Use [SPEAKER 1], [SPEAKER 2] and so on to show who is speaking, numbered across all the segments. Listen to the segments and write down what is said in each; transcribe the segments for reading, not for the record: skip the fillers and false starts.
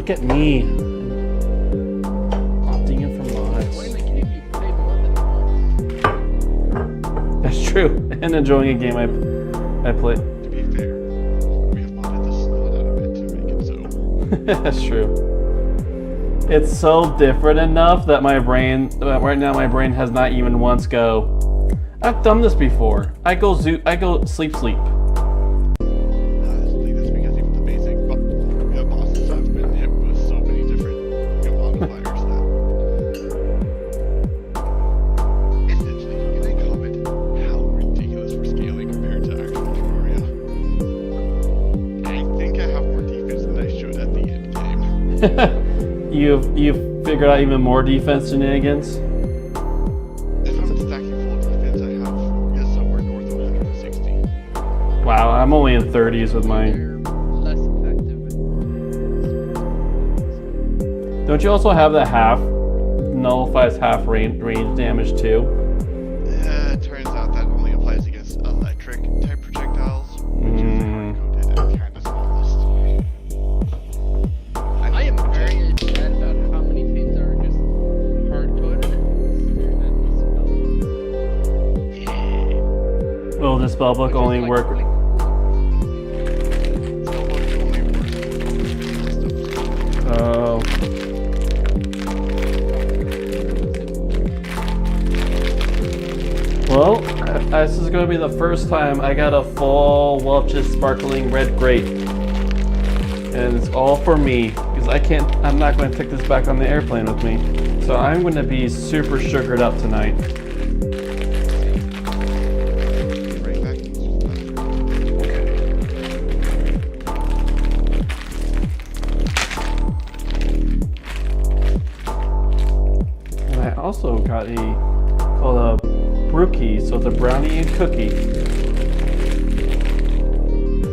[SPEAKER 1] look at me. Opting in for mods.
[SPEAKER 2] When the game you play more than once.
[SPEAKER 1] That's true. And enjoying a game I play.
[SPEAKER 3] To be fair, we have modded the snot out of it to make it so.
[SPEAKER 1] That's true. It's so different enough that my brain, right now my brain has not even once go, I've done this before. I go sleep.
[SPEAKER 3] I think that's because even the basic bosses have been hit with so many different modifiers that. Essentially, in a comment, how ridiculous we're scaling compared to actual Terraria. I think I have more defense than I should at the end game.
[SPEAKER 1] You've figured out even more defense shenanigans.
[SPEAKER 3] If I'm stacking full defense, I have somewhere north of 160.
[SPEAKER 1] Wow, I'm only in 30s with mine.
[SPEAKER 2] They're less effective.
[SPEAKER 1] Don't you also have that half nullifies half range damage too?
[SPEAKER 3] It turns out that only applies against electric type projectiles, which is hard-coded and kind of smallest.
[SPEAKER 2] I am very sad about how many things are just hard-coded and staring at the spell.
[SPEAKER 1] Will the spellbook only
[SPEAKER 2] Like,
[SPEAKER 1] work?
[SPEAKER 2] really cool.
[SPEAKER 1] Oh. Well, this is going to be the first time I got a full Welch's Sparkling Red Grape. And it's all for me, because I'm not going to take this back on the airplane with me. So I'm going to be super sugared up tonight.
[SPEAKER 3] Right back.
[SPEAKER 1] And I also got called a brookie, so it's a brownie and cookie.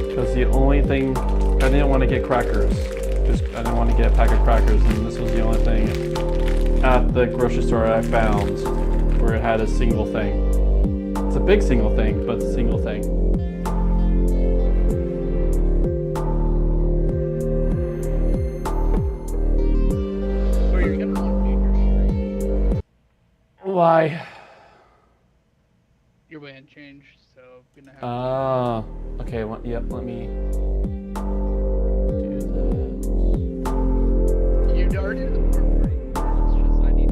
[SPEAKER 1] Because the only thing, I didn't want to get crackers. I didn't want to get a pack of crackers, and this was the only thing at the grocery store I found where it had a single thing. It's a big single thing, but it's a single thing.
[SPEAKER 2] Or you're gonna want major stream.
[SPEAKER 1] Why?
[SPEAKER 2] Your band changed, so I'm gonna have
[SPEAKER 1] Ah, okay, yep, let me do
[SPEAKER 2] you already did the part pretty good. It's just I need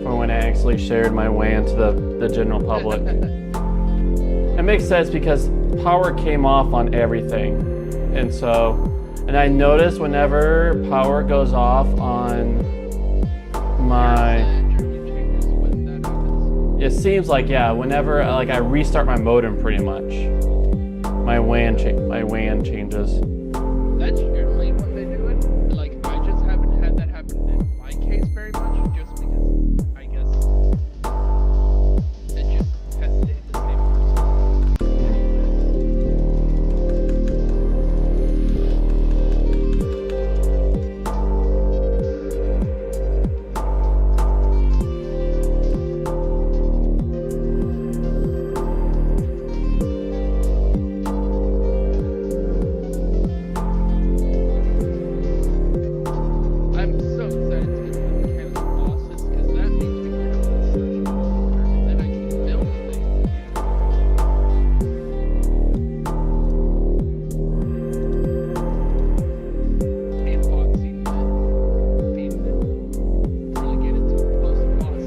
[SPEAKER 1] for when I actually shared my WAN to the general public. It makes sense because power came off on everything. And I notice whenever power goes off on my,
[SPEAKER 2] changes when that happens.
[SPEAKER 1] it seems like, yeah, whenever I restart my modem pretty much, my WAN changes.
[SPEAKER 2] That's generally when they do it. Like, I just haven't had that happen in my case very much, just because I guess it just has stayed the same I'm so excited to get to the mechanical bosses, because that means we can have this and then I can build things. And boxing and really get into a close boss.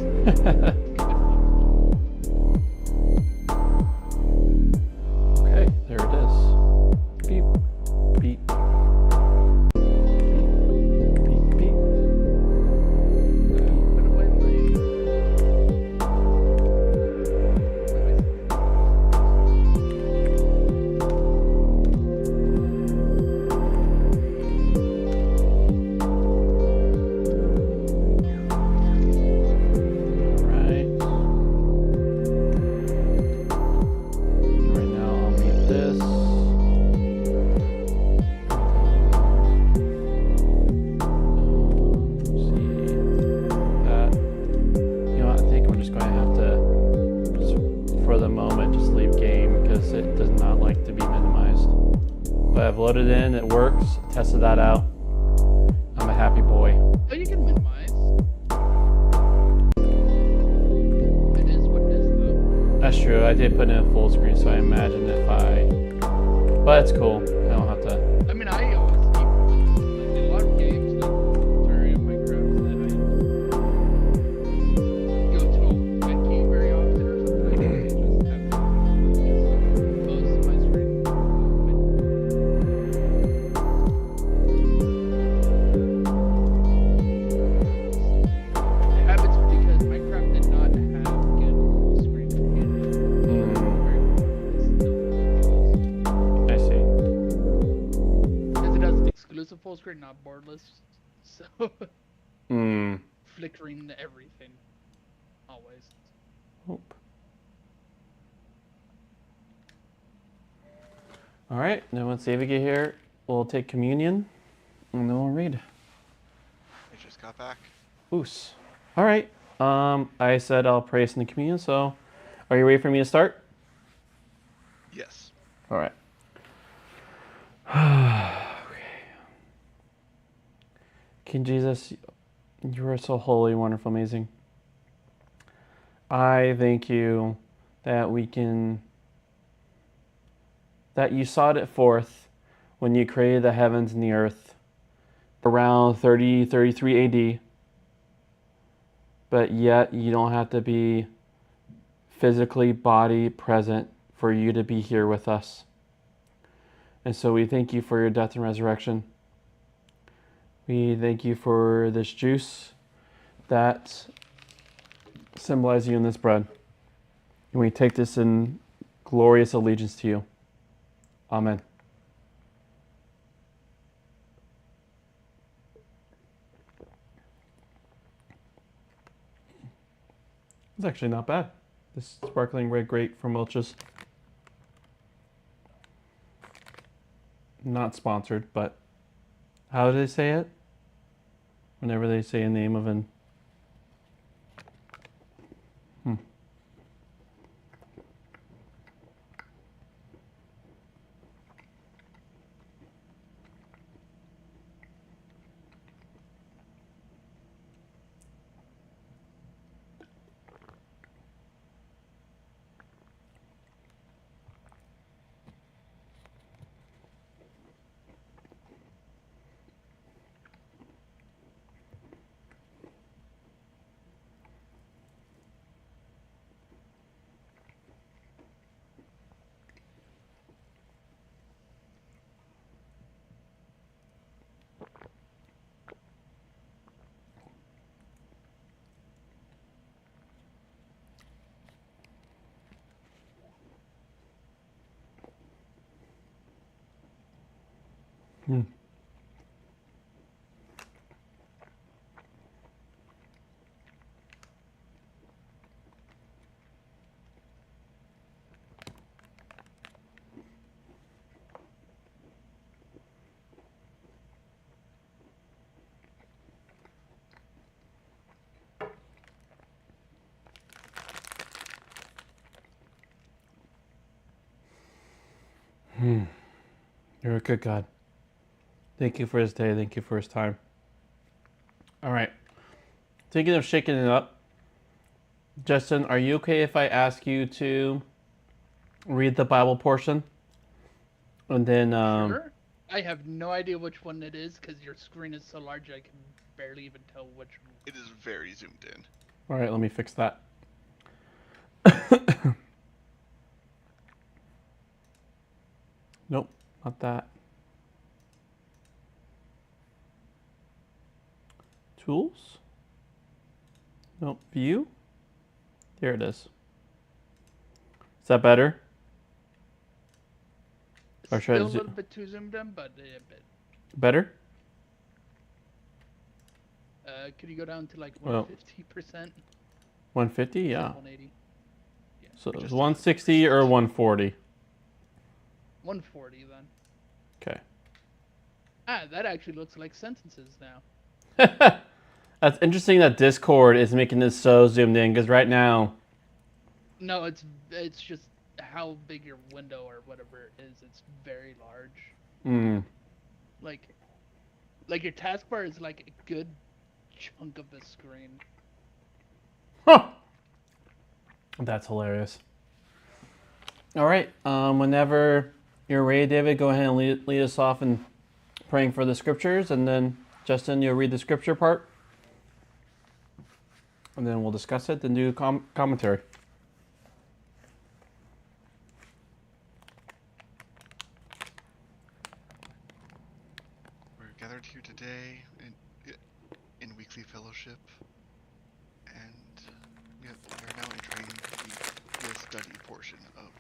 [SPEAKER 1] Okay, there it is. Beep, beep, beep, beep, beep.
[SPEAKER 2] Put away
[SPEAKER 1] Right. But I've loaded in, it works, tested that out. I'm a happy boy.
[SPEAKER 2] Oh, you can minimize. It is what it is, though.
[SPEAKER 1] That's true, I did put in a full screen, so I imagine if I... But it's cool, I don't have to...
[SPEAKER 2] I mean, I always keep like a lot of games like Terraria, Minecraft that I go to a wiki very often or something. I just have just close my screen. Habits because Minecraft did not have good full screen community.
[SPEAKER 1] I see.
[SPEAKER 2] Because it has exclusive full screen, not borderless. So
[SPEAKER 1] Hmm.
[SPEAKER 2] flickering everything. Always.
[SPEAKER 1] Hope. Alright, now once David get here, we'll take communion, and then we'll read.
[SPEAKER 3] I just got back.
[SPEAKER 1] Oos. Alright, I said I'll pray us in the communion, so are you ready for me to start?
[SPEAKER 3] Yes.
[SPEAKER 1] Alright. Okay. King Jesus, you are so holy, wonderful, amazing. I thank you that that you sought it forth when you created the heavens and the earth around 33 AD. But yet you don't have to be physically body present for you to be here with us. And so we thank you for your death and resurrection. We thank you for this juice that symbolizes you in this bread. And we take this in glorious allegiance to you. Amen. It's actually not bad. This sparkling red grape from Welch's. Not sponsored, but how do they say it? Whenever they say a name of an... You're a good God. Thank you for this day. Thank you for his time. All right. Thinking of shaking it up. Justin, are you okay if I ask you to read the Bible portion? And then...
[SPEAKER 2] Sure. I have no idea which one it is because your screen is so large I can barely even tell which one.
[SPEAKER 3] It is very zoomed in.
[SPEAKER 1] All right, let me fix that. Nope, not that. Tools? Nope, view? There it is. Is that better? Or should I
[SPEAKER 2] Still a
[SPEAKER 1] zo-
[SPEAKER 2] little bit too zoomed in, but a bit.
[SPEAKER 1] Better?
[SPEAKER 2] Could you go down to like
[SPEAKER 1] Well,
[SPEAKER 2] 150%?
[SPEAKER 1] 150? Yeah.
[SPEAKER 2] 180.
[SPEAKER 1] So it's
[SPEAKER 3] Just
[SPEAKER 1] 160 or 140?
[SPEAKER 2] 140 then.
[SPEAKER 1] Okay.
[SPEAKER 2] Ah, that actually looks like sentences now.
[SPEAKER 1] That's interesting that Discord is making this so zoomed in, because right now...
[SPEAKER 2] No, it's just how big your window or whatever it is. It's very large.
[SPEAKER 1] Mm.
[SPEAKER 2] Like your taskbar is like a good chunk of the screen.
[SPEAKER 1] Huh. That's hilarious. All right. Whenever you're ready, David, go ahead and lead us off in praying for the scriptures, and then Justin, you'll read the scripture part, and then we'll discuss it and do commentary.
[SPEAKER 3] We're gathered here today in weekly fellowship, and we are now entering the study portion of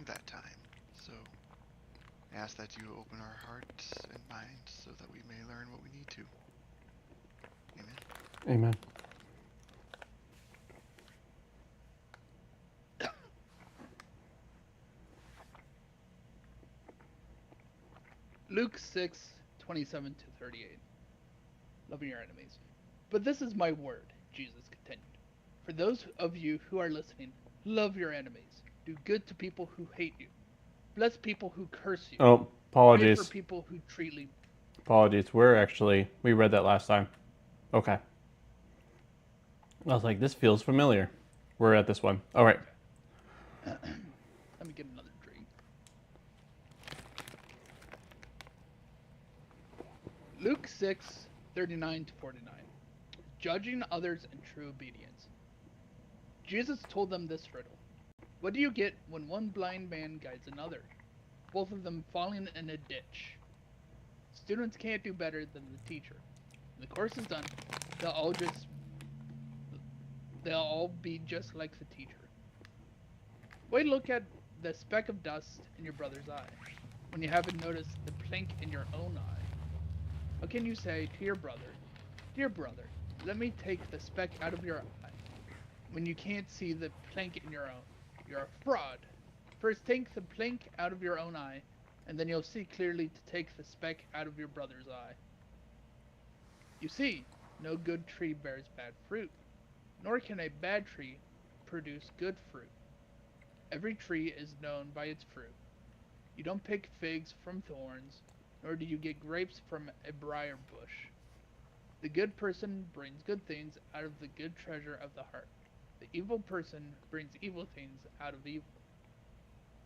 [SPEAKER 3] that time. So I ask that you open our hearts and minds so that we may learn what we need to. Amen.
[SPEAKER 1] Amen.
[SPEAKER 2] Luke 6:27 to 38. Loving your enemies. But this is my word, Jesus continued. For those of you who are listening, love your enemies. Do good to people who hate you. Bless people who curse you.
[SPEAKER 1] Oh,
[SPEAKER 2] Pray
[SPEAKER 1] apologies.
[SPEAKER 2] for people who treat you.
[SPEAKER 1] Apologies. We read that last time. Okay. I was like, this feels familiar. We're at this one. All right.
[SPEAKER 2] Let me get another drink. Luke 6:39 to 49. Judging others in true obedience. Jesus told them this riddle. What do you get when one blind man guides another? Both of them falling in a ditch. Students can't do better than the teacher. When the course is done, they'll all be just like the teacher. Wait, look at the speck of dust in your brother's eye, when you haven't noticed the plank in your own eye. How can you say to your brother, "Dear brother, let me take the speck out of your eye," when you can't see the plank in your own? You're a fraud. First take the plank out of your own eye, and then you'll see clearly to take the speck out of your brother's eye. You see, no good tree bears bad fruit, nor can a bad tree produce good fruit. Every tree is known by its fruit. You don't pick figs from thorns, nor do you get grapes from a briar bush. The good person brings good things out of the good treasure of the heart. The evil person brings evil things out of evil.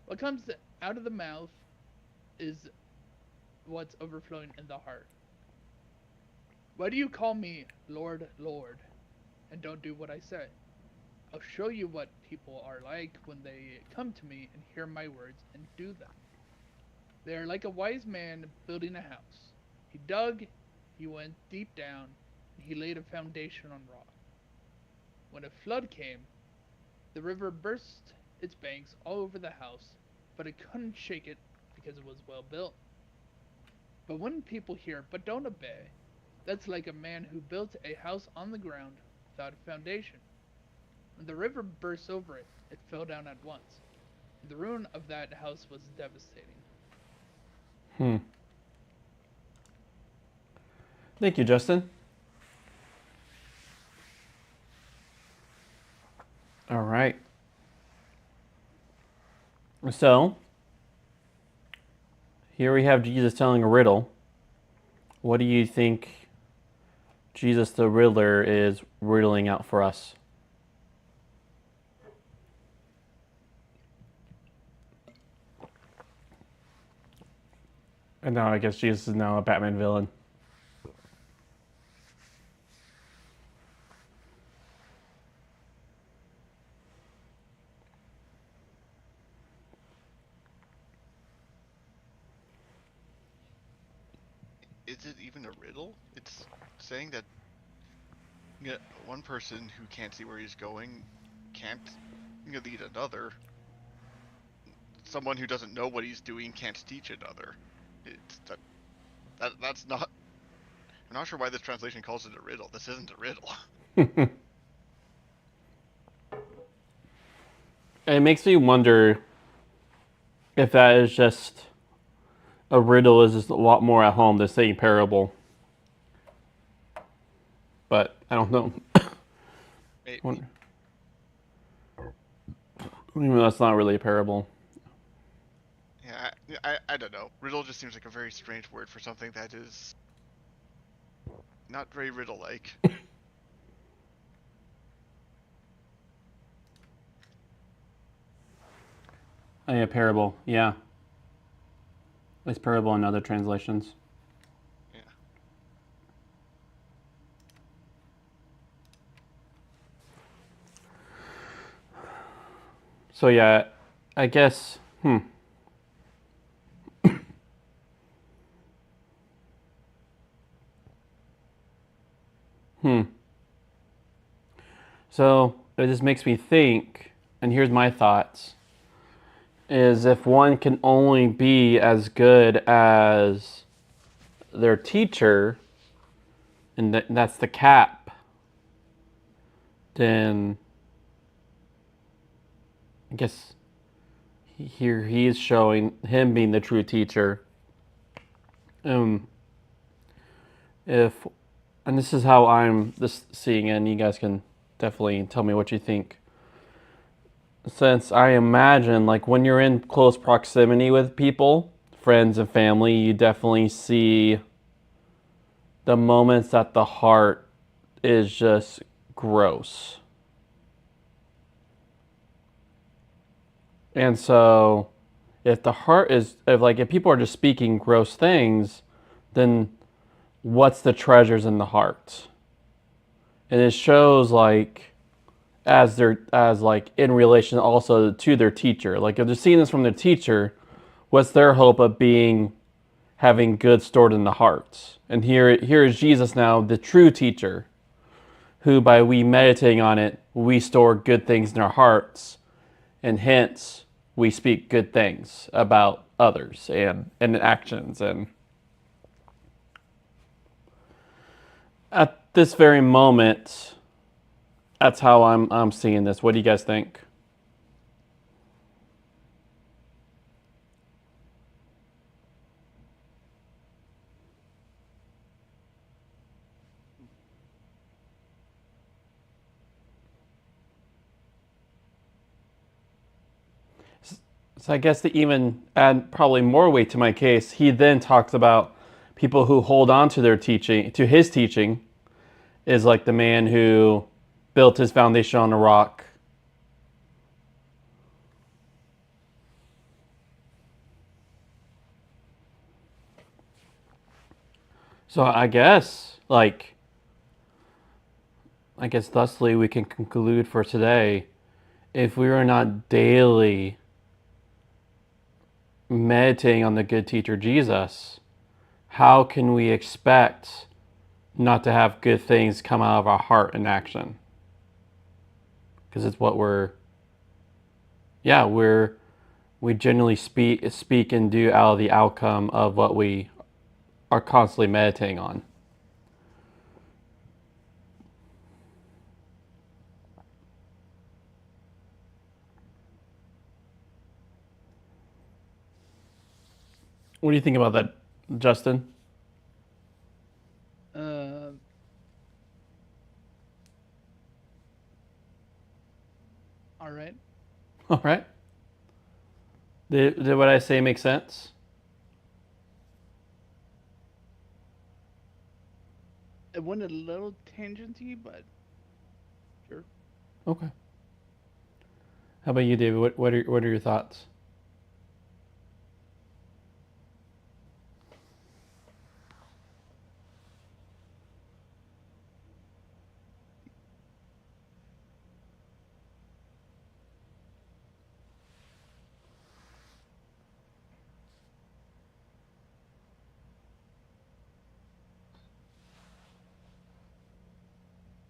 [SPEAKER 2] What comes out of the mouth is what's overflowing in the heart. Why do you call me Lord, Lord, and don't do what I say? I'll show you what people are like when they come to me and hear my words and do them. They are like a wise man building a house. He dug, he went deep down, and he laid a foundation on rock. When a flood came, the river burst its banks all over the house, but it couldn't shake it because it was well built. But when people hear but don't obey, that's like a man who built a house on the ground without a foundation. When the river burst over it, it fell down at once. The ruin of that house was devastating.
[SPEAKER 1] Thank you, Justin. All right. So, here we have Jesus telling a riddle. What do you think Jesus the Riddler is riddling out for us? And now I guess Jesus is now a Batman villain.
[SPEAKER 3] Is it even a riddle? It's saying that one person who can't see where he's going can't lead another. Someone who doesn't know what he's doing can't teach another. It's that's not. I'm not sure why this translation calls it a riddle. This isn't a riddle.
[SPEAKER 1] It makes me wonder if that is just a riddle is just a lot more at home than saying parable. But I don't know.
[SPEAKER 3] Maybe.
[SPEAKER 1] Even though that's not really a parable.
[SPEAKER 3] Yeah, Yeah, I don't know. Riddle just seems like a very strange word for something that is not very riddle-like.
[SPEAKER 1] A parable, yeah. It's parable in other translations.
[SPEAKER 3] Yeah.
[SPEAKER 1] So yeah, I guess. So it just makes me think, and here's my thoughts: is if one can only be as good as their teacher, and that's the cap, then I guess here he is showing him being the true teacher. If and this is how I'm this seeing it, and you guys can definitely tell me what you think. Since I imagine, like when you're in close proximity with people, friends and family, you definitely see the moments that the heart is just gross. And so if the heart is if people are just speaking gross things, then what's the treasures in the heart? And it shows like as like in relation also to their teacher. Like if they're seeing this from their teacher, what's their hope of being having good stored in the hearts? And here is Jesus now, the true teacher, who by we meditating on it, we store good things in our hearts, and hence we speak good things about others and actions. And at this very moment, that's how I'm seeing this. What do you guys think? So I guess to even add probably more weight to my case, he then talks about people who hold on to their teaching, to his teaching, is like the man who built his foundation on a rock. So I guess thusly we can conclude for today, if we are not daily meditating on the good teacher Jesus, how can we expect not to have good things come out of our heart in action? Because it's what we generally speak and do out of the outcome of what we are constantly meditating on. What do you think about that, Justin?
[SPEAKER 2] Uh, all right.
[SPEAKER 1] All right. Did what I say make sense?
[SPEAKER 2] It went a little tangenty, but sure.
[SPEAKER 1] Okay. How about you, David? What are your thoughts?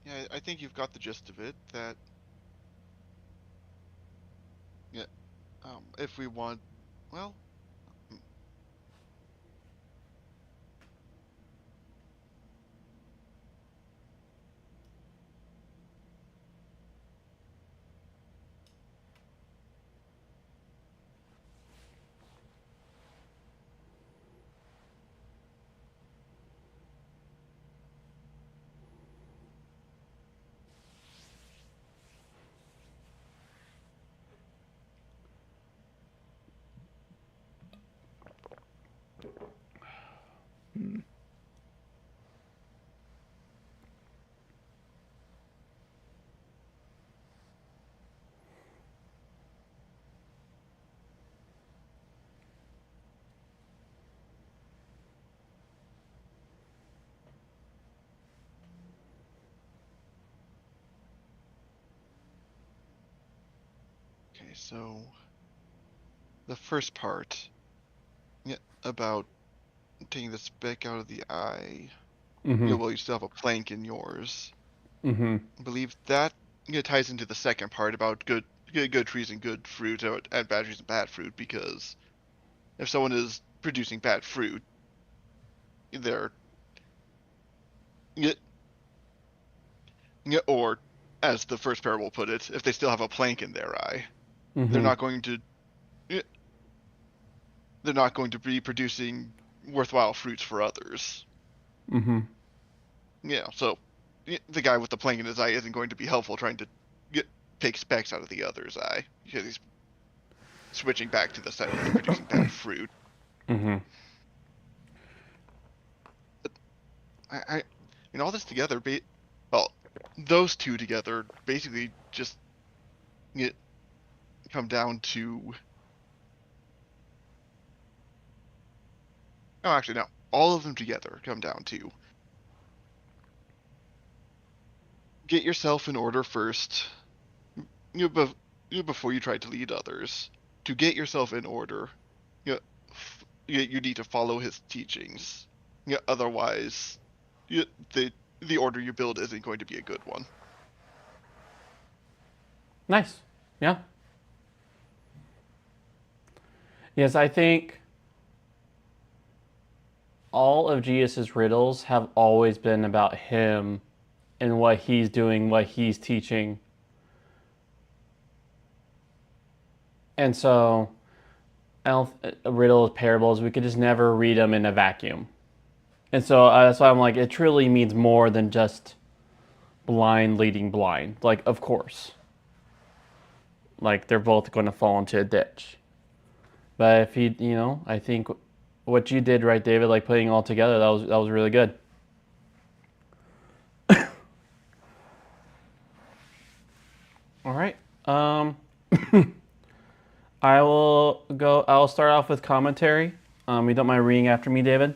[SPEAKER 3] Yeah, I think you've got the gist of it. That yeah, if we want, well, so the first part, yeah, about taking the speck out of the eye.
[SPEAKER 1] Mm-hmm.
[SPEAKER 3] Well, you still have a plank in yours.
[SPEAKER 1] Mm-hmm.
[SPEAKER 3] I believe that ties into the second part about good trees and good fruit, and bad trees and bad fruit. Because if someone is producing bad fruit, they're yeah, yeah, or as the first parable put it, if they still have a plank in their eye, they're
[SPEAKER 1] Mm-hmm.
[SPEAKER 3] not going to yeah, they're not going to be producing worthwhile fruits for others.
[SPEAKER 1] Mm-hmm.
[SPEAKER 3] Yeah, so the guy with the plank in his eye isn't going to be helpful trying to take specks out of the other's eye because he's switching back to the side of producing bad fruit.
[SPEAKER 1] Mm-hmm.
[SPEAKER 3] I all this together, well, those two together basically just come down to. Oh, actually, no. All of them together come down to get yourself in order first, before you try to lead others. To get yourself in order, you need to follow his teachings. Otherwise, the order you build isn't going to be a good one.
[SPEAKER 1] Nice. Yeah. Yes, I think all of Jesus' riddles have always been about him and what he's doing, what he's teaching. And so, riddles, parables, we could just never read them in a vacuum. And so that's why I'm like, it truly means more than just blind leading blind. Like, of course. Like, they're both going to fall into a ditch. But if he, I think what you did right, David, like putting it all together, that was really good. All right. I'll start off with commentary. You don't mind reading after me, David?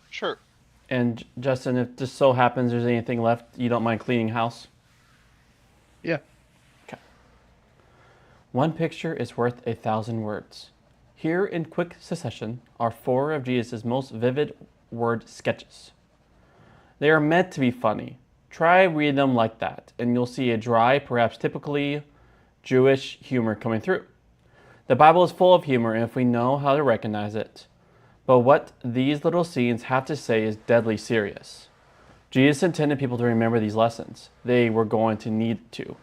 [SPEAKER 3] Sure.
[SPEAKER 1] And Justin, if just so happens there's anything left, you don't mind cleaning house?
[SPEAKER 2] Yeah.
[SPEAKER 1] Okay. One picture is worth 1,000 words. Here in quick succession are 4 of Jesus' most vivid word sketches. They are meant to be funny. Try reading them like that, and you'll see a dry, perhaps typically Jewish humor coming through. The Bible is full of humor if we know how to recognize it. But what these little scenes have to say is deadly serious. Jesus intended people to remember these lessons. They were going to need to.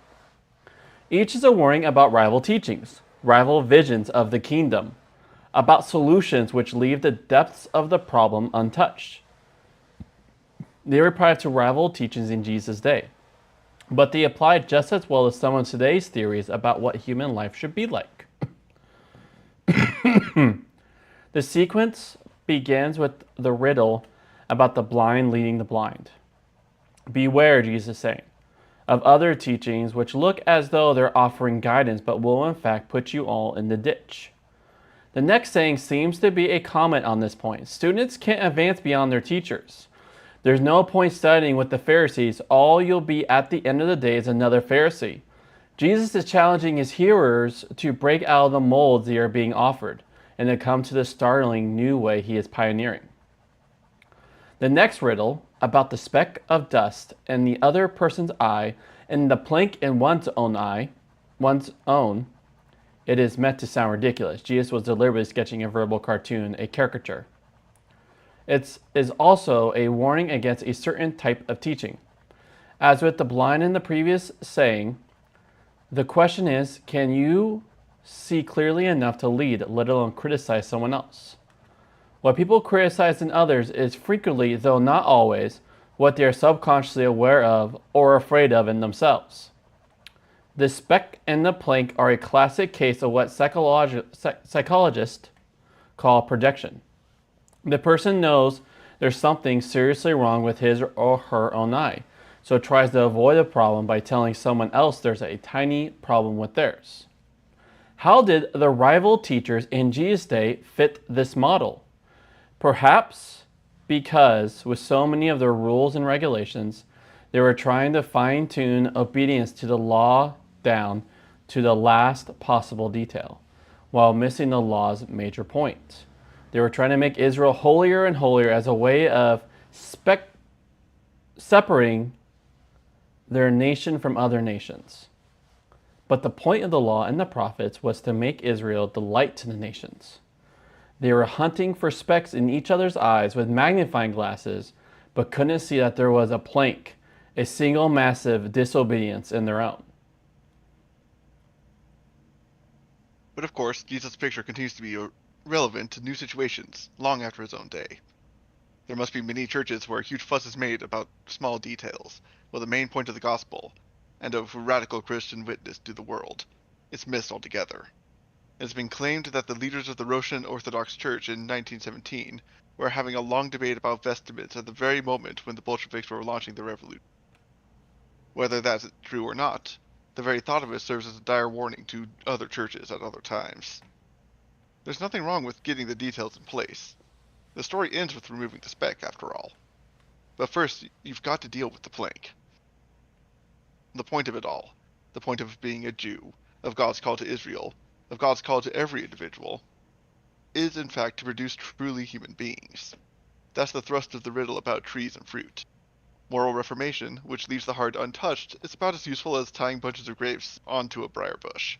[SPEAKER 1] Each is a warning about rival teachings, rival visions of the kingdom, about solutions which leave the depths of the problem untouched. They were prior to rival teachings in Jesus' day, but they applied just as well as some of today's theories about what human life should be like. The sequence begins with the riddle about the blind leading the blind. Beware, Jesus is saying, of other teachings which look as though they're offering guidance but will in fact put you all in the ditch. The next saying seems to be a comment on this point. Students can't advance beyond their teachers. There's no point studying with the Pharisees. All you'll be at the end of the day is another Pharisee. Jesus is challenging his hearers to break out of the molds they are being offered and to come to the startling new way he is pioneering. The next riddle, about the speck of dust in the other person's eye and the plank in one's own, it is meant to sound ridiculous. Jesus was deliberately sketching a verbal cartoon, a caricature. It is also a warning against a certain type of teaching. As with the blind in the previous saying, the question is, can you see clearly enough to lead, let alone criticize someone else? What people criticize in others is frequently, though not always, what they are subconsciously aware of or afraid of in themselves. The speck and the plank are a classic case of what psychologists call projection. The person knows there's something seriously wrong with his or her own eye, so tries to avoid the problem by telling someone else there's a tiny problem with theirs. How did the rival teachers in Jesus' day fit this model? Perhaps because with so many of their rules and regulations, they were trying to fine-tune obedience to the law down to the last possible detail, while missing the law's major point. They were trying to make Israel holier and holier as a way of separating their nation from other nations. But the point of the law and the prophets was to make Israel the light to the nations. They were hunting for specks in each other's eyes with magnifying glasses, but couldn't see that there was a plank, a single massive disobedience in their own.
[SPEAKER 3] But of course, Jesus' picture continues to be relevant to new situations long after his own day. There must be many churches where a huge fuss is made about small details, while the main point of the gospel, and of radical Christian witness to the world, is missed altogether. It has been claimed that the leaders of the Russian Orthodox Church in 1917 were having a long debate about vestments at the very moment when the Bolsheviks were launching the revolution. Whether that's true or not, the very thought of it serves as a dire warning to other churches at other times. There's nothing wrong with getting the details in place. The story ends with removing the speck, after all. But first, you've got to deal with the plank. The point of it all, the point of being a Jew, of God's call to Israel, of God's call to every individual, is in fact to produce truly human beings. That's the thrust of the riddle about trees and fruit. Moral reformation, which leaves the heart untouched, is about as useful as tying bunches of grapes onto a briar bush.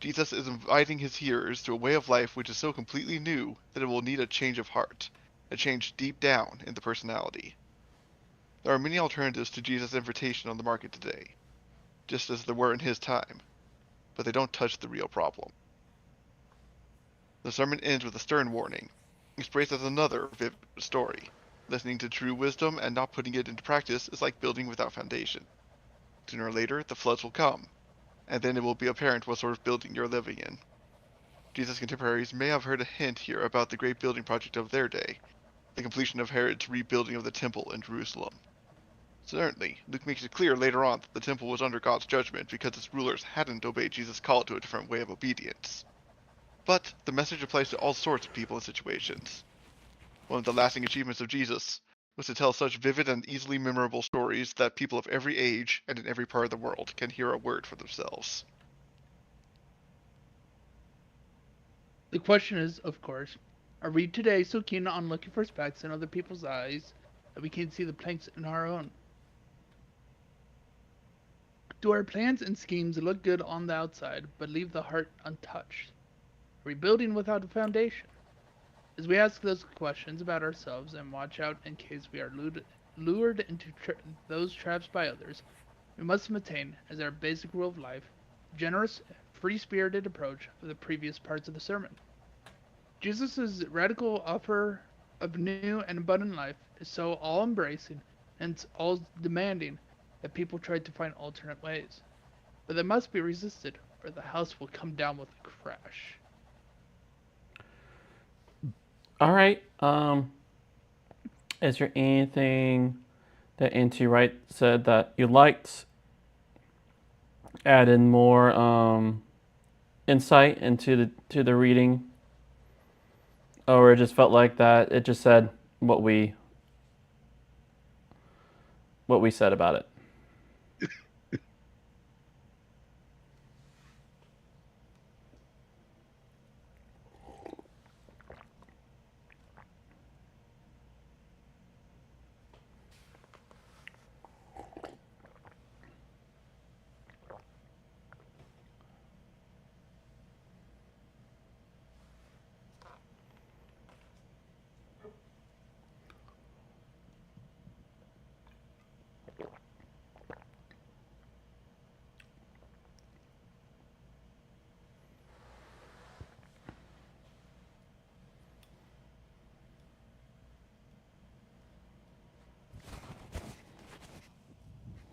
[SPEAKER 3] Jesus is inviting his hearers to a way of life which is so completely new that it will need a change of heart, a change deep down in the personality. There are many alternatives to Jesus' invitation on the market today, just as there were in his time, but they don't touch the real problem. The sermon ends with a stern warning, expressed as another vivid story. Listening to true wisdom and not putting it into practice is like building without foundation. Sooner or later, the floods will come, and then it will be apparent what sort of building you're living in. Jesus' contemporaries may have heard a hint here about the great building project of their day, the completion of Herod's rebuilding of the temple in Jerusalem. Certainly, Luke makes it clear later on that the temple was under God's judgment because its rulers hadn't obeyed Jesus' call to a different way of obedience. But the message applies to all sorts of people and situations. One of the lasting achievements of Jesus was to tell such vivid and easily memorable stories that people of every age and in every part of the world can hear a word for themselves.
[SPEAKER 2] The question is, of course, are we today so keen on looking for specks in other people's eyes that we can't see the planks in our own? Do our plans and schemes look good on the outside, but leave the heart untouched? Are we building without a foundation? As we ask those questions about ourselves and watch out in case we are lured into those traps by others, we must maintain, as our basic rule of life, the generous, free-spirited approach of the previous parts of the sermon. Jesus' radical offer of new and abundant life is so all-embracing and all-demanding that people try to find alternate ways. But they must be resisted, or the house will come down with a crash.
[SPEAKER 1] All right. Is there anything that N.T. Wright said that you liked? Added more insight into the reading, or it just felt like that it just said what we said about it.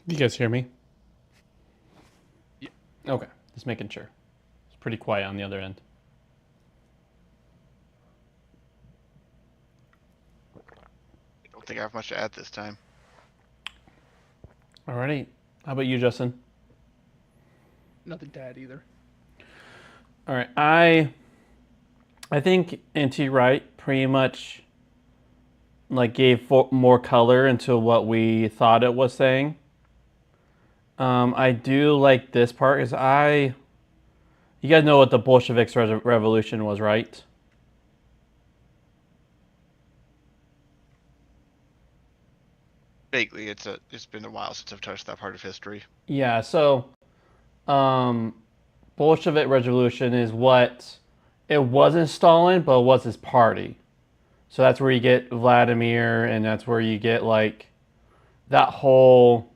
[SPEAKER 1] You guys hear me?
[SPEAKER 2] Yeah.
[SPEAKER 1] Okay, just making sure. It's pretty quiet on the other end.
[SPEAKER 3] I don't think I have much to add this time.
[SPEAKER 1] Alrighty. How about you, Justin?
[SPEAKER 2] Nothing to add either.
[SPEAKER 1] All right. I think N.T. Wright pretty much like gave more color into what we thought it was saying. I do like this part because you guys know what the Bolsheviks revolution was, right?
[SPEAKER 3] Vaguely, it's been a while since I've touched that part of history.
[SPEAKER 1] Yeah, so Bolshevik revolution is what it wasn't Stalin, but it was his party. So that's where you get Vladimir, and that's where you get like that whole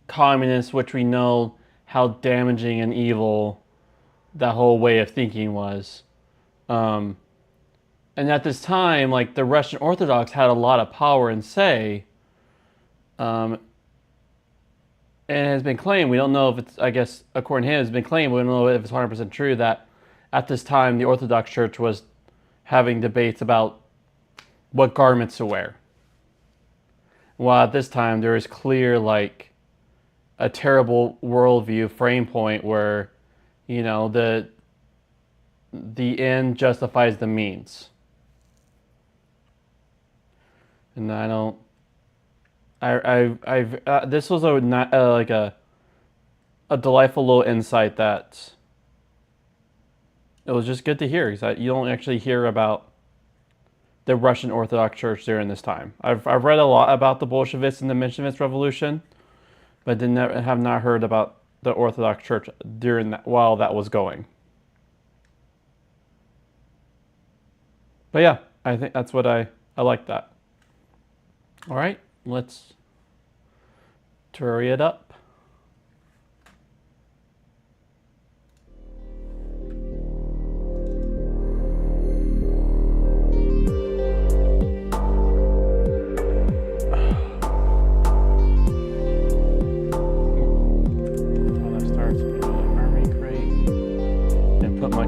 [SPEAKER 1] communist, which we know how damaging and evil that whole way of thinking was. And at this time, like the Russian Orthodox had a lot of power and say. And it has been claimed, we don't know if it's, I guess, according to him, it's been claimed, we don't know if it's 100% true, that at this time the Orthodox Church was having debates about what garments to wear. While at this time there is clear, like, a terrible worldview frame point where, you know, the end justifies the means. And I don't. This was like a delightful little insight that it was just good to hear because you don't actually hear about the Russian Orthodox Church during this time. I've read a lot about the Bolsheviks and the Menshevist Revolution, but have not heard about the Orthodox Church during that while that was going. But yeah, I think that's what I like that. All right, let's hurry it up.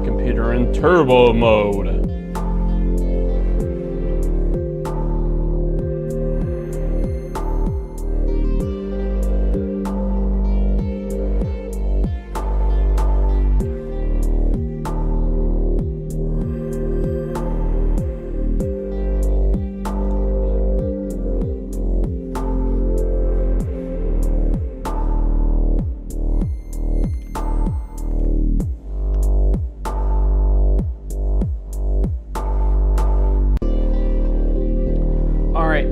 [SPEAKER 1] Computer in turbo mode.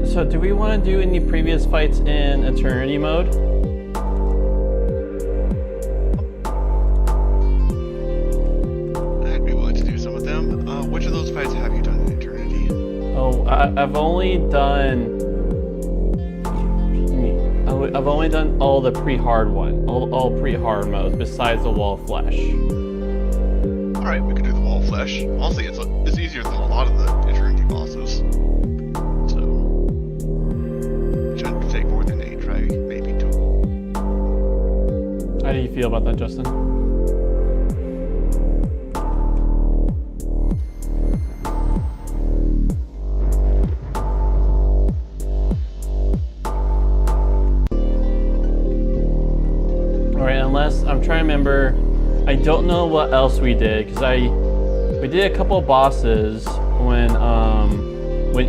[SPEAKER 1] So do we want to do any previous fights in Eternity mode?
[SPEAKER 3] I'd be willing to do some of them. Which of those fights have you done in Eternity?
[SPEAKER 1] Oh, I've only done all the pre-hard all pre-hard modes besides the Wall of Flesh.
[SPEAKER 3] Alright, we can do the Wall of Flesh. Honestly, it's easier than a lot of the Eternity bosses. Take more than a try, maybe 2.
[SPEAKER 1] How do you feel about that, Justin? Alright, unless I'm trying to remember, I don't know what else we did because we did a couple bosses when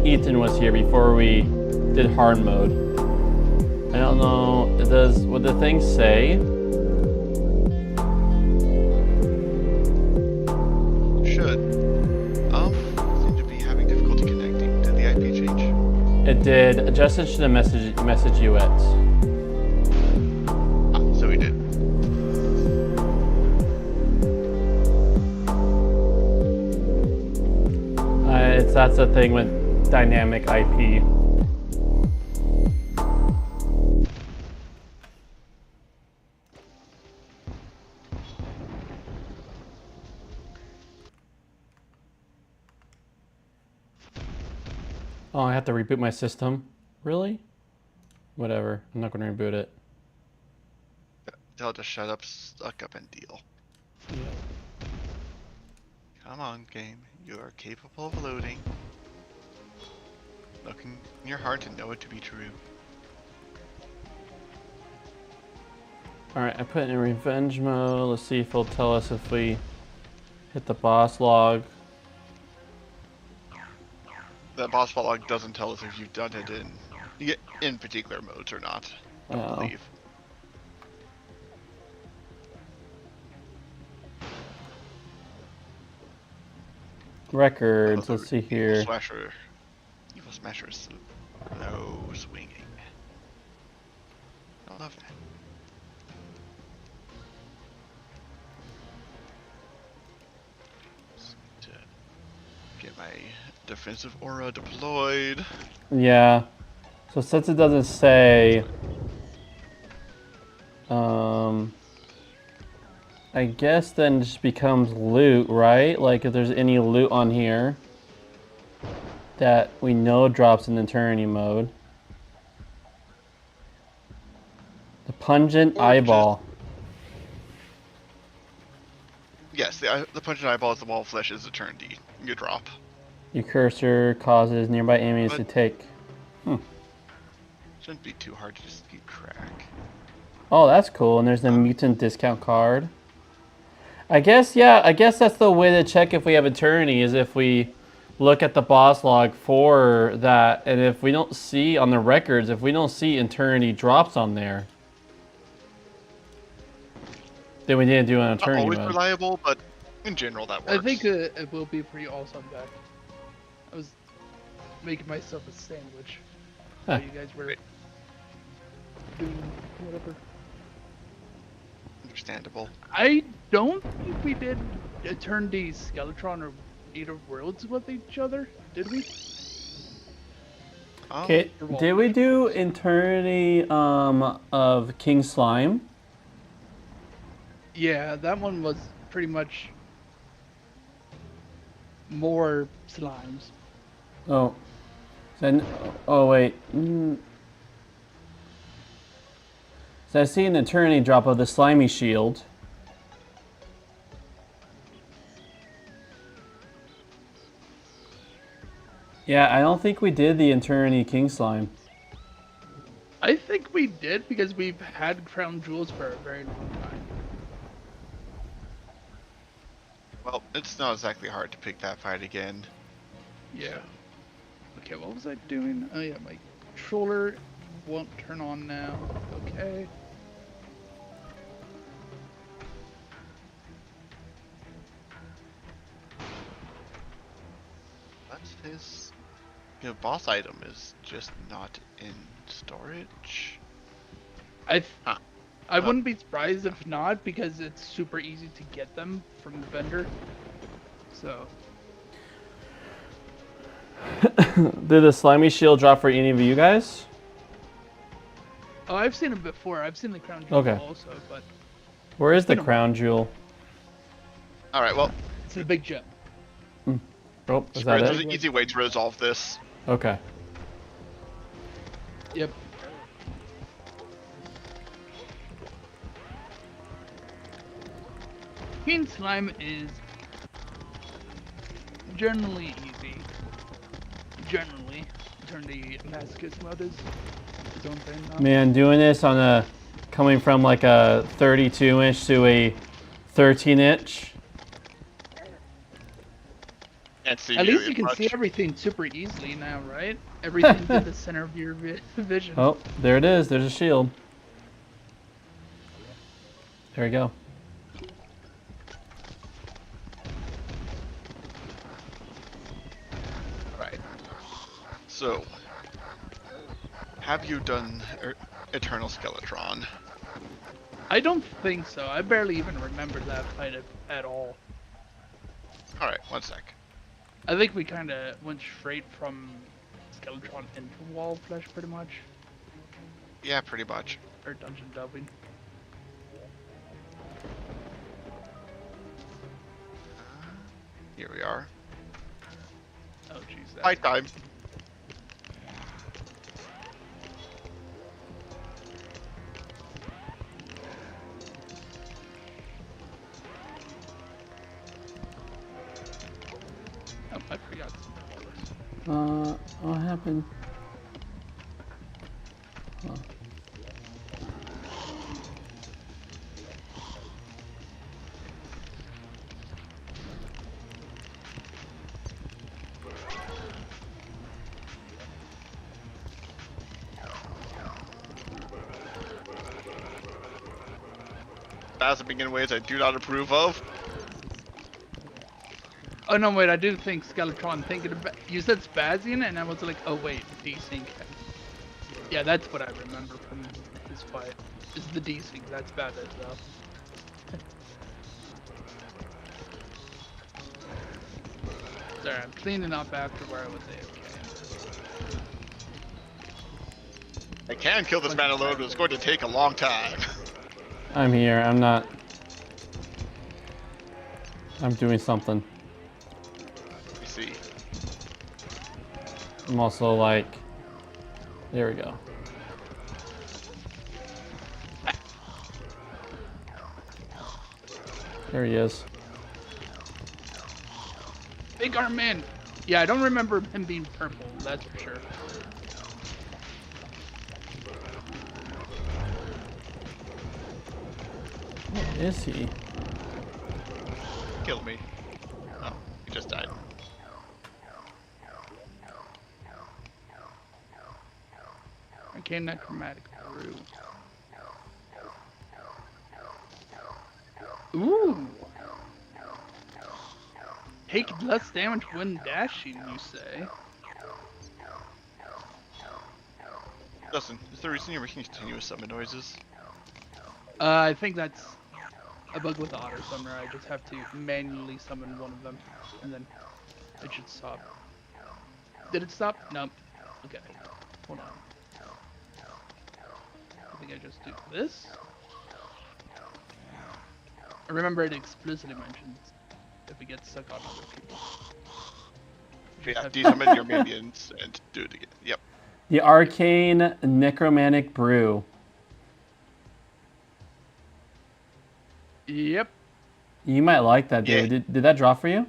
[SPEAKER 1] Ethan was here before we did hard mode. I don't know, what the thing say?
[SPEAKER 3] Should. Seem to be having difficulty connecting. Did the IP change?
[SPEAKER 1] It did. Justin should have messaged you it.
[SPEAKER 3] So he did.
[SPEAKER 1] That's the thing with dynamic IP. Oh, I have to reboot my system? Really? Whatever. I'm not going to reboot it.
[SPEAKER 3] Tell it to shut up, suck up, and deal.
[SPEAKER 1] Yeah.
[SPEAKER 3] Come on, game. You are capable of loading. Look in your heart and know it to be true.
[SPEAKER 1] Alright, I put it in revenge mode. Let's see if it'll tell us if we hit the boss log.
[SPEAKER 3] That boss fight log doesn't tell us if you've done it in particular modes or not. I don't believe.
[SPEAKER 1] Records.
[SPEAKER 3] Oh,
[SPEAKER 1] Let's see
[SPEAKER 3] Evil
[SPEAKER 1] here.
[SPEAKER 3] Smasher. Evil Smasher's slow swinging. I love that. Just need to get my defensive aura deployed.
[SPEAKER 1] Yeah. So since it doesn't say, I guess then it just becomes loot, right? Like if there's any loot on here that we know drops in eternity mode. The pungent
[SPEAKER 3] Or
[SPEAKER 1] eyeball.
[SPEAKER 3] Yes, the punch and eyeball is the wall of flesh is eternity. You drop.
[SPEAKER 1] Your cursor causes nearby enemies to
[SPEAKER 3] But-
[SPEAKER 1] take.
[SPEAKER 3] Shouldn't be too hard to just keep track.
[SPEAKER 1] Oh, that's cool. And there's the mutant discount card. I guess, yeah, I guess that's the way to check if we have eternity is if we look at the boss log for that. And if we don't see on the records, if we don't see eternity drops on there, then we didn't do an
[SPEAKER 3] Not
[SPEAKER 1] eternity
[SPEAKER 3] always
[SPEAKER 1] mode.
[SPEAKER 3] reliable, but in general that works.
[SPEAKER 2] I think it will be pretty awesome back. I was making myself a sandwich
[SPEAKER 1] Huh.
[SPEAKER 2] while you guys were doing whatever.
[SPEAKER 3] Understandable.
[SPEAKER 2] I don't think we did Eternity Skeletron or Need of Worlds with each other, did we?
[SPEAKER 1] Okay, did we do eternity of King Slime?
[SPEAKER 2] Yeah, that one was pretty much more slimes.
[SPEAKER 1] Oh, then, oh wait. So I see an eternity drop of the slimy shield. Yeah, I don't think we did the eternity king slime.
[SPEAKER 2] I think we did because we've had crown jewels for a very long time.
[SPEAKER 3] Well, it's not exactly hard to pick that fight again.
[SPEAKER 2] Yeah. Okay, what was I doing? Oh yeah, my controller won't turn on now. Okay.
[SPEAKER 3] That's his boss item is just not in storage.
[SPEAKER 2] I
[SPEAKER 3] Huh.
[SPEAKER 2] wouldn't be surprised if not because it's super easy to get them from the vendor. So
[SPEAKER 1] Did the slimy shield drop for any of you guys?
[SPEAKER 2] oh, I've seen it before. I've seen the crown jewel
[SPEAKER 1] Okay.
[SPEAKER 2] also, but
[SPEAKER 1] Where is the
[SPEAKER 2] Been a-
[SPEAKER 1] crown jewel?
[SPEAKER 3] All right, well,
[SPEAKER 2] it's a big gem.
[SPEAKER 1] Oh, is
[SPEAKER 3] there's
[SPEAKER 1] that it?
[SPEAKER 3] an easy way to resolve this.
[SPEAKER 1] Okay.
[SPEAKER 2] Yep. King Slime is generally easy. Generally, turn the masochist mode is his own thing. Now.
[SPEAKER 1] Man, doing this on a coming from like a 32-inch to a 13-inch.
[SPEAKER 3] Can't see
[SPEAKER 2] At least
[SPEAKER 3] really
[SPEAKER 2] you can
[SPEAKER 3] much.
[SPEAKER 2] see everything super easily now, right? Everything's in the center of your vision.
[SPEAKER 1] Oh, there it is. There's a shield. There we go.
[SPEAKER 3] Right. So, have you done Eternal Skeletron?
[SPEAKER 2] I don't think so. I barely even remember that fight at all.
[SPEAKER 3] All right, one sec.
[SPEAKER 2] I think we kind of went straight from Skeletron into Wall of Flesh, pretty much,
[SPEAKER 3] Yeah, pretty much.
[SPEAKER 2] or dungeon delving.
[SPEAKER 3] Here we are.
[SPEAKER 2] Oh jeez. that-
[SPEAKER 3] Fight time.
[SPEAKER 2] Oh, I forgot.
[SPEAKER 1] What happened? Oh.
[SPEAKER 3] That's the begin ways I do not approve of.
[SPEAKER 2] Oh no, wait, I do think Skeletron. Thinking about you said Spazian, and I was like, oh wait, desync. Yeah, that's what I remember from this fight. Is the desync. That's bad as well. Sorry, I'm cleaning up after where I was AFK.
[SPEAKER 3] I can kill this man alone, but it's going to take a long time.
[SPEAKER 1] I'm here. I'm not. I'm doing something.
[SPEAKER 3] Let me see.
[SPEAKER 1] I'm also like. There we go. There he is.
[SPEAKER 2] Big arm man. Yeah, I don't remember him being purple. That's for sure.
[SPEAKER 1] Where is he?
[SPEAKER 3] Kill me. Oh, he just died.
[SPEAKER 2] Arcane Necromantic Brew. Ooh. Take less damage when dashing, you say?
[SPEAKER 3] Justin, is the reason you're making continuous summon noises?
[SPEAKER 2] I think that's a bug with Otter Summoner. I just have to manually summon one of them, and then it should stop. Did it stop? No. Okay. Hold on. I think I just do this. I remember it explicitly mentions if it gets stuck on other people.
[SPEAKER 3] Yeah, desummon your minions and do it again. Yep.
[SPEAKER 1] The Arcane Necromantic Brew.
[SPEAKER 2] Yep.
[SPEAKER 1] You might like that, David.
[SPEAKER 3] Yeah.
[SPEAKER 1] Did that draw for you?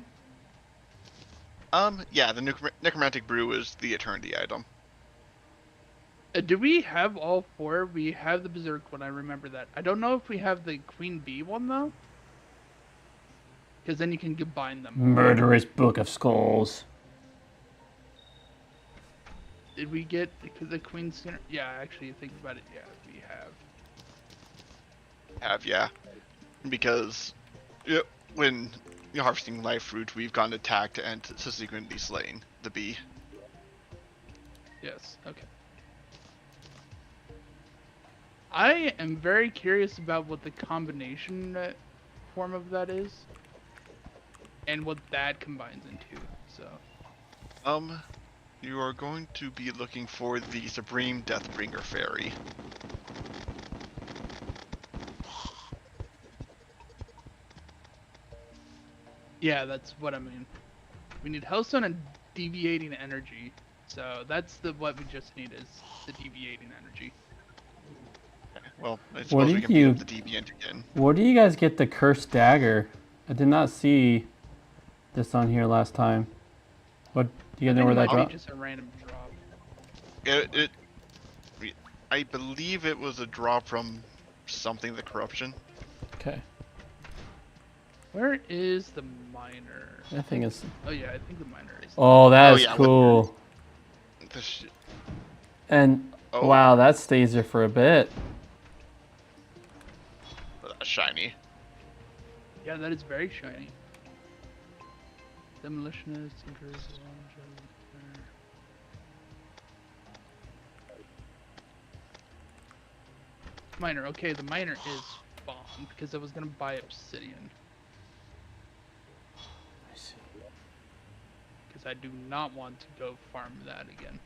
[SPEAKER 3] Yeah, the Necromantic Brew is the Eternity item.
[SPEAKER 2] Do we have all four? We have the Berserk one, I remember that. I don't know if we have the Queen Bee one, though. Because then you can combine them.
[SPEAKER 1] Murderous Book of Skulls.
[SPEAKER 2] Did we get the Queen Sinner? Yeah, actually, think about it. Yeah, we have.
[SPEAKER 3] Yeah. Because when you're harvesting life fruit, we've gotten attacked and subsequently slain the bee.
[SPEAKER 2] Yes, okay. I am very curious about what the combination form of that is. And what that combines into, so.
[SPEAKER 3] You are going to be looking for the Supreme Deathbringer Fairy.
[SPEAKER 2] Yeah, that's what I mean. We need Hellstone and Deviating Energy. So that's what we just need is the Deviating Energy.
[SPEAKER 3] Well, I
[SPEAKER 1] What
[SPEAKER 3] suppose
[SPEAKER 1] do
[SPEAKER 3] we can beat up the Deviant again.
[SPEAKER 1] Where do you guys get the Cursed Dagger? I did not see this on here last time. What do you guys know where that
[SPEAKER 2] might be
[SPEAKER 1] dropped?
[SPEAKER 2] just a random drop.
[SPEAKER 3] I believe it was a drop from something the corruption.
[SPEAKER 1] Okay.
[SPEAKER 2] Where is the miner?
[SPEAKER 1] That thing is.
[SPEAKER 2] Oh yeah, I think the miner is.
[SPEAKER 1] Oh, that is
[SPEAKER 3] yeah,
[SPEAKER 1] cool. And
[SPEAKER 3] Oh.
[SPEAKER 1] wow, that stays there for a bit.
[SPEAKER 3] Shiny.
[SPEAKER 2] Yeah, that is very shiny. Demolitionist, Tinkers, Miner. Okay, the miner is bombed because I was gonna buy obsidian.
[SPEAKER 1] I see.
[SPEAKER 2] Because I do not want to go farm that again.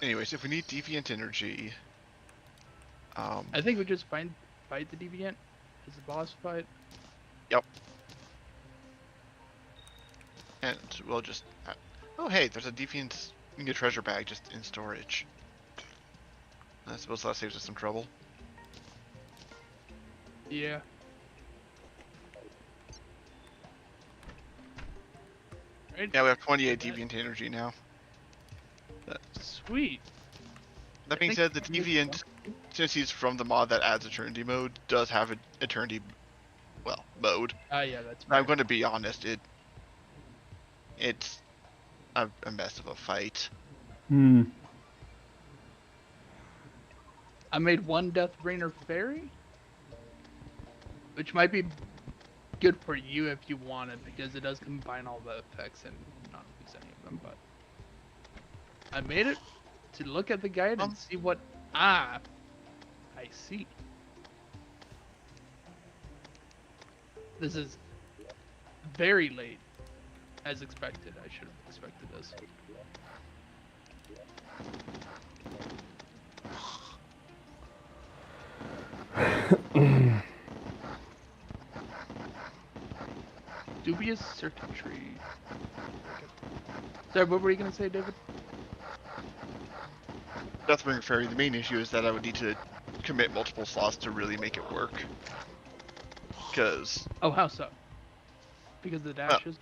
[SPEAKER 3] Anyways, if we need Deviant Energy...
[SPEAKER 2] I think we just fight the Deviant as a boss fight.
[SPEAKER 3] Yep. And we'll just... oh hey, there's a Deviant new treasure bag just in storage. I suppose that saves us some trouble.
[SPEAKER 2] Yeah. Right?
[SPEAKER 3] Yeah, we have 28 Deviant Energy now.
[SPEAKER 2] Sweet.
[SPEAKER 3] That being said, the Deviant, since he's from the mod that adds Eternity mode, does have an Eternity, well, mode.
[SPEAKER 2] Yeah, that's
[SPEAKER 3] I'm
[SPEAKER 2] right.
[SPEAKER 3] going to be honest, it's a mess of a fight.
[SPEAKER 1] Hmm.
[SPEAKER 2] I made one Deathbringer Fairy, which might be good for you if you want it, because it does combine all the effects and not lose any of them. But I made it to look at the guide and see what I see. This is very late, as expected. I should have expected this. Dubious circuitry. Sorry, what were you gonna say, David?
[SPEAKER 3] Deathbringer Fairy, the main issue is that I would need to commit multiple slots to really make it work. Because,
[SPEAKER 2] Oh, how so? Because of the dashes?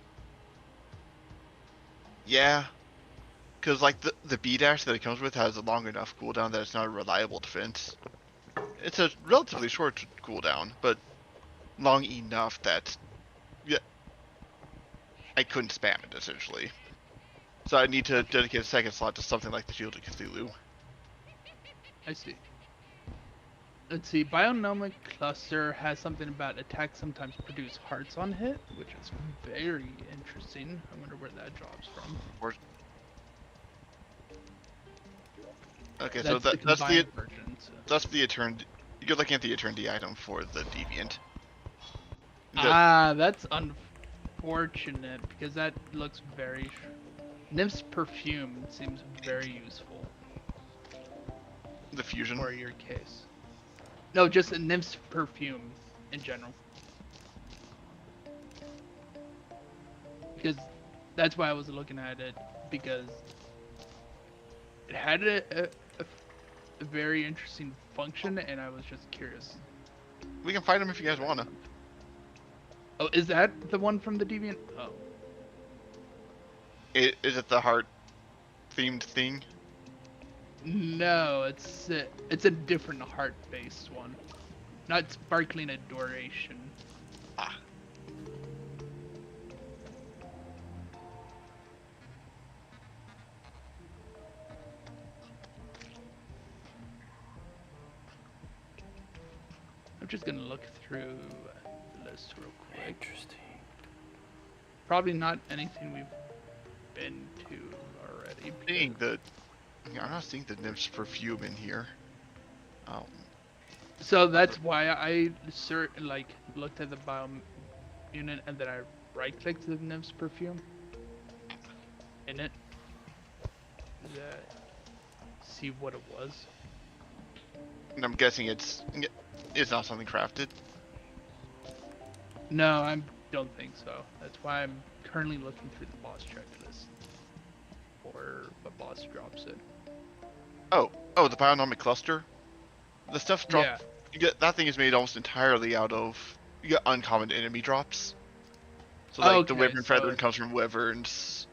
[SPEAKER 3] yeah. Because, like, the B dash that it comes with has a long enough cooldown that it's not a reliable defense. It's a relatively short cooldown, but long enough that, yeah, I couldn't spam it, essentially. So I need to dedicate a second slot to something like the Shield of Cthulhu.
[SPEAKER 2] I see. Let's see. Bionomic Cluster has something about attacks sometimes produce hearts on hit, which is very interesting. I wonder where that drops from.
[SPEAKER 3] Okay,
[SPEAKER 2] That's
[SPEAKER 3] so
[SPEAKER 2] the
[SPEAKER 3] that's the
[SPEAKER 2] combined version. So.
[SPEAKER 3] that's the Eternity. You're looking at the Eternity item for the Deviant.
[SPEAKER 2] That's unfortunate because that looks very. Nymph's Perfume seems very useful
[SPEAKER 3] The fusion.
[SPEAKER 2] for your case. No, just a Nymph's Perfume in general. Because that's why I was looking at it, because it had a very interesting function, and I was just curious.
[SPEAKER 3] We can fight him if you guys wanna.
[SPEAKER 2] Oh, is that the one from the Deviant? Oh.
[SPEAKER 3] Is it the heart themed thing?
[SPEAKER 2] No, it's a different heart-based one. Not Sparkling Adoration.
[SPEAKER 3] Ah.
[SPEAKER 2] I'm just gonna look through the list real quick.
[SPEAKER 1] Interesting.
[SPEAKER 2] Probably not anything we've been to already.
[SPEAKER 3] Seeing the, I'm not seeing the Nymph's Perfume in here. Oh,
[SPEAKER 2] So that's why I looked at the bio unit and then I right-clicked the Nymph's Perfume in it. See what it was.
[SPEAKER 3] and I'm guessing it's not something crafted.
[SPEAKER 2] No, I don't think so. That's why I'm currently looking through the boss checklist for what boss drops it.
[SPEAKER 3] Oh, the Bionomic Cluster. The stuff dropped.
[SPEAKER 2] Yeah.
[SPEAKER 3] You get that thing is made almost entirely out of uncommon enemy drops. So like the
[SPEAKER 2] Okay,
[SPEAKER 3] Wyvern
[SPEAKER 2] so
[SPEAKER 3] Feather comes from Wyverns.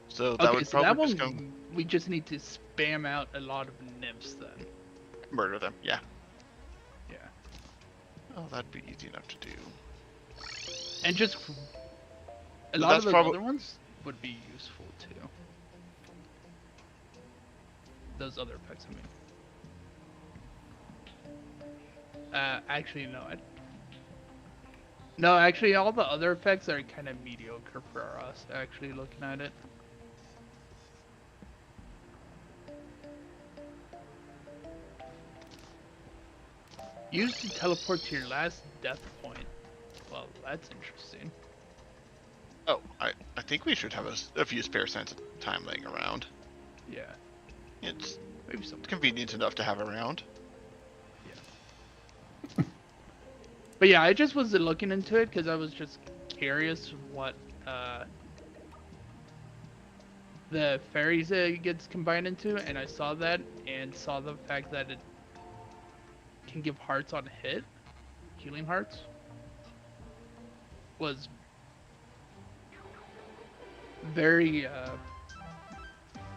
[SPEAKER 3] So that
[SPEAKER 2] Okay,
[SPEAKER 3] would
[SPEAKER 2] so that
[SPEAKER 3] probably just
[SPEAKER 2] one
[SPEAKER 3] come
[SPEAKER 2] we just need to spam out a lot of nymphs then.
[SPEAKER 3] murder them. Yeah.
[SPEAKER 2] Yeah.
[SPEAKER 3] Oh, that'd be easy enough to do.
[SPEAKER 2] And just a
[SPEAKER 3] So
[SPEAKER 2] lot of
[SPEAKER 3] that's
[SPEAKER 2] those other ones would be useful too. Those other effects, I mean. Actually, no. No, actually, all the other effects are kind of mediocre for us, actually, looking at it. Used to teleport to your last death point. Well, that's interesting.
[SPEAKER 3] Oh, I think we should have a few spare cents of time laying around.
[SPEAKER 2] Yeah,
[SPEAKER 3] It's
[SPEAKER 2] maybe some.
[SPEAKER 3] convenient enough to have around.
[SPEAKER 2] But yeah, I just was looking into it because I was just curious what the fairies gets combined into, and I saw that and saw the fact that it can give hearts on hit, healing hearts, was very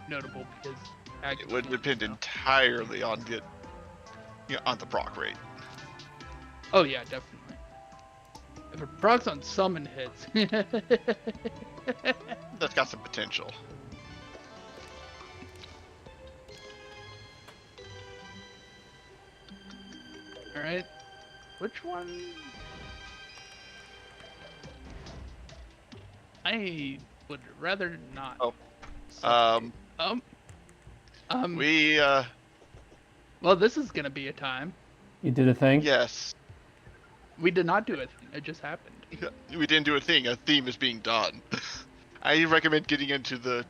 [SPEAKER 2] notable because
[SPEAKER 3] It would depend entirely on the proc rate.
[SPEAKER 2] Oh yeah, definitely. If it procs on summon hits.
[SPEAKER 3] That's got some potential.
[SPEAKER 2] Alright. Which one? I would rather not.
[SPEAKER 3] Oh,
[SPEAKER 2] suffocate.
[SPEAKER 3] we
[SPEAKER 2] Well, this is gonna be a time.
[SPEAKER 1] You did a thing?
[SPEAKER 3] yes,
[SPEAKER 2] We did not do it. It just happened.
[SPEAKER 3] we didn't do a thing. A theme is being done. I recommend getting into the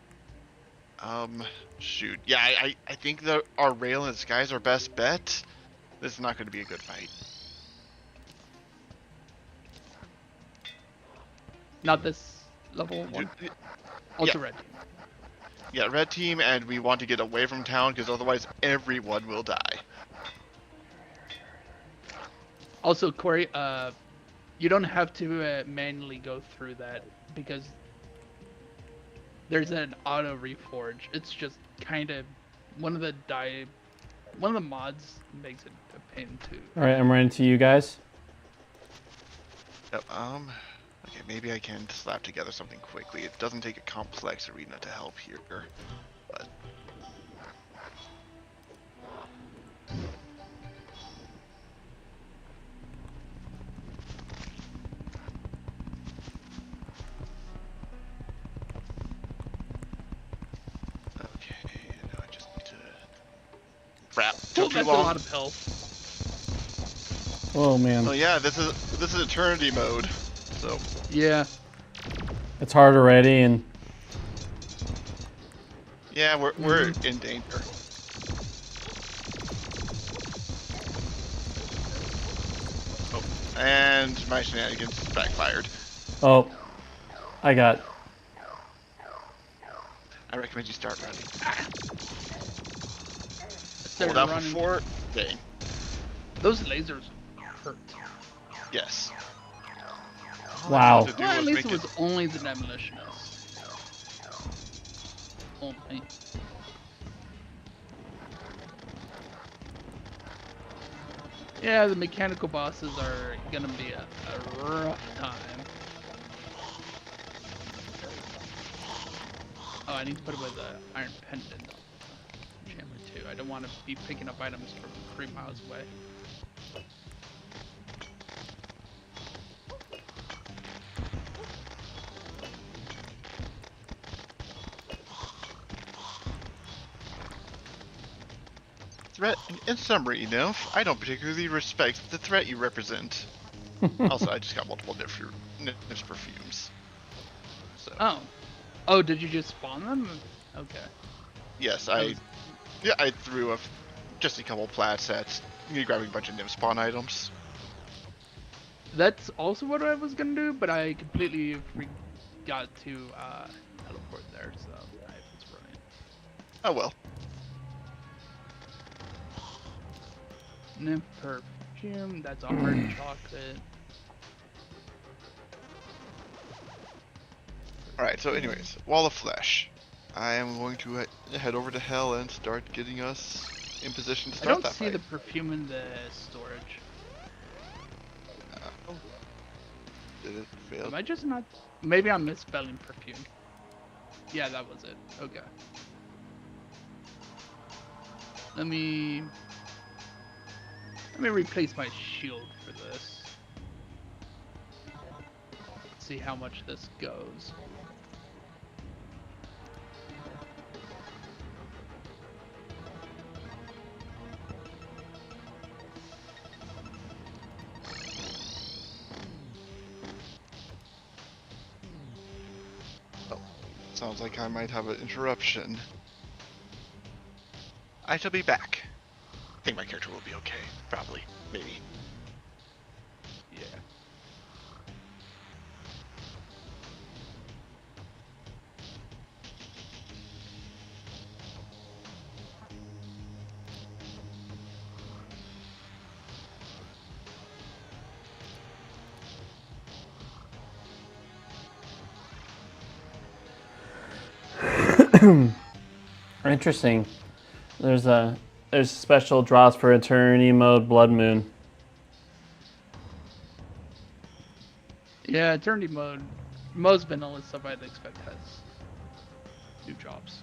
[SPEAKER 3] shoot. Yeah, I think that our rail and sky is our best bet. This is not going to be a good fight.
[SPEAKER 2] Not this level one. Also red team.
[SPEAKER 3] Yeah, red team, and we want to get away from town because otherwise everyone will die.
[SPEAKER 2] Also, Corey, you don't have to manually go through that because there's an auto reforge. It's just kind of one of the mods makes it a pain too.
[SPEAKER 1] All right, I'm running to you guys.
[SPEAKER 3] Yep, okay, maybe I can slap together something quickly. It doesn't take a complex arena to help here, but okay, now I just need to wrap.
[SPEAKER 2] Oh,
[SPEAKER 3] Took too
[SPEAKER 2] that's a
[SPEAKER 3] long.
[SPEAKER 2] lot of health.
[SPEAKER 1] Oh man,
[SPEAKER 3] Oh yeah, this is eternity mode. So
[SPEAKER 2] Yeah.
[SPEAKER 1] it's hard already, and
[SPEAKER 3] yeah, we're in danger. Oh, and my shenanigans backfired.
[SPEAKER 1] oh, I got.
[SPEAKER 3] I recommend you start running.
[SPEAKER 2] They're
[SPEAKER 3] Hold out
[SPEAKER 2] running.
[SPEAKER 3] for 4. Dang.
[SPEAKER 2] Those lasers hurt.
[SPEAKER 3] Yes.
[SPEAKER 1] Wow.
[SPEAKER 3] To do
[SPEAKER 2] Well, at
[SPEAKER 3] was
[SPEAKER 2] least
[SPEAKER 3] make
[SPEAKER 2] it was only the demolitionist. Only. Yeah, the mechanical bosses are gonna be a rough time. Oh, I need to put away the iron pendant on the chamber too. I don't want to be picking up items from 3 miles away.
[SPEAKER 3] threat. In summary, Nymph, I don't particularly respect the threat you represent. Also, I just got multiple Nymph's perfumes. So
[SPEAKER 2] Oh. Oh, did you just spawn them? Okay.
[SPEAKER 3] yes,
[SPEAKER 2] was-
[SPEAKER 3] I threw just a couple plats at grabbing a bunch of Nymph spawn items.
[SPEAKER 2] That's also what I was gonna do, but I completely forgot to teleport there, so I was running.
[SPEAKER 3] Oh well.
[SPEAKER 2] Nymph perfume, that's a hard chocolate.
[SPEAKER 3] Alright, so anyways, Wall of Flesh. I am going to head over to Hell and start getting us in position to
[SPEAKER 2] I
[SPEAKER 3] start
[SPEAKER 2] don't
[SPEAKER 3] that
[SPEAKER 2] see
[SPEAKER 3] fight.
[SPEAKER 2] the perfume in the storage.
[SPEAKER 3] Oh. Did it fail?
[SPEAKER 2] Am I just not? Maybe I'm misspelling perfume. Yeah, that was it. Okay. Let me replace my shield for this. See how much this goes.
[SPEAKER 3] Sounds like I might have an interruption. I shall be back. I think my character will be okay. Probably. Maybe.
[SPEAKER 2] Yeah.
[SPEAKER 1] Interesting. There's special drops for Eternity Mode Blood Moon.
[SPEAKER 2] Yeah, Eternity mode. Most vanilla stuff I'd expect has new drops.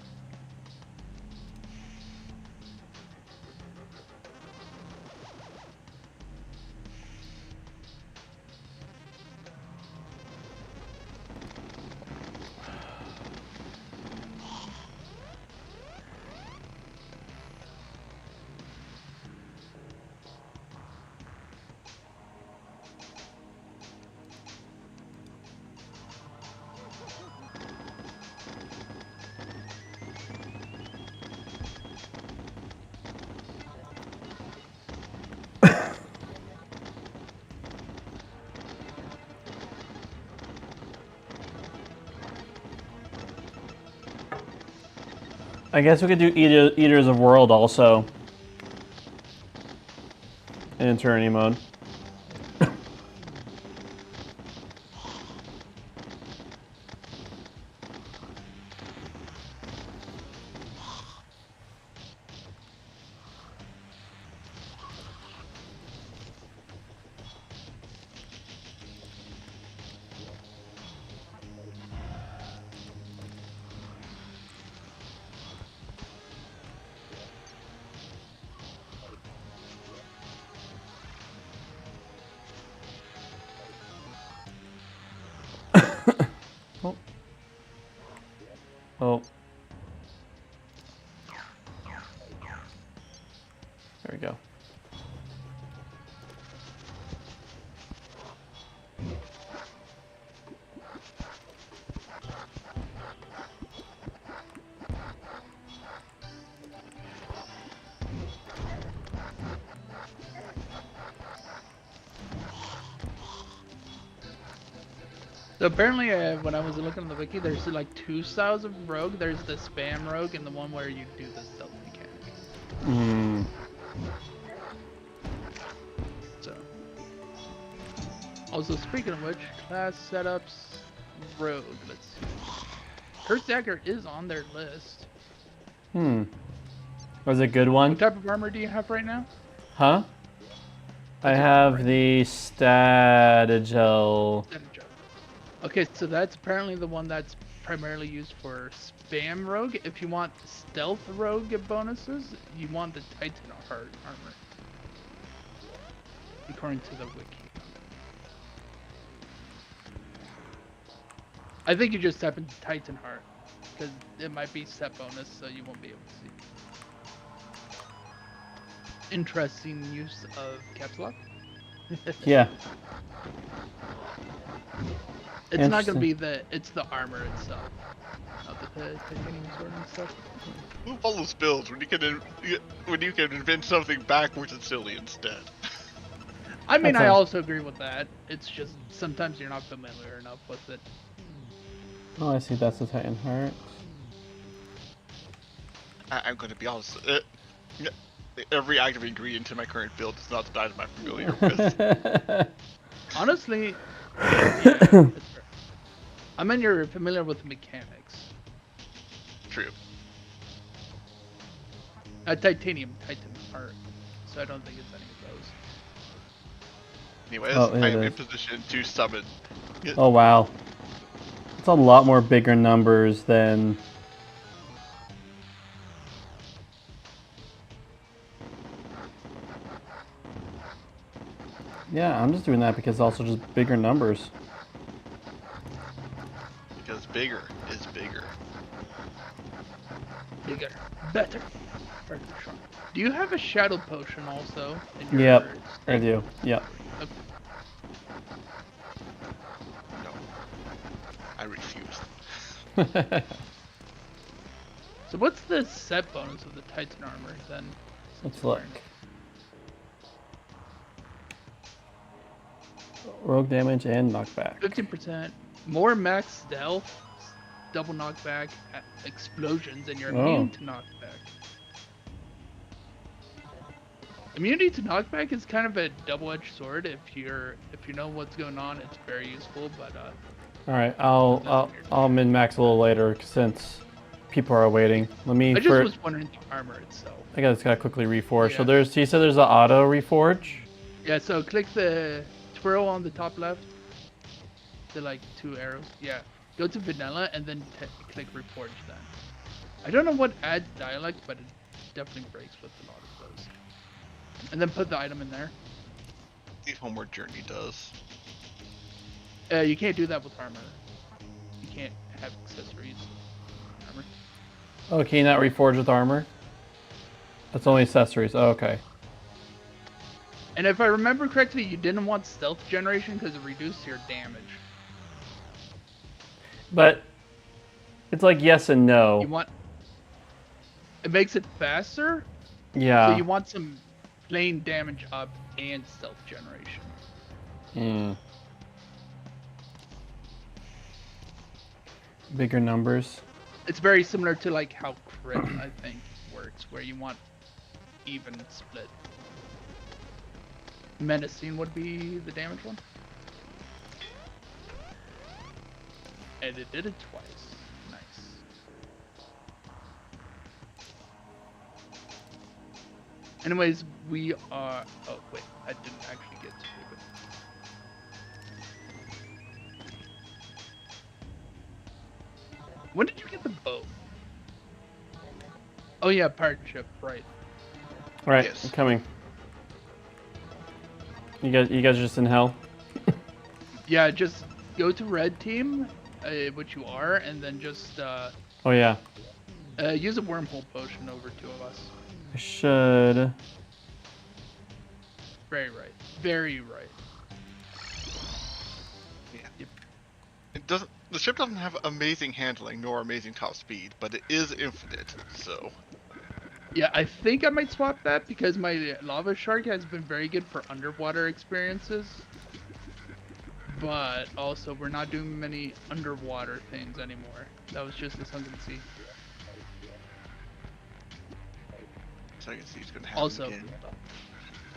[SPEAKER 1] I guess we could do Eaters of World also. In eternity mode. Oh. Oh. There we go.
[SPEAKER 2] So apparently, when I was looking at the wiki, there's like 2 styles of rogue. There's the spam rogue and the one where you do the stealth mechanic.
[SPEAKER 1] Hmm.
[SPEAKER 2] So, also speaking of which, class setups, rogue. Let's see. Curse Dagger is on their list.
[SPEAKER 1] Hmm. Was it a good one?
[SPEAKER 2] What type of armor do you have right now?
[SPEAKER 1] Huh? I have the Stratagel.
[SPEAKER 2] Okay, so that's apparently the one that's primarily used for spam rogue. If you want stealth rogue bonuses, you want the Titan Heart armor. According to the wiki. I think you just type in Titan Heart, because it might be set bonus, so you won't be able to see. Interesting use of caps lock.
[SPEAKER 1] Yeah.
[SPEAKER 2] It's not gonna be it's the armor itself, not the titanium sword and stuff.
[SPEAKER 3] Who follows builds when you can invent something backwards and silly instead?
[SPEAKER 2] I mean,
[SPEAKER 1] That's
[SPEAKER 2] I
[SPEAKER 1] a-
[SPEAKER 2] also agree with that. It's just sometimes you're not familiar enough with it.
[SPEAKER 1] Oh, I see. That's the Titan Heart.
[SPEAKER 3] I'm going to be honest. Every active ingredient in my current build is not the item I'm familiar with.
[SPEAKER 2] Honestly, yeah, that's fair. I mean, you're familiar with the mechanics.
[SPEAKER 3] True.
[SPEAKER 2] Titanium Titan Heart, so I don't think it's any of those.
[SPEAKER 3] Anyways,
[SPEAKER 1] Oh, here
[SPEAKER 3] I
[SPEAKER 1] it
[SPEAKER 3] am in
[SPEAKER 1] is.
[SPEAKER 3] position to summon.
[SPEAKER 1] Oh, wow. It's a lot more bigger numbers than... Yeah, I'm just doing that because it's also just bigger numbers.
[SPEAKER 3] Because bigger is bigger.
[SPEAKER 2] Bigger, better, further strong. Do you have a shadow potion also? In your
[SPEAKER 1] Yep, I
[SPEAKER 2] stake?
[SPEAKER 1] do. Yep.
[SPEAKER 2] Okay.
[SPEAKER 3] No. I refuse.
[SPEAKER 2] So what's the set bonus of the Titan armor then?
[SPEAKER 1] Let's look. Rogue damage and knockback.
[SPEAKER 2] 15% more max stealth, double knockback, explosions, and you're
[SPEAKER 1] Oh.
[SPEAKER 2] immune to knockback. Immunity to knockback is kind of a double-edged sword. If you know what's going on, it's very useful. But
[SPEAKER 1] All right, I'll min max a little later since people are waiting. Let me.
[SPEAKER 2] I just was wondering the armor itself.
[SPEAKER 1] I just gotta quickly reforge. So
[SPEAKER 2] Yeah.
[SPEAKER 1] you said there's an auto reforge.
[SPEAKER 2] Yeah. So click the twirl on the top left. The like 2 arrows. Yeah. Go to vanilla and then click reforge. Then. I don't know what adds dialect, but it definitely breaks with a lot of those. And then put the item in there.
[SPEAKER 3] The Homeward Journey does.
[SPEAKER 2] You can't do that with armor. You can't have accessories with armor.
[SPEAKER 1] Oh, can you not reforge with armor? That's only accessories. Oh, okay.
[SPEAKER 2] And if I remember correctly, you didn't want stealth generation because it reduced your damage.
[SPEAKER 1] But it's like yes and no.
[SPEAKER 2] You want... It makes it faster,
[SPEAKER 1] Yeah.
[SPEAKER 2] so you want some plain damage up and stealth generation.
[SPEAKER 1] Hmm. Bigger numbers.
[SPEAKER 2] It's very similar to like how crit I think works, where you want even split. Menacing would be the damage one. And it did it twice. Nice. Anyways, we are. Oh wait, I didn't actually get to it. When did you get the bow? Oh yeah, pirate ship, right?
[SPEAKER 1] All right,
[SPEAKER 3] Yes.
[SPEAKER 1] I'm coming. You guys are just in hell.
[SPEAKER 2] Yeah, just go to red team, which you are, and then just
[SPEAKER 1] Oh yeah,
[SPEAKER 2] use a wormhole potion over to us.
[SPEAKER 1] I should.
[SPEAKER 2] Very right. Very right.
[SPEAKER 3] Yeah.
[SPEAKER 2] Yep.
[SPEAKER 3] It doesn't. The ship doesn't have amazing handling nor amazing top speed, but it is infinite. So
[SPEAKER 2] Yeah, I think I might swap that because my lava shark has been very good for underwater experiences. But also, we're not doing many underwater things anymore. That was just the Sunken Sea.
[SPEAKER 3] so I can see it's gonna happen
[SPEAKER 2] Also,
[SPEAKER 3] again.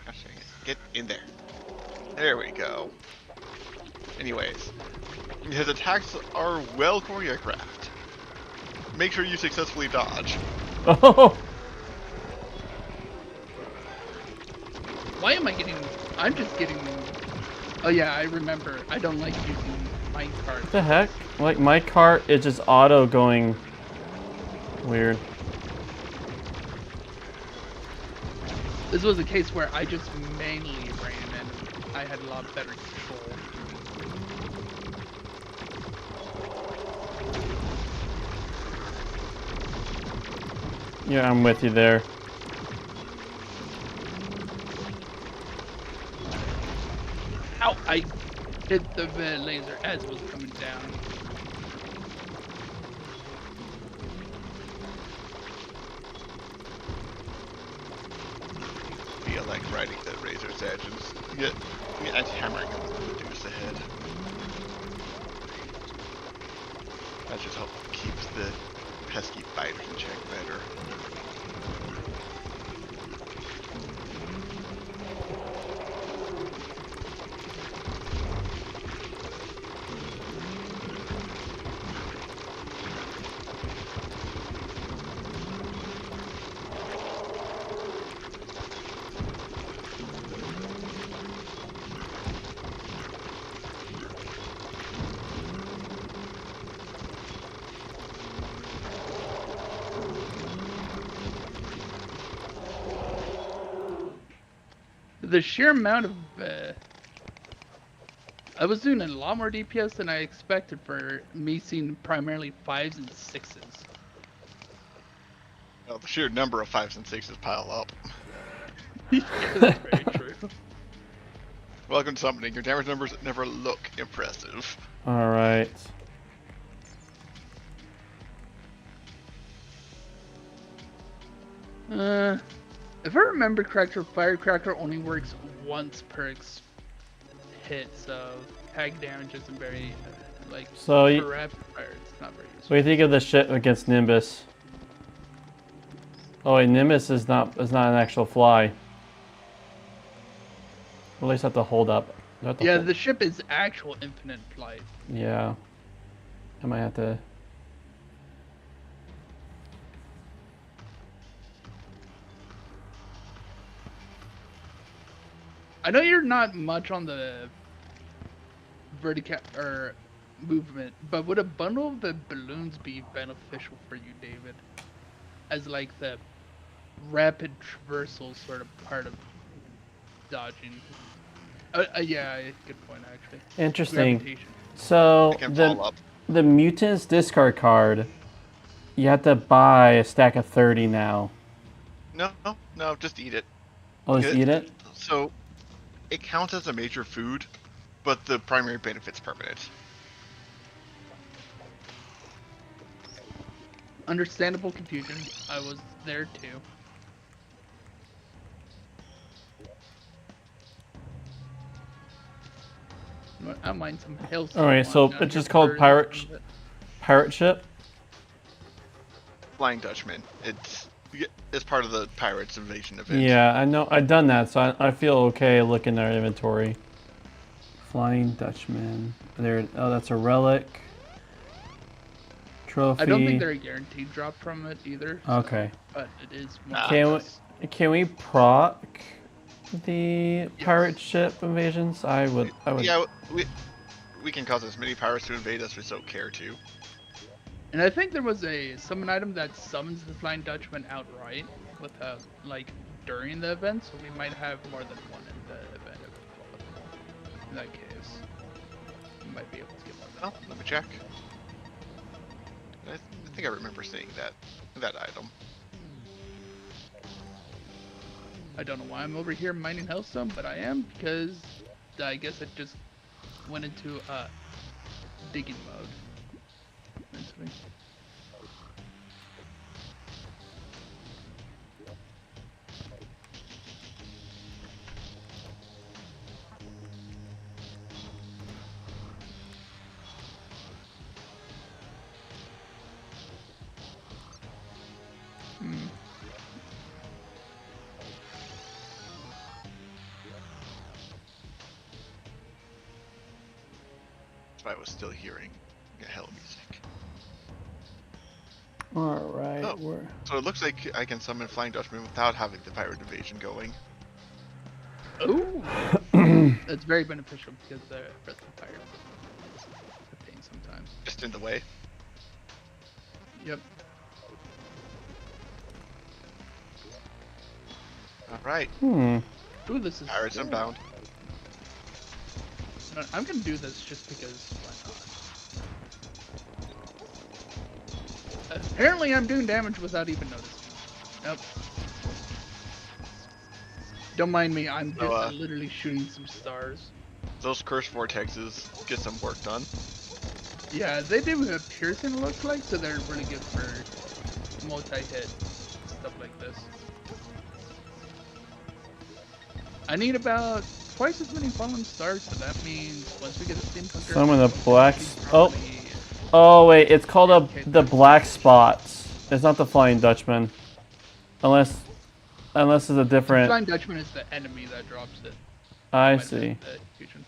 [SPEAKER 3] Gosh dang it. Get in there. There we go. Anyways, his attacks are well choreographed. Make sure you successfully dodge.
[SPEAKER 1] Oh,
[SPEAKER 2] why am I getting? I'm just getting. Oh yeah, I remember. I don't like using minecart.
[SPEAKER 1] what the heck? Like my cart is just auto going weird.
[SPEAKER 2] This was a case where I just mainly ran and I had a lot better control.
[SPEAKER 1] Yeah, I'm with you there.
[SPEAKER 2] Ow! I hit the laser as it was coming down.
[SPEAKER 3] Feel like riding the razor's edge and get hammering a deuce ahead. That just helps keeps the pesky biters in check better.
[SPEAKER 2] The sheer amount of I was doing a lot more DPS than I expected for me seeing primarily 5s and 6s.
[SPEAKER 3] Well, the sheer number of 5s and 6s pile up.
[SPEAKER 2] Yeah, that's very true.
[SPEAKER 3] Welcome to summoning. Your damage numbers never look impressive.
[SPEAKER 1] All right.
[SPEAKER 2] If I remember correctly, Firecracker only works once per hit, so tag damage isn't very like
[SPEAKER 1] So
[SPEAKER 2] for rapid fire. It's not very
[SPEAKER 1] What
[SPEAKER 2] useful.
[SPEAKER 1] do you think of the ship against Nimbus? Oh wait, Nimbus is not an actual fly. At least have to hold up. You have to
[SPEAKER 2] Yeah,
[SPEAKER 1] hold-
[SPEAKER 2] the ship is actual infinite flight.
[SPEAKER 1] Yeah. I might have to.
[SPEAKER 2] I know you're not much on the vertical or movement, but would a bundle of the balloons be beneficial for you, David? As like the rapid traversal sort of part of dodging. Yeah, good point actually.
[SPEAKER 1] Interesting.
[SPEAKER 2] Gravitation.
[SPEAKER 1] So
[SPEAKER 3] It can fall up.
[SPEAKER 1] the mutant's discard card, you have to buy a stack of 30 now.
[SPEAKER 3] No, just eat it.
[SPEAKER 1] Oh, just eat it?
[SPEAKER 3] So, it counts as a major food, but the primary benefit's permanent.
[SPEAKER 2] Understandable confusion. I was there too. I don't mind some hills.
[SPEAKER 1] Alright, so it's just called pirate ship.
[SPEAKER 3] Flying Dutchman. It's part of the Pirates Invasion event.
[SPEAKER 1] Yeah, I know. I've done that, so I feel okay looking at our inventory. Flying Dutchman. There. Oh, that's a relic. Trophy.
[SPEAKER 2] I don't think they're a guaranteed drop from it either. so-
[SPEAKER 1] Okay.
[SPEAKER 2] But it is more.
[SPEAKER 3] Nah.
[SPEAKER 1] Can we proc the pirate ship invasions? I would.
[SPEAKER 3] Yeah, we can cause as many pirates to invade as we so care to.
[SPEAKER 2] And I think there was a summon item that summons the Flying Dutchman outright, without like during the event, so we might have more than one in the event if it's possible. In that case, we might be able to get more than
[SPEAKER 3] Oh, let me check. I think I remember seeing that item.
[SPEAKER 2] I don't know why I'm over here mining Hellstone, but I am because I guess it just went into digging mode. Mentally.
[SPEAKER 3] If I was still hearing hell music.
[SPEAKER 1] All right.
[SPEAKER 3] Oh.
[SPEAKER 1] We're...
[SPEAKER 3] So it looks like I can summon Flying Dutchman without having the pirate invasion going.
[SPEAKER 2] Ooh, that's very beneficial because the rest of the pirates are a pain sometimes.
[SPEAKER 3] Just in the way.
[SPEAKER 2] Yep.
[SPEAKER 3] Alright,
[SPEAKER 2] Ooh, this is.
[SPEAKER 3] pirates inbound.
[SPEAKER 2] No, I'm gonna do this just because why not? Apparently, I'm doing damage without even noticing. Nope. Don't mind me. I'm just
[SPEAKER 3] So,
[SPEAKER 2] literally shooting some stars.
[SPEAKER 3] Those curse vortexes get some work done.
[SPEAKER 2] Yeah, they do have piercing, it looks like, so they're really good for multi-hit stuff like this. I need about twice as many fallen stars, so that means once we get a steampunk,
[SPEAKER 1] Some of the blacks. Oh wait, it's called the black spots. It's not the Flying Dutchman, unless it's a different.
[SPEAKER 2] Flying Dutchman is the enemy that drops it.
[SPEAKER 1] I
[SPEAKER 2] Might be
[SPEAKER 1] see.
[SPEAKER 2] the fusion.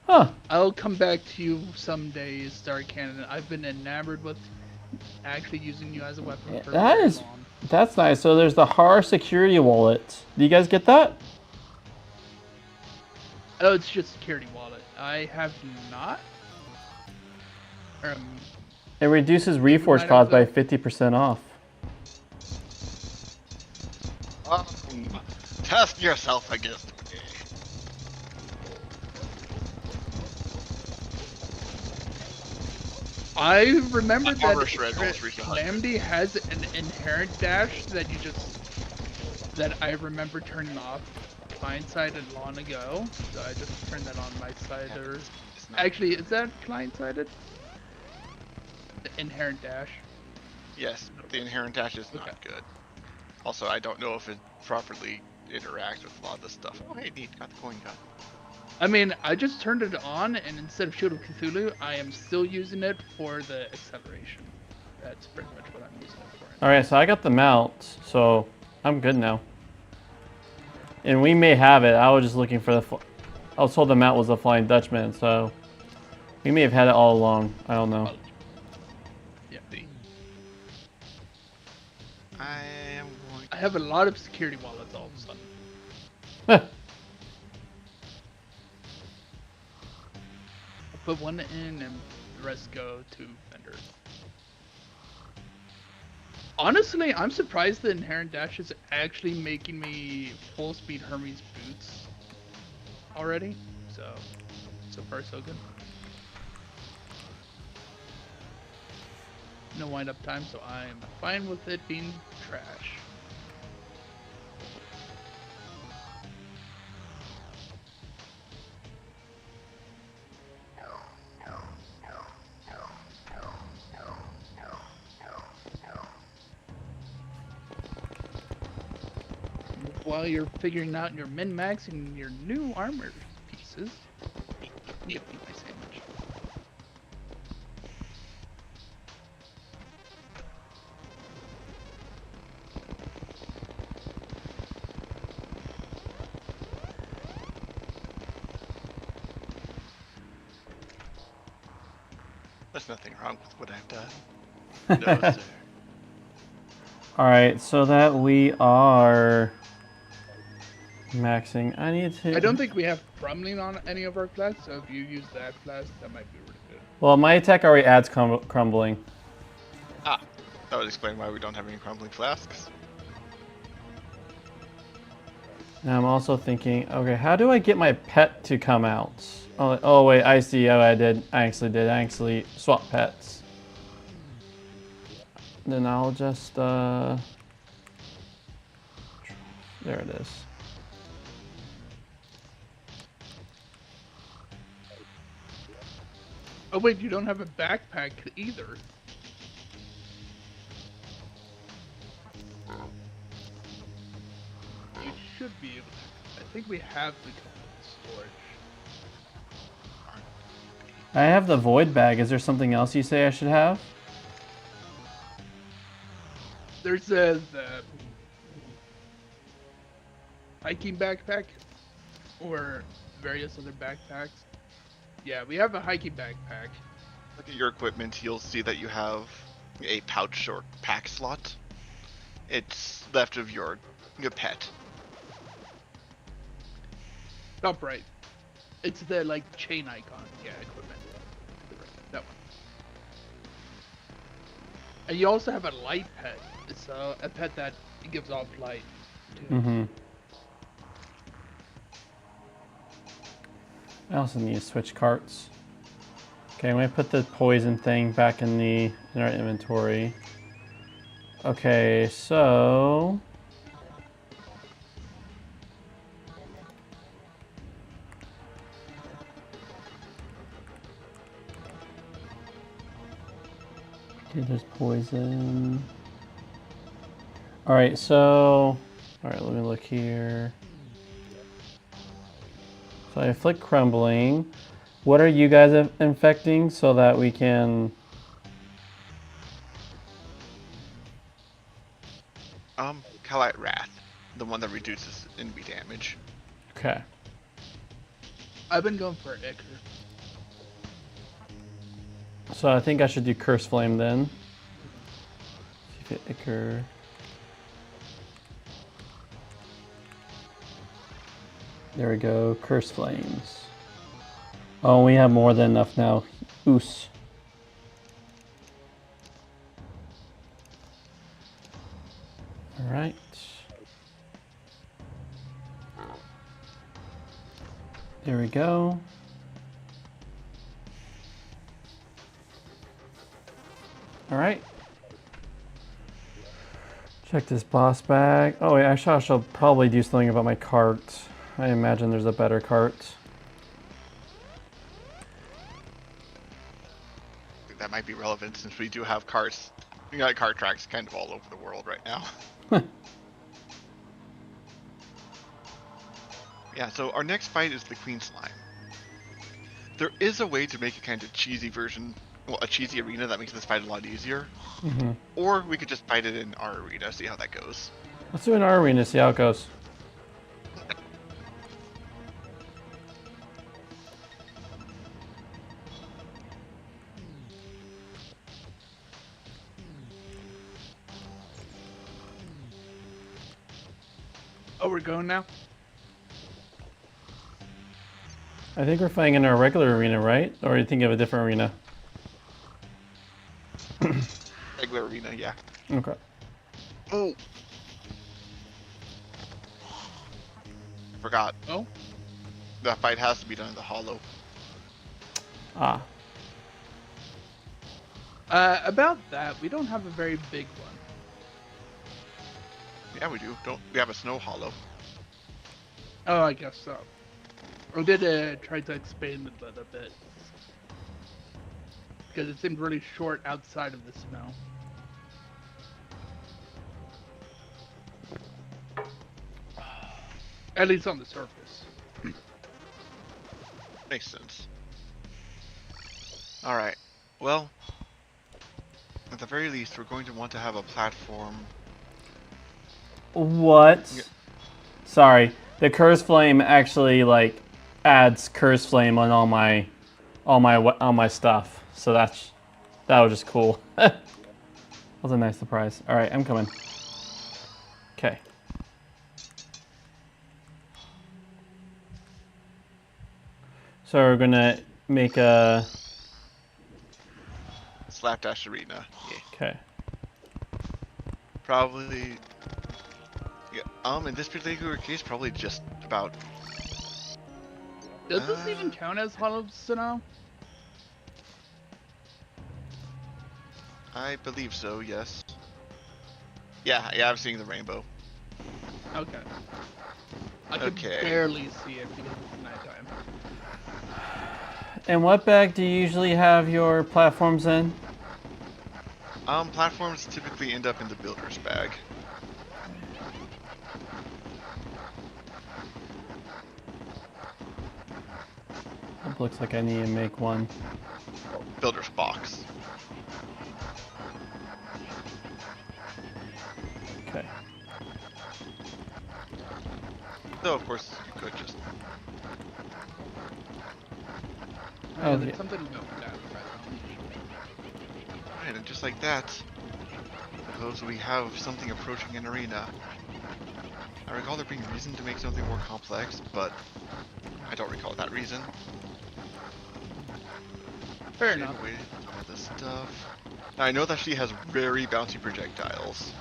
[SPEAKER 1] Huh.
[SPEAKER 2] I'll come back to you someday, Star Cannon. I've been enamored with actually using you as a weapon for
[SPEAKER 1] That
[SPEAKER 2] very
[SPEAKER 1] is-
[SPEAKER 2] long.
[SPEAKER 1] That's nice. So there's the HAR security wallet. Do you guys get that?
[SPEAKER 2] Oh, it's just security wallet. I have not.
[SPEAKER 1] It reduces reforge
[SPEAKER 2] might
[SPEAKER 1] cost by
[SPEAKER 2] have
[SPEAKER 1] 50% off.
[SPEAKER 3] Test yourself against me.
[SPEAKER 2] I remember
[SPEAKER 3] My
[SPEAKER 2] that
[SPEAKER 3] armor shred almost reached 100.
[SPEAKER 2] Calamity has an inherent dash that you that I remember turning off client sided long ago. So I just turned that on my side. Or
[SPEAKER 3] It's not-
[SPEAKER 2] actually, is that client sided? The inherent dash.
[SPEAKER 3] Yes, the inherent dash is not good. Also, I don't know if it properly interacts with a lot of this stuff. Oh, hey, neat, got the coin gun.
[SPEAKER 2] I mean, I just turned it on, and instead of Shield of Cthulhu, I am still using it for the acceleration. That's pretty much what I'm using it for.
[SPEAKER 1] All right, so I got the mount, so I'm good now. And we may have it. I was just looking for the. I was told the mount was a Flying Dutchman, so we may have had it all along. I don't know.
[SPEAKER 2] Yeah.
[SPEAKER 3] I am going
[SPEAKER 2] I have a lot of security wallets all of a sudden.
[SPEAKER 1] Huh.
[SPEAKER 2] Put one in and the rest go to vendors. Honestly, I'm surprised the inherent dash is actually making me full speed Hermes boots already. So far so good. No wind up time, so I'm fine with it being trash. While you're figuring out your min-maxing your new armor pieces, give me my sandwich.
[SPEAKER 3] There's nothing wrong with what I've done. No, sir.
[SPEAKER 1] All right, so that we are maxing. I need to.
[SPEAKER 2] I don't think we have crumbling on any of our class, so if you use that class, that might be really good.
[SPEAKER 1] Well, my attack already adds crumbling.
[SPEAKER 3] Ah, that would explain why we don't have any crumbling flasks.
[SPEAKER 1] Now I'm also thinking, okay, how do I get my pet to come out? Oh wait, I see. Oh, I did. I actually swap pets. Then I'll just there it is.
[SPEAKER 2] Oh wait, you don't have a backpack either. You should be able to. I think we have the storage.
[SPEAKER 1] I have the void bag. Is there something else you say I should have?
[SPEAKER 2] There's the hiking backpack or various other backpacks. Yeah, we have a hiking backpack.
[SPEAKER 3] Look at your equipment, you'll see that you have a pouch or pack slot. It's left of your pet.
[SPEAKER 2] Top right. It's the like chain icon. Yeah, equipment. That one. And you also have a light pet. It's a pet that gives off light. Too.
[SPEAKER 1] Mm-hmm. I also need to switch carts. Okay, I'm gonna put the poison thing back in our inventory. Okay, so okay, there's poison. All right, so all right, let me look here. So I inflict crumbling. What are you guys infecting so that we can?
[SPEAKER 3] Kalite Wrath, the one that reduces enemy damage.
[SPEAKER 1] Okay.
[SPEAKER 2] I've been going for Ichor.
[SPEAKER 1] So I think I should do Curse Flame then. See if it Ichor. There we go, Curse Flames. Oh, we have more than enough now. Oos. All right. There we go. All right. Check this boss bag. Oh, wait, actually, I shall probably do something about my cart. I imagine there's a better cart.
[SPEAKER 3] That might be relevant since we do have carts. We got cart tracks kind of all over the world right now. Yeah, so our next fight is the Queen Slime. There is a way to make a kind of cheesy version, well, a cheesy arena that makes this fight a lot easier.
[SPEAKER 1] Mm-hmm.
[SPEAKER 3] Or we could just fight it in our arena, see how that goes.
[SPEAKER 1] Let's do an R arena, see how it goes.
[SPEAKER 2] Oh, we're going now?
[SPEAKER 1] I think we're fighting in our regular arena, right? Or you think of a different arena?
[SPEAKER 3] Regular arena, yeah.
[SPEAKER 1] Okay.
[SPEAKER 3] Oh! Forgot.
[SPEAKER 2] Oh?
[SPEAKER 3] That fight has to be done in the hollow.
[SPEAKER 1] Ah.
[SPEAKER 2] About that, we don't have a very big one.
[SPEAKER 3] Yeah, we do. We have a snow hollow.
[SPEAKER 2] Oh, I guess so. I did try to expand it a little bit. Because it seemed really short outside of the snow. At least on the surface.
[SPEAKER 3] Makes sense. Alright. Well, at the very least, we're going to want to have a platform.
[SPEAKER 1] What?
[SPEAKER 3] Yeah.
[SPEAKER 1] Sorry. The Curse Flame actually adds Curse Flame on all my stuff. So That was just cool. That was a nice surprise. All right, I'm coming. Okay. So we're gonna make a.
[SPEAKER 3] Slapdash Arena. Yeah.
[SPEAKER 1] Okay.
[SPEAKER 3] Probably. Yeah. In this particular case, probably just about.
[SPEAKER 2] Does this even count as Hollow Snow?
[SPEAKER 3] I believe so. Yes. Yeah. Yeah. I'm seeing the rainbow.
[SPEAKER 2] Okay. I can
[SPEAKER 3] Okay.
[SPEAKER 2] barely see it because it's nighttime.
[SPEAKER 1] And what bag do you usually have your platforms in?
[SPEAKER 3] Platforms typically end up in the builder's bag.
[SPEAKER 1] It looks like I need to make one.
[SPEAKER 3] Builder's box.
[SPEAKER 1] Okay.
[SPEAKER 3] Though, of course, you could just.
[SPEAKER 1] Oh,
[SPEAKER 2] Yeah, there's
[SPEAKER 1] yeah.
[SPEAKER 2] something going down right
[SPEAKER 3] Right, and just like that, suppose we have something approaching an arena. I recall there being a reason to make something more complex, but I don't recall that reason.
[SPEAKER 2] Fair
[SPEAKER 3] Take
[SPEAKER 2] enough.
[SPEAKER 3] away some of the stuff. Now, I know that she has very bouncy projectiles.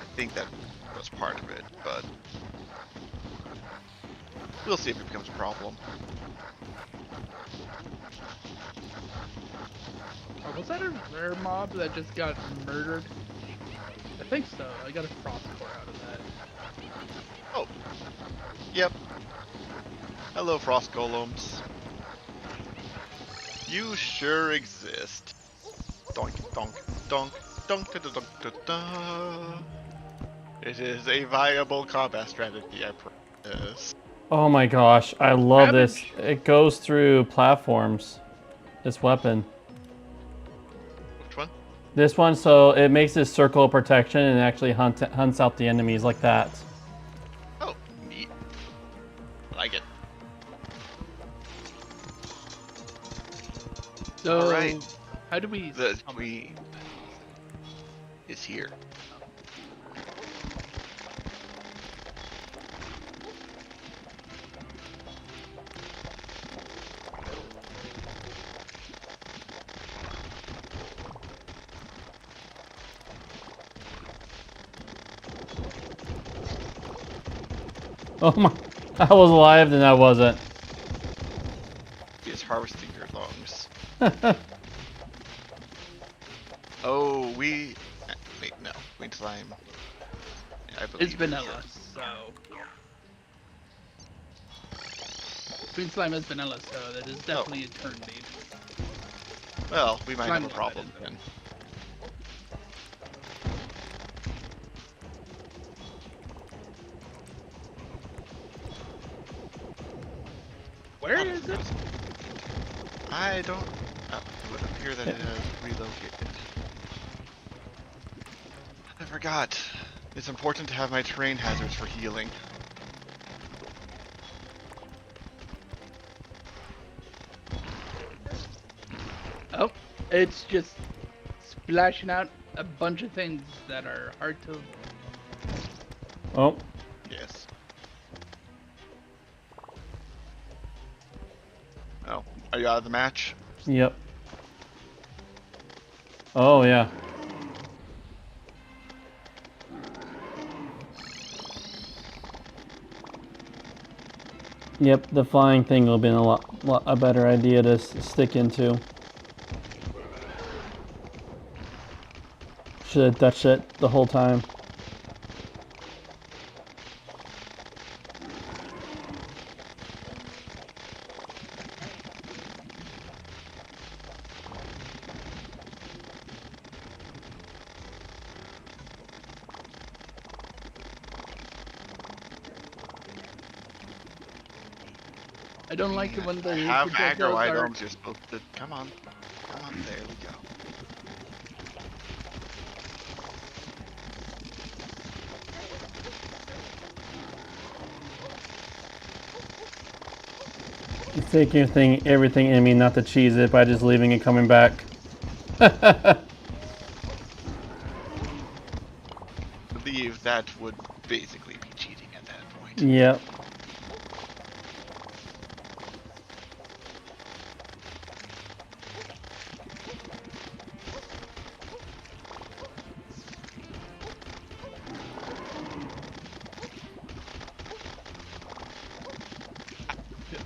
[SPEAKER 3] I think that was part of it, but we'll see if it becomes a problem.
[SPEAKER 2] Oh, was that a rare mob that just got murdered? I think so. I got a frost core out of that.
[SPEAKER 3] Oh, yep. Hello, frost golems. You sure exist. Donk, donk, donk, donk, da, da, donk, da, da. It is a viable combat strategy, I promise.
[SPEAKER 1] Oh my gosh, I love this.
[SPEAKER 2] Ravage.
[SPEAKER 1] It goes through platforms. This weapon.
[SPEAKER 3] Which one?
[SPEAKER 1] This one, so it makes this circle of protection and actually hunts out the enemies like that.
[SPEAKER 3] Oh, neat. Like it.
[SPEAKER 2] So,
[SPEAKER 3] Alright.
[SPEAKER 2] how do we...
[SPEAKER 3] The queen is here.
[SPEAKER 1] Oh my, I was alive, then I wasn't.
[SPEAKER 3] He is harvesting your lungs. Oh, wait, no. Queen slime. I believe
[SPEAKER 2] It's vanilla, so... Queen Slime is vanilla, so that is definitely a turn lead.
[SPEAKER 3] Well, we might
[SPEAKER 2] Slime
[SPEAKER 3] have a
[SPEAKER 2] one, that
[SPEAKER 3] problem
[SPEAKER 2] is.
[SPEAKER 3] then.
[SPEAKER 2] Where is it?
[SPEAKER 3] I don't. It would appear that it has relocated. I forgot. It's important to have my terrain hazards for healing.
[SPEAKER 2] Oh, it's just splashing out a bunch of things that are hard to...
[SPEAKER 1] Oh,
[SPEAKER 3] Yes. Oh, are you out of the match?
[SPEAKER 1] yep. Oh yeah. Yep, the flying thing will have been a better idea to stick into. Should have touched it the whole time.
[SPEAKER 2] I don't like it when the
[SPEAKER 3] I have aggro
[SPEAKER 2] projectiles are...
[SPEAKER 3] items. You're supposed to. Come on. Come on. There we go.
[SPEAKER 1] It's taking everything in me not to cheese it by just leaving it coming back.
[SPEAKER 3] I believe that would basically be cheating at that point.
[SPEAKER 1] Yep.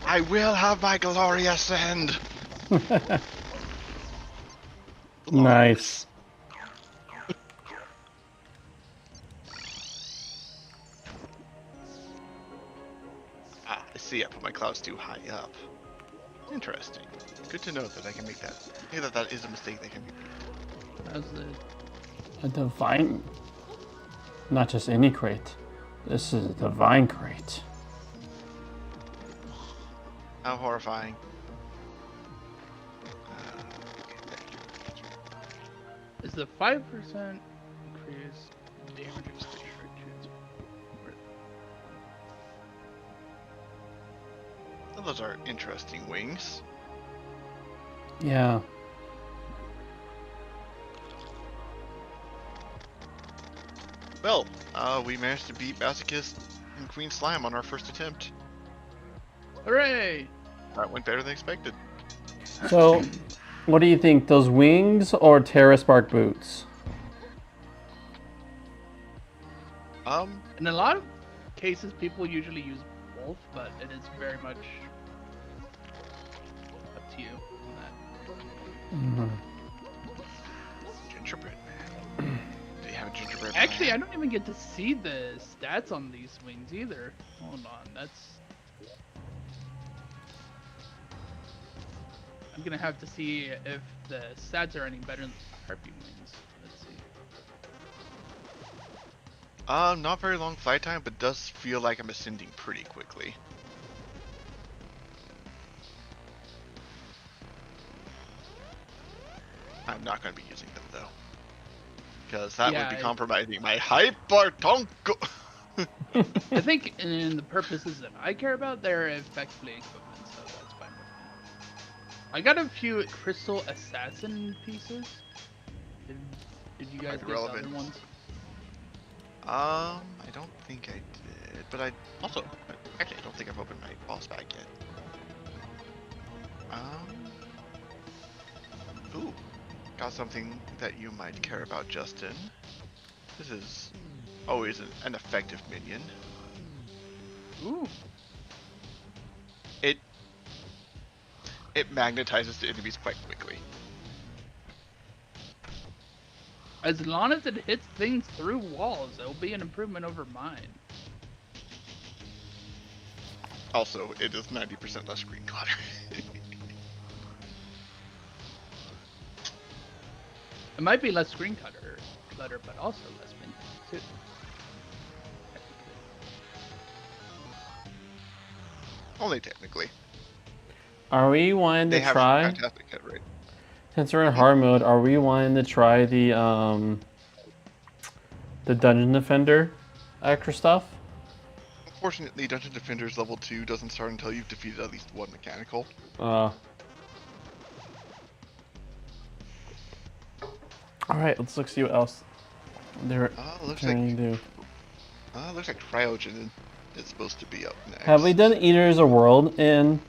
[SPEAKER 3] I will have my glory ascend.
[SPEAKER 1] Nice.
[SPEAKER 3] Ah, I see. I put my clouds too high up. Interesting. Good to know that I can make that. Maybe that is a mistake that can be made.
[SPEAKER 2] How's the
[SPEAKER 1] A divine. Not just any crate. This is a divine crate.
[SPEAKER 3] How horrifying.
[SPEAKER 2] is the 5% increase damage of stage friction?
[SPEAKER 3] Well, those are interesting wings.
[SPEAKER 1] Yeah.
[SPEAKER 3] Well, we managed to beat Masochist and Queen Slime on our first attempt.
[SPEAKER 2] Hooray!
[SPEAKER 3] That went better than expected.
[SPEAKER 1] So, what do you think? Those wings or Terra Spark boots?
[SPEAKER 2] In a lot of cases, people usually use both, but it is very much up to you on that.
[SPEAKER 3] Gingerbread man. Do you have a gingerbread man?
[SPEAKER 2] Actually, I don't even get to see the stats on these wings either. Hold on, that's... I'm gonna have to see if the stats are any better than the Harpy wings. Let's see.
[SPEAKER 3] Not very long flight time, but does feel like I'm ascending pretty quickly. I'm not going to be using them though, because that would be
[SPEAKER 2] Yeah,
[SPEAKER 3] compromising my hyper tonko.
[SPEAKER 2] I think in the purposes that I care about, they're effectively equivalent, so that's fine with me. I got a few Crystal Assassin pieces. Did you guys
[SPEAKER 3] Quite
[SPEAKER 2] get the
[SPEAKER 3] relevant.
[SPEAKER 2] other ones?
[SPEAKER 3] I don't think I did, but I also actually I don't think I've opened my boss bag yet. Ooh, got something that you might care about, Justin. This is always an effective minion.
[SPEAKER 2] Ooh.
[SPEAKER 3] It magnetizes the enemies quite quickly.
[SPEAKER 2] As long as it hits things through walls, it'll be an improvement over mine.
[SPEAKER 3] Also, it is 90% less screen clutter.
[SPEAKER 2] It might be less screen clutter, but also less minions too.
[SPEAKER 3] Only technically.
[SPEAKER 1] Are we wanting
[SPEAKER 3] They
[SPEAKER 1] to
[SPEAKER 3] have
[SPEAKER 1] try?
[SPEAKER 3] fantastic hit rate.
[SPEAKER 1] Since we're in hard mode, are we wanting to try the Dungeon Defender extra stuff?
[SPEAKER 3] Unfortunately, Dungeon Defenders level 2 doesn't start until you've defeated at least one mechanical.
[SPEAKER 1] Alright, let's look see what else they're
[SPEAKER 3] Looks
[SPEAKER 1] trying to do.
[SPEAKER 3] looks like Cryogen is supposed to be up next.
[SPEAKER 1] Have we done Eaters of World in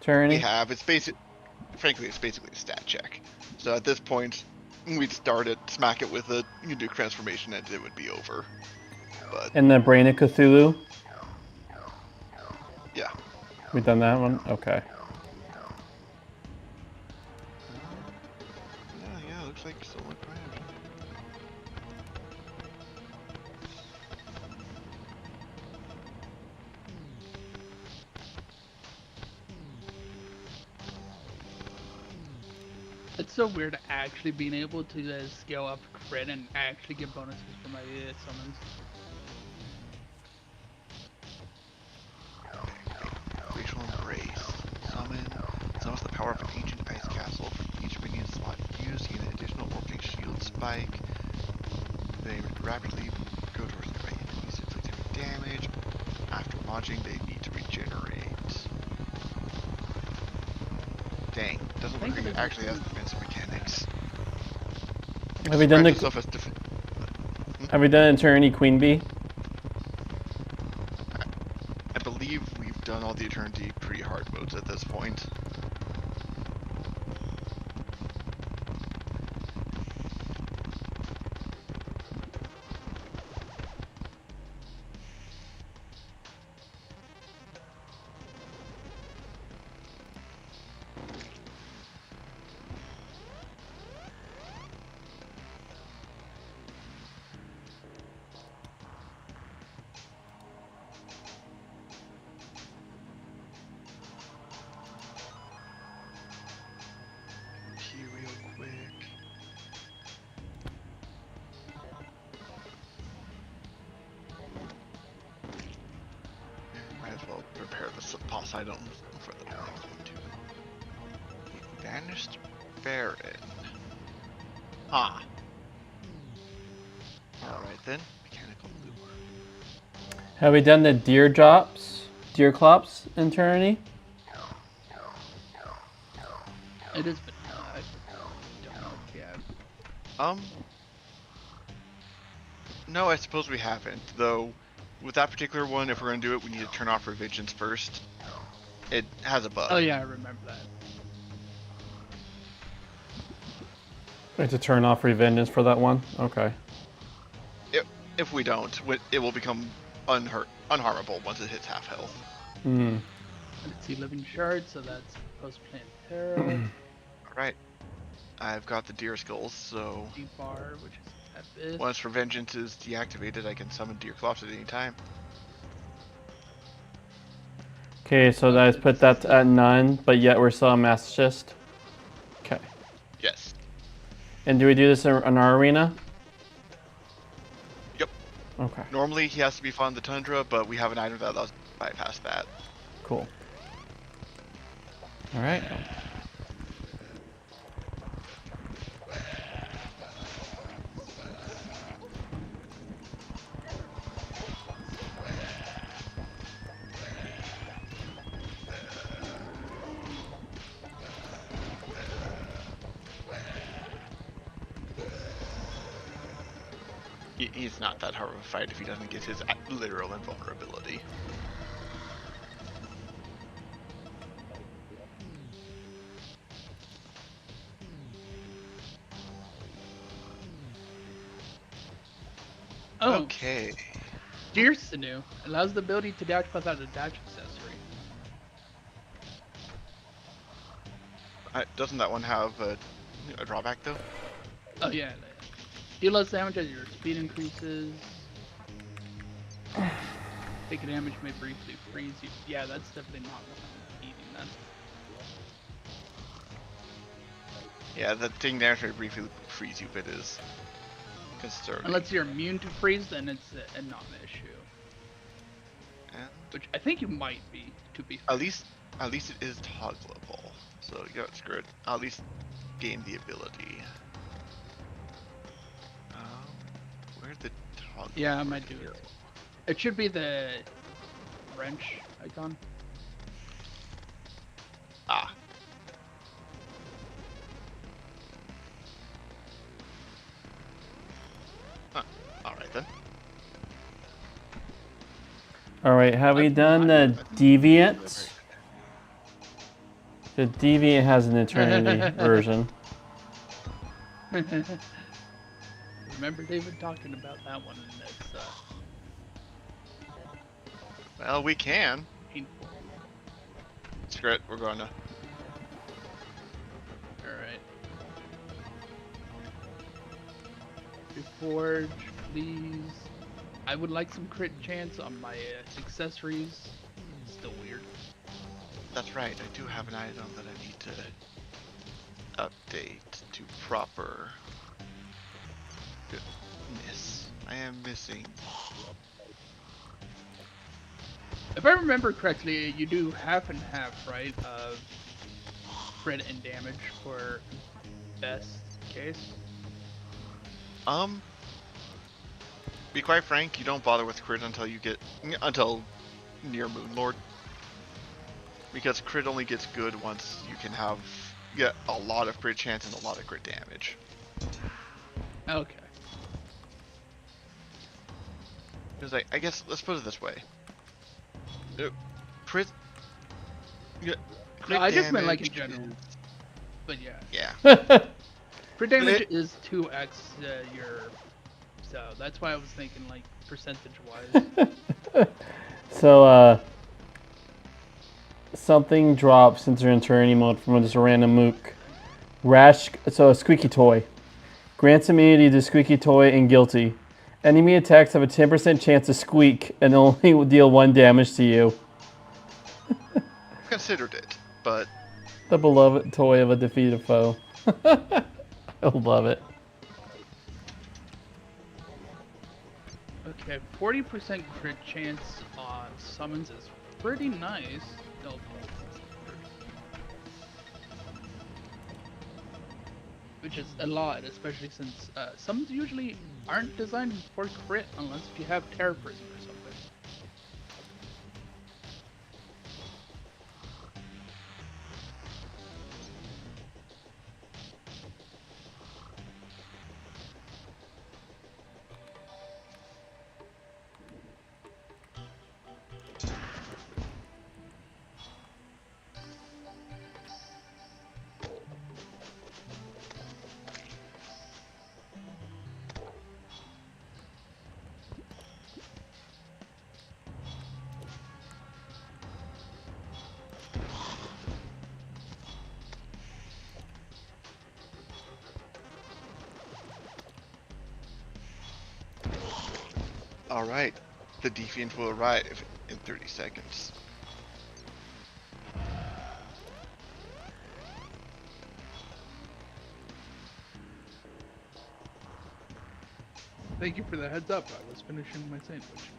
[SPEAKER 1] Tyranny?
[SPEAKER 3] We have. It's frankly, it's basically a stat check. So at this point, we'd start it, smack it with a nuke transformation, and it would be over. But
[SPEAKER 1] And the Brain of Cthulhu?
[SPEAKER 3] yeah.
[SPEAKER 1] We done that one? Okay.
[SPEAKER 3] Yeah, looks like still like Cryogen.
[SPEAKER 2] It's so weird actually being able to scale up crit and actually get bonuses for my summons.
[SPEAKER 3] Racial Embrace. Summons the power of an ancient ice castle for each minion slot used. Gain an additional orbiting shield spike. They rapidly go towards the right enemies, inflict heavy damage. After launching, they need to regenerate. Dang, doesn't
[SPEAKER 2] I
[SPEAKER 3] look
[SPEAKER 2] think
[SPEAKER 3] like it
[SPEAKER 2] it
[SPEAKER 3] actually has defensive mechanics.
[SPEAKER 1] Have we done
[SPEAKER 3] Describes
[SPEAKER 1] the?
[SPEAKER 3] itself as
[SPEAKER 1] Have we done Eternity Queen Bee?
[SPEAKER 3] I believe we've done all the Eternity pre-hard modes at this point. Here real quick. Might as well prepare the boss item for the next one too. Vanished Baron. Ah. Alright then. Mechanical lure.
[SPEAKER 1] Have we done the deer drops? Deer clops in Eternity?
[SPEAKER 2] It is, but I don't know if we have.
[SPEAKER 3] No, I suppose we haven't. Though, with that particular one, if we're gonna do it, we need to turn off Revengeance first. It has a bug.
[SPEAKER 2] Oh yeah, I remember that.
[SPEAKER 1] We have to turn off Revengeance for that one? Okay.
[SPEAKER 3] If we don't, it will become unharmable once it hits half health.
[SPEAKER 1] Hmm.
[SPEAKER 2] Let's see, living shard, so that's post-plant terror,
[SPEAKER 3] Alright. I've got the deer skulls, so
[SPEAKER 2] D-bar, which is Abyss.
[SPEAKER 3] once Revengeance is deactivated, I can summon deer clops at any time.
[SPEAKER 1] Okay, so let's put that at none, but yet we're still a Masochist. Okay.
[SPEAKER 3] Yes.
[SPEAKER 1] And do we do this in our arena?
[SPEAKER 3] Yep.
[SPEAKER 1] Okay,
[SPEAKER 3] Normally he has to be fought in the tundra, but we have an item that allows us to bypass that.
[SPEAKER 1] cool. Alright.
[SPEAKER 3] He's not that hard of a fight if he doesn't get his literal invulnerability.
[SPEAKER 2] Oh,
[SPEAKER 3] Okay.
[SPEAKER 2] Deer Sinew allows the ability to dash without a dash accessory.
[SPEAKER 3] Doesn't that one have a drawback though?
[SPEAKER 2] Oh yeah, deal less damage as your speed increases. Taking damage may briefly freeze you. Yeah, that's definitely not what I'm eating then.
[SPEAKER 3] Yeah, the taking damage may briefly freeze you, but it is concerning.
[SPEAKER 2] Unless you're immune to freeze, then it's a non-issue.
[SPEAKER 3] And
[SPEAKER 2] Which I think you might be, to be fair.
[SPEAKER 3] at least it is toggleable. So you got screwed. I'll at least gain the ability. Where'd the toggle?
[SPEAKER 2] Yeah, I might do it. It should be the wrench icon.
[SPEAKER 3] Ah. Huh. Alright then.
[SPEAKER 1] Alright, have we done the Deviant? The Deviant has an Eternity version.
[SPEAKER 2] Remember David talking about that one, and it's
[SPEAKER 3] Well, we can.
[SPEAKER 2] painful.
[SPEAKER 3] Screw it, we're going to.
[SPEAKER 2] Alright. Reforge, please. I would like some crit chance on my accessories. Still weird.
[SPEAKER 3] That's right, I do have an item that I need to update to proper goodness. I am missing.
[SPEAKER 2] If I remember correctly, you do half and half, right? Of crit and damage for best case.
[SPEAKER 3] Be quite frank, you don't bother with crit until near Moonlord. Because crit only gets good once you can have get a lot of crit chance and a lot of crit damage.
[SPEAKER 2] Okay.
[SPEAKER 3] Because I guess let's put it this way. Crit. Yeah,
[SPEAKER 2] No,
[SPEAKER 3] crit
[SPEAKER 2] I just meant like in
[SPEAKER 3] damage
[SPEAKER 2] general.
[SPEAKER 3] is-
[SPEAKER 2] But yeah,
[SPEAKER 3] Yeah.
[SPEAKER 2] crit damage
[SPEAKER 3] it-
[SPEAKER 2] is 2x your. So that's why I was thinking like percentage wise.
[SPEAKER 1] So, something drops since you're in tyranny mode from just a random mook. Rash, so a squeaky toy. Grants immunity to squeaky toy and guilty. Enemy attacks have a 10% chance to squeak and only will deal 1 damage to you.
[SPEAKER 3] Considered it, but
[SPEAKER 1] The beloved toy of a defeated foe. I love it.
[SPEAKER 2] Okay, 40% crit chance on summons is pretty nice. No, which is a lot, especially since summons usually aren't designed for crit unless if you have Terror Prism or something.
[SPEAKER 3] alright. The Defiant will arrive in 30 seconds.
[SPEAKER 2] Thank you for the heads up. I was finishing my sandwich.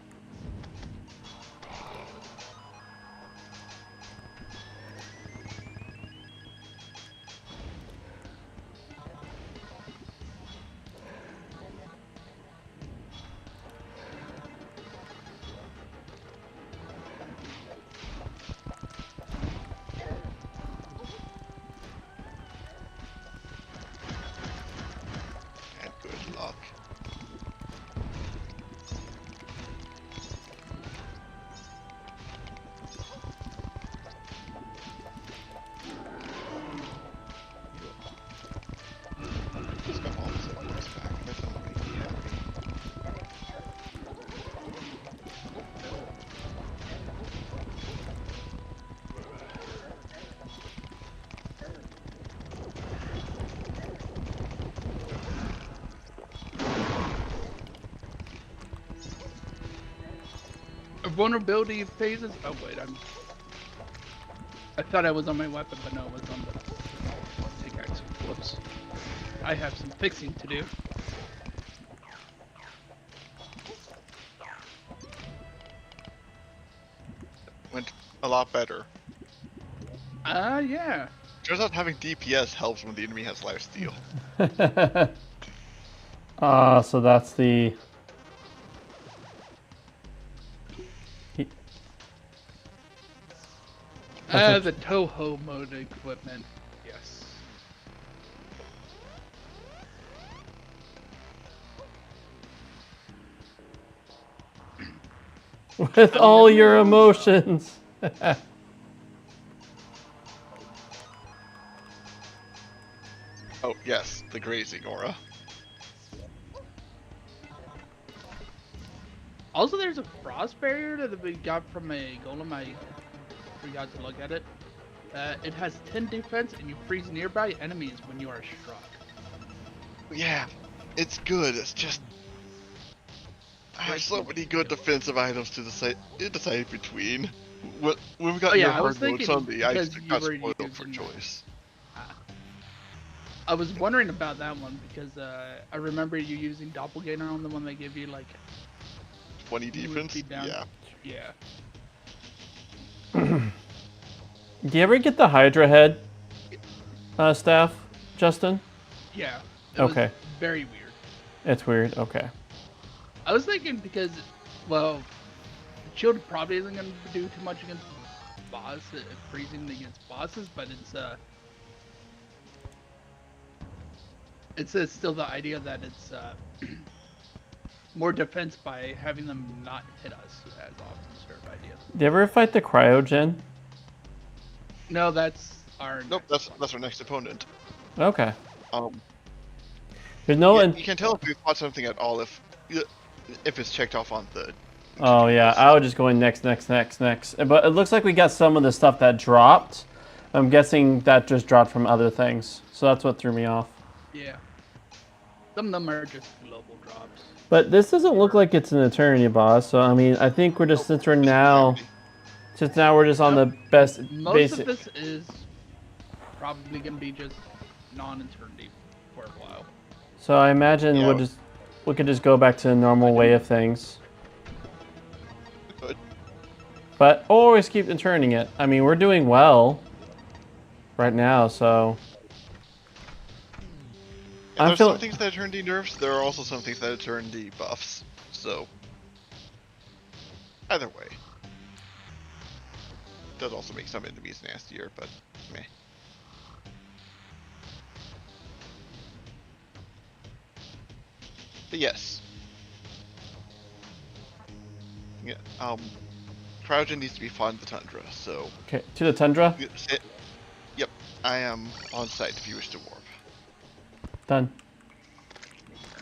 [SPEAKER 3] And good luck. Just got all the settlers back. That's not really happy.
[SPEAKER 2] Vulnerability phases. Oh wait, I thought I was on my weapon, but no, it was on the pickaxe. Whoops. I have some fixing to do.
[SPEAKER 3] Went a lot better.
[SPEAKER 2] Yeah.
[SPEAKER 3] Turns out having DPS helps when the enemy has lifesteal.
[SPEAKER 1] So that's the...
[SPEAKER 2] The Toho mode equipment. Yes.
[SPEAKER 1] With all your emotions.
[SPEAKER 3] Oh yes, the grazing aura.
[SPEAKER 2] Also, there's a frost barrier that we got from a golem. I forgot to look at it. It has 10 defense, and you freeze nearby enemies when you are struck.
[SPEAKER 3] Yeah, it's good. It's just there's so many good defensive items to decide between. We've got
[SPEAKER 2] Oh, yeah,
[SPEAKER 3] your
[SPEAKER 2] I was
[SPEAKER 3] hard modes
[SPEAKER 2] thinking
[SPEAKER 3] on the ice
[SPEAKER 2] because
[SPEAKER 3] that
[SPEAKER 2] you
[SPEAKER 3] got
[SPEAKER 2] were
[SPEAKER 3] spoiled for
[SPEAKER 2] using-
[SPEAKER 3] choice.
[SPEAKER 2] I was wondering about that one because I remember you using Doppelganger on the one they give you like
[SPEAKER 3] 20
[SPEAKER 2] move
[SPEAKER 3] defense?
[SPEAKER 2] speed down.
[SPEAKER 3] Yeah.
[SPEAKER 2] Yeah.
[SPEAKER 1] Do you ever get the Hydra head staff, Justin?
[SPEAKER 2] Yeah.
[SPEAKER 1] Okay.
[SPEAKER 2] Was very weird.
[SPEAKER 1] It's weird. Okay.
[SPEAKER 2] I was thinking because, well, shield probably isn't going to do too much against freezing against bosses, but it's It's still the idea that it's more defense by having them not hit us as often. Sort of idea.
[SPEAKER 1] Do you ever fight the cryogen?
[SPEAKER 2] No, that's our.
[SPEAKER 3] Nope,
[SPEAKER 2] next
[SPEAKER 3] that's our next opponent.
[SPEAKER 1] Okay.
[SPEAKER 3] Um,
[SPEAKER 1] There's no.
[SPEAKER 3] you can tell if we fought something at all if it's checked off on the.
[SPEAKER 1] Oh yeah, I would just go in next. But it looks like we got some of the stuff that dropped. I'm guessing that just dropped from other things. So that's what threw me off.
[SPEAKER 2] Yeah. Some of them are just global drops.
[SPEAKER 1] But this doesn't look like it's an Eternity boss. So I mean, I think we're just since we're now we're just on the best
[SPEAKER 2] Most
[SPEAKER 1] basic.
[SPEAKER 2] of this is probably gonna be just non-eternity for a while.
[SPEAKER 1] So I imagine
[SPEAKER 3] Yeah.
[SPEAKER 1] we could just go back to the normal way of things.
[SPEAKER 3] Good.
[SPEAKER 1] But always keep turning it. I mean, we're doing well right now, so
[SPEAKER 3] And
[SPEAKER 1] I'm
[SPEAKER 3] there's
[SPEAKER 1] feeling-
[SPEAKER 3] some things that turn D nerfs. There are also some things that turn D buffs. So either way, does also make some enemies nastier, but meh. But yes. Yeah. Cryogen needs to be fought in the tundra. So
[SPEAKER 1] okay, to the tundra.
[SPEAKER 3] yep, I am on site if you wish to warp.
[SPEAKER 1] Done.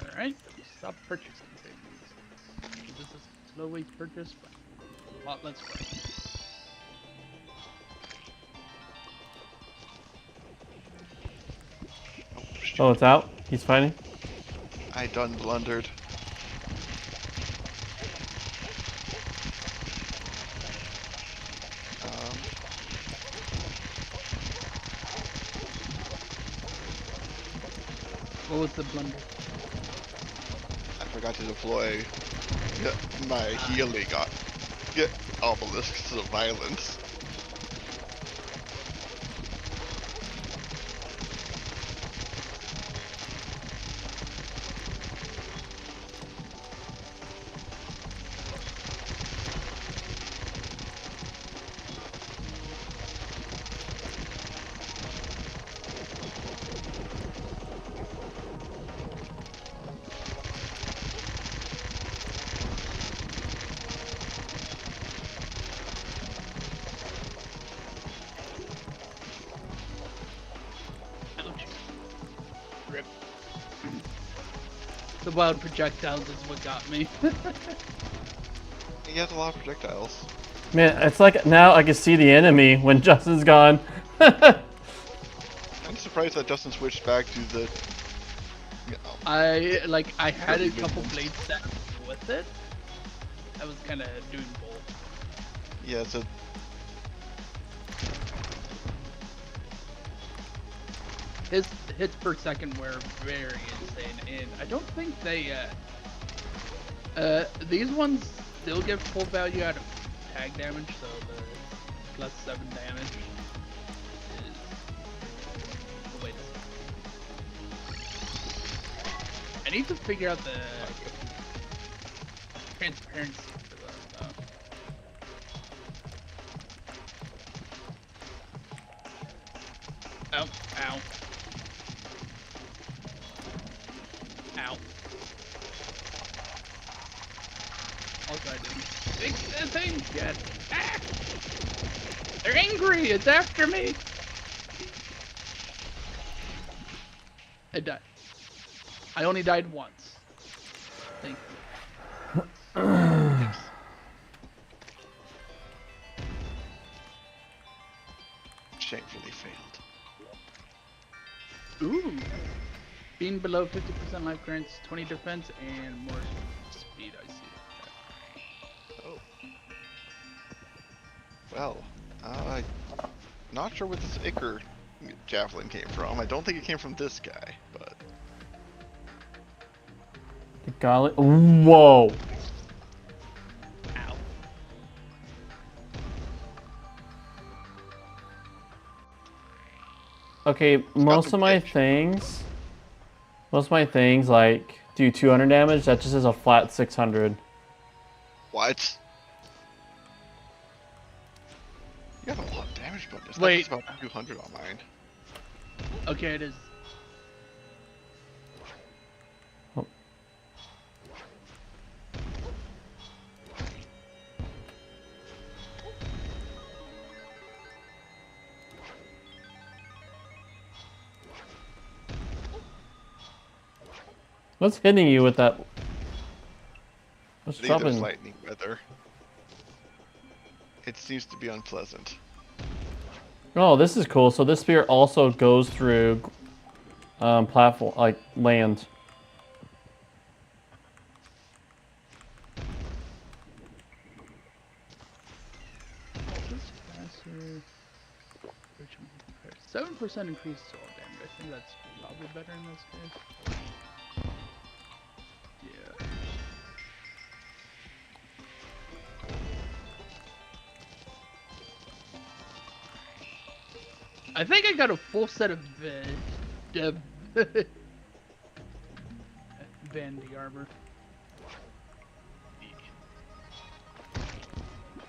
[SPEAKER 2] All right. Stop purchasing things. This is slow wage purchase, but a lot less work.
[SPEAKER 1] Oh, it's out. He's fighting.
[SPEAKER 3] I done blundered.
[SPEAKER 2] What was the blunder?
[SPEAKER 3] I forgot to deploy my healing obelisks of violence.
[SPEAKER 2] Ouch. Rip. The wild projectiles is what got me.
[SPEAKER 3] He has a lot of projectiles.
[SPEAKER 1] Man, it's like now I can see the enemy when Justin's gone.
[SPEAKER 3] I'm surprised that Justin switched back to the.
[SPEAKER 2] I had a couple blade stacks with it. I was kind of doing both.
[SPEAKER 3] Yeah, it's a.
[SPEAKER 2] His hits per second were very insane, and I don't think they these ones still give full value out of tag damage, so the plus 7 damage is the way to. I need to figure out the transparency for the Ow, ow. Ow. Also, I didn't fix the thing yet. Ah! They're angry! It's after me! I died. I only died once. Thank you.
[SPEAKER 3] Shamefully failed.
[SPEAKER 2] Ooh. Being below 50% life grants 20 defense and more speed, I see.
[SPEAKER 3] Oh. Well, not sure where this Icar javelin came from. I don't think it came from this guy, but
[SPEAKER 1] The golly. Whoa.
[SPEAKER 2] Ow.
[SPEAKER 1] Okay, most of my things like do 200 damage. That just is a flat 600.
[SPEAKER 3] what? You have a lot of damage bonus.
[SPEAKER 2] Wait.
[SPEAKER 3] That's about 200 on mine.
[SPEAKER 2] Okay, it is.
[SPEAKER 1] What's hitting you with that? What's
[SPEAKER 3] I think there's
[SPEAKER 1] dropping?
[SPEAKER 3] lightning weather. It seems to be unpleasant.
[SPEAKER 1] Oh, this is cool. So this spear also goes through platform, like land.
[SPEAKER 4] Just faster. 7% increase soul damage. I think that's probably better in this case. Yeah. I think I got a full set of Vandy armor.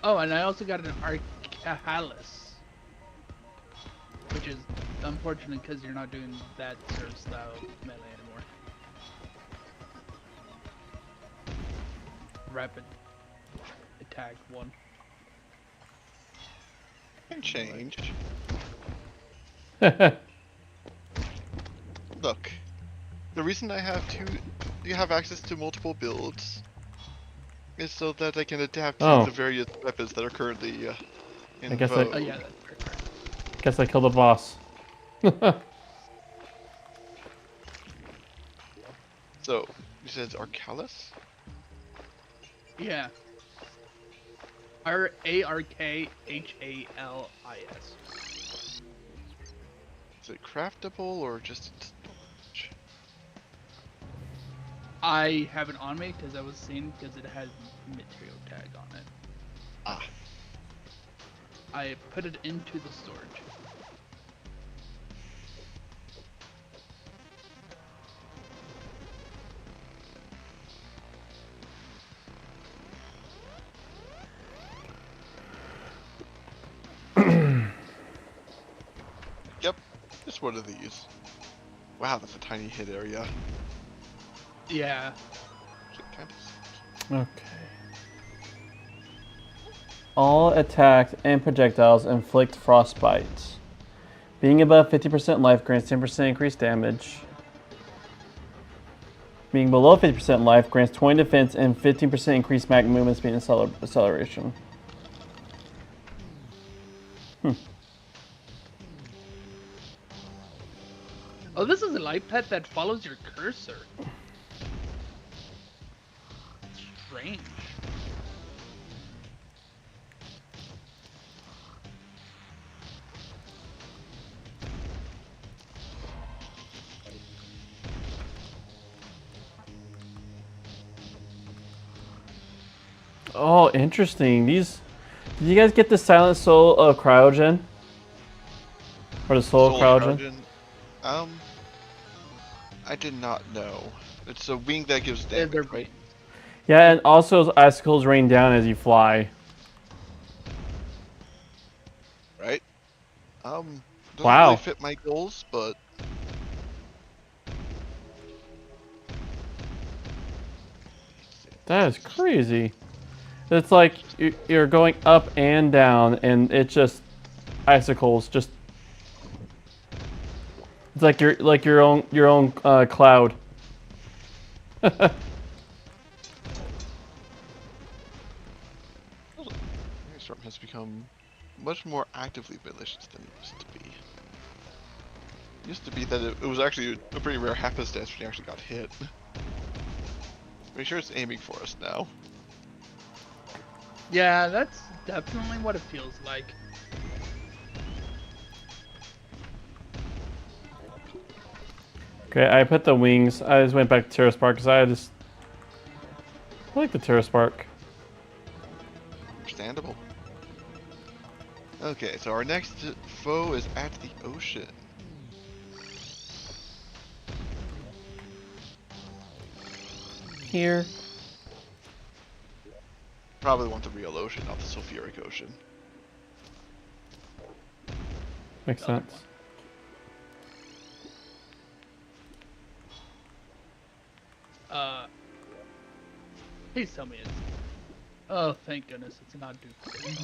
[SPEAKER 4] Oh, and I also got an Arcahalis, which is unfortunate because you're not doing that sort of style melee anymore. Rapid attack 1.
[SPEAKER 3] Can change. Look, the reason I have access to multiple builds is so that I can adapt to the various weapons that are currently in
[SPEAKER 1] I guess
[SPEAKER 3] vogue.
[SPEAKER 4] Oh yeah, that's right.
[SPEAKER 1] Guess I killed the boss.
[SPEAKER 3] So, you said it's Arcalis?
[SPEAKER 4] Yeah. Arkhalis.
[SPEAKER 3] Is it craftable or just
[SPEAKER 4] I have it on me because I was seeing because it has material tag on it.
[SPEAKER 3] Ah.
[SPEAKER 4] I put it into the storage.
[SPEAKER 3] Yep, just one of these. Wow, that's a tiny hit area.
[SPEAKER 4] Yeah.
[SPEAKER 3] Kind of.
[SPEAKER 1] Okay. All attacks and projectiles inflict frostbite. Being above 50% life grants 10% increased damage. Being below 50% life grants 20 defense and 15% increased mag movement speed and acceleration.
[SPEAKER 4] Oh, this is a light pet that follows your cursor. Strange.
[SPEAKER 1] Oh, interesting. These. Did you guys get the Silent Soul of Cryogen? Or the Soul of Cryogen?
[SPEAKER 3] I did not know. It's a wing that gives
[SPEAKER 4] They're
[SPEAKER 3] damage, right?
[SPEAKER 1] Yeah, and also icicles rain down as you fly.
[SPEAKER 3] Right? Doesn't
[SPEAKER 1] Wow.
[SPEAKER 3] really fit my goals, but
[SPEAKER 1] That is crazy. It's like you're going up and down, and it's just icicles. Just it's like your own cloud.
[SPEAKER 3] Storm has become much more actively malicious than it used to be. It used to be that it was actually a pretty rare happenstance when you actually got hit. Pretty sure it's aiming for us now.
[SPEAKER 4] Yeah, that's definitely what it feels like.
[SPEAKER 1] Okay, I put the wings. I just went back to Terra Spark because I like the Terra Spark.
[SPEAKER 3] Understandable. Okay, so our next foe is at the ocean.
[SPEAKER 1] Here.
[SPEAKER 3] Probably want the real ocean, not the sulfuric ocean.
[SPEAKER 1] Makes sense.
[SPEAKER 4] Please tell me it's. Oh, thank goodness it's not duplicate.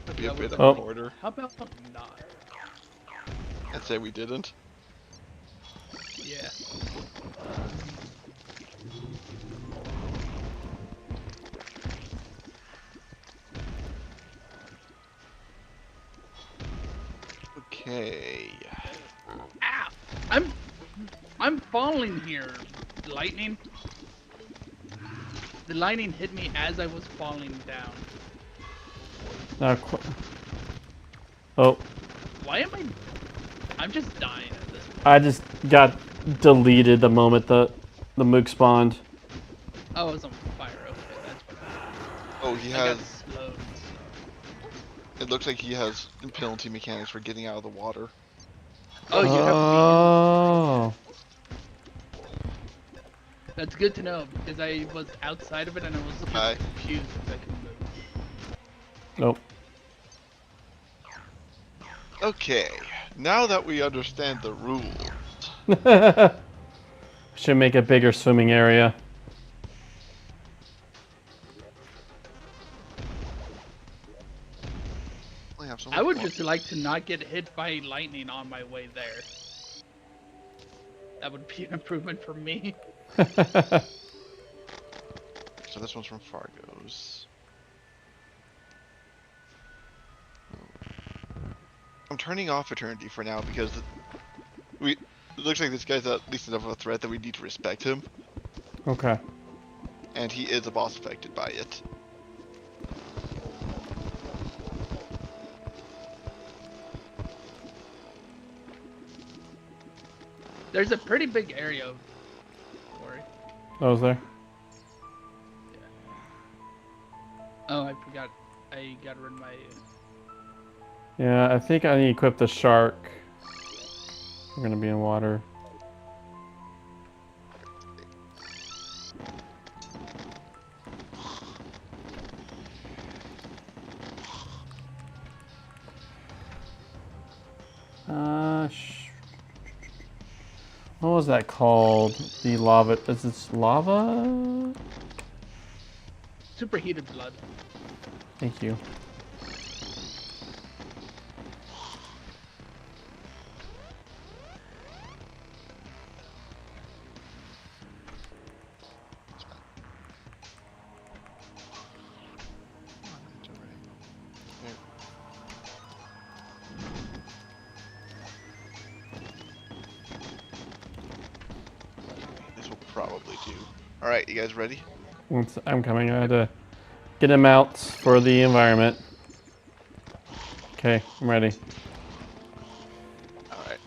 [SPEAKER 3] That'd be a bit of
[SPEAKER 1] Oh.
[SPEAKER 3] an order.
[SPEAKER 4] How about not?
[SPEAKER 3] I'd say we didn't.
[SPEAKER 4] Yeah.
[SPEAKER 3] Okay.
[SPEAKER 4] Ow! I'm falling here. Lightning. The lightning hit me as I was falling down.
[SPEAKER 1] Oh,
[SPEAKER 4] Why am I? I'm just dying at this point.
[SPEAKER 1] I just got deleted the moment the mook spawned.
[SPEAKER 4] Oh, I was on fire. Okay, that's what.
[SPEAKER 3] Oh, he
[SPEAKER 4] I
[SPEAKER 3] has.
[SPEAKER 4] got slowed.
[SPEAKER 3] It looks like he has penalty mechanics for getting out of the water.
[SPEAKER 4] Oh, you have to be.
[SPEAKER 1] Oh.
[SPEAKER 4] That's good to know because I was outside of it and I was
[SPEAKER 3] Hi.
[SPEAKER 4] just confused if I could move.
[SPEAKER 1] Nope.
[SPEAKER 3] Okay. Now that we understand the rules,
[SPEAKER 1] Should make a bigger swimming area.
[SPEAKER 3] I have so
[SPEAKER 4] I
[SPEAKER 3] much
[SPEAKER 4] would
[SPEAKER 3] water.
[SPEAKER 4] just like to not get hit by lightning on my way there. That would be an improvement for me.
[SPEAKER 3] So this one's from Fargo's. I'm turning off Eternity for now because it looks like this guy's at least enough of a threat that we need to respect him,
[SPEAKER 1] Okay.
[SPEAKER 3] and he is a boss affected by it.
[SPEAKER 4] There's a pretty big area for it.
[SPEAKER 1] I was there.
[SPEAKER 4] Oh, I forgot. I got rid of my.
[SPEAKER 1] Yeah, I think I need to equip the shark. We're gonna be in water. What was that called? The lava. Is this lava?
[SPEAKER 4] Superheated blood.
[SPEAKER 1] Thank you.
[SPEAKER 3] This will probably do. Alright, you guys ready?
[SPEAKER 1] I'm coming. I had to get him out for the environment. Okay, I'm ready.
[SPEAKER 3] Alright.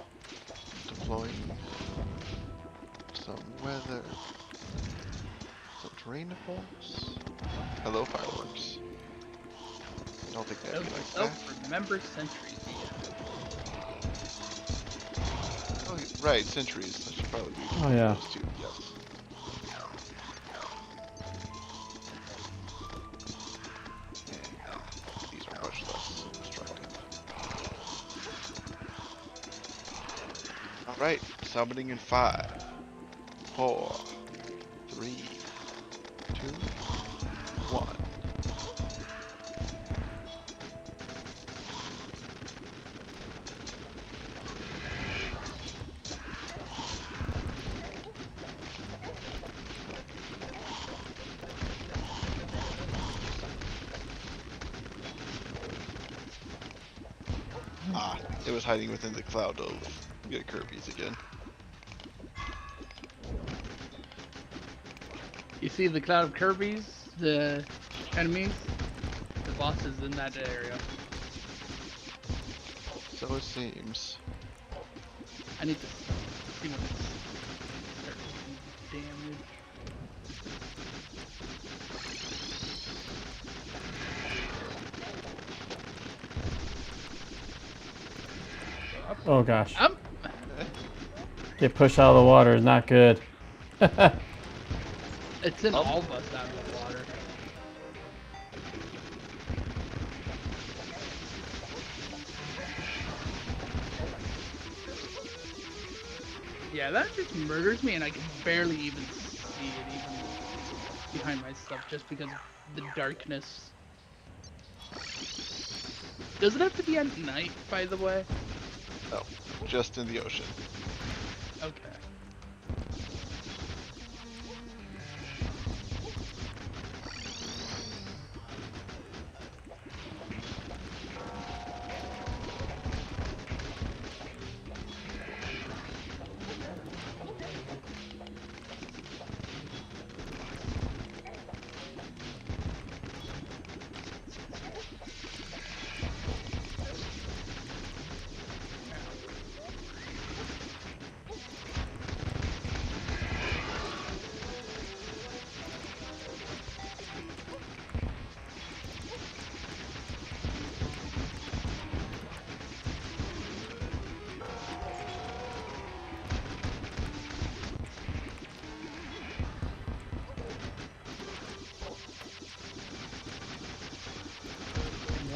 [SPEAKER 3] Deploy some weather. Some terrain effects. Hello, fireworks. I don't think that'd be like that.
[SPEAKER 4] Remember centuries.
[SPEAKER 3] Oh, right, centuries. That should probably be
[SPEAKER 1] Oh, yeah.
[SPEAKER 3] those two, yes. And these are much less destructive. Alright, summoning in 5, 4, 3, 2, 1. Ah, it was hiding within the cloud of Kirby's again.
[SPEAKER 4] You see the cloud of Kirby's, the enemies, the boss is in that area.
[SPEAKER 3] So it seems.
[SPEAKER 4] I need to see what it's start doing damage.
[SPEAKER 1] Oh gosh.
[SPEAKER 3] Eh?
[SPEAKER 1] Get pushed out of the water is not good.
[SPEAKER 4] It's in all of us out of the water. Yeah, that just murders me and I can barely even see it even behind my stuff just because of the darkness. Does it have to be at night, by the way?
[SPEAKER 3] No, just in the ocean.
[SPEAKER 4] Okay.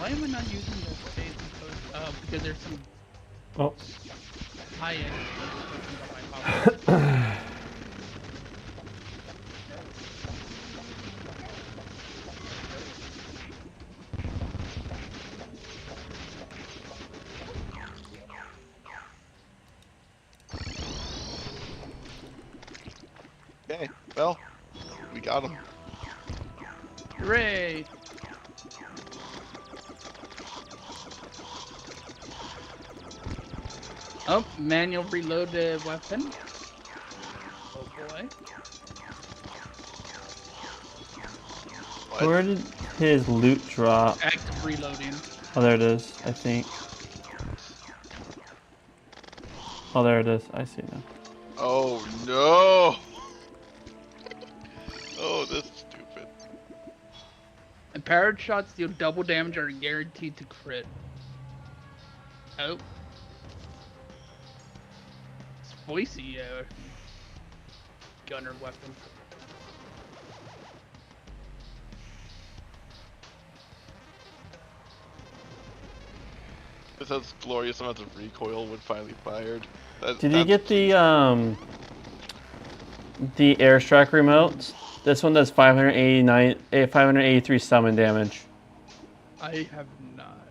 [SPEAKER 4] Why am I not using the phase code? Because there's some
[SPEAKER 1] Oh.
[SPEAKER 4] high-end on my power.
[SPEAKER 3] Okay, well, we got him.
[SPEAKER 4] Hooray! Oh, manual reload the weapon. Oh boy.
[SPEAKER 3] What?
[SPEAKER 1] Where did his loot drop?
[SPEAKER 4] Active reloading.
[SPEAKER 1] Oh, there it is, I think. Oh, there it is. I see now.
[SPEAKER 3] Oh no! Oh, this is stupid.
[SPEAKER 4] And powered shots deal double damage are guaranteed to crit. Oh. Spicy gunner weapon.
[SPEAKER 3] This has glorious amounts of recoil when finally fired.
[SPEAKER 1] Did you get the airstrike remotes? This one does 583 summon damage.
[SPEAKER 4] I have not.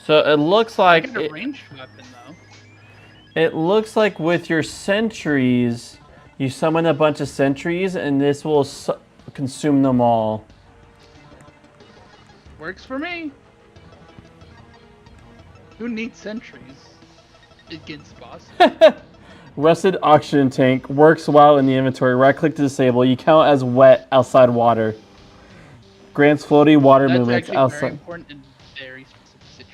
[SPEAKER 1] So it looks
[SPEAKER 4] I
[SPEAKER 1] like
[SPEAKER 4] got a ranged weapon though.
[SPEAKER 1] it looks like with your sentries, you summon a bunch of sentries, and this will consume them all.
[SPEAKER 4] Works for me. Who needs sentries against bosses?
[SPEAKER 1] Rusted oxygen tank works while in the inventory. Right click to disable. You count as wet outside water. Grants floaty water
[SPEAKER 4] That's
[SPEAKER 1] movements
[SPEAKER 4] actually very
[SPEAKER 1] outside.
[SPEAKER 4] important in very specific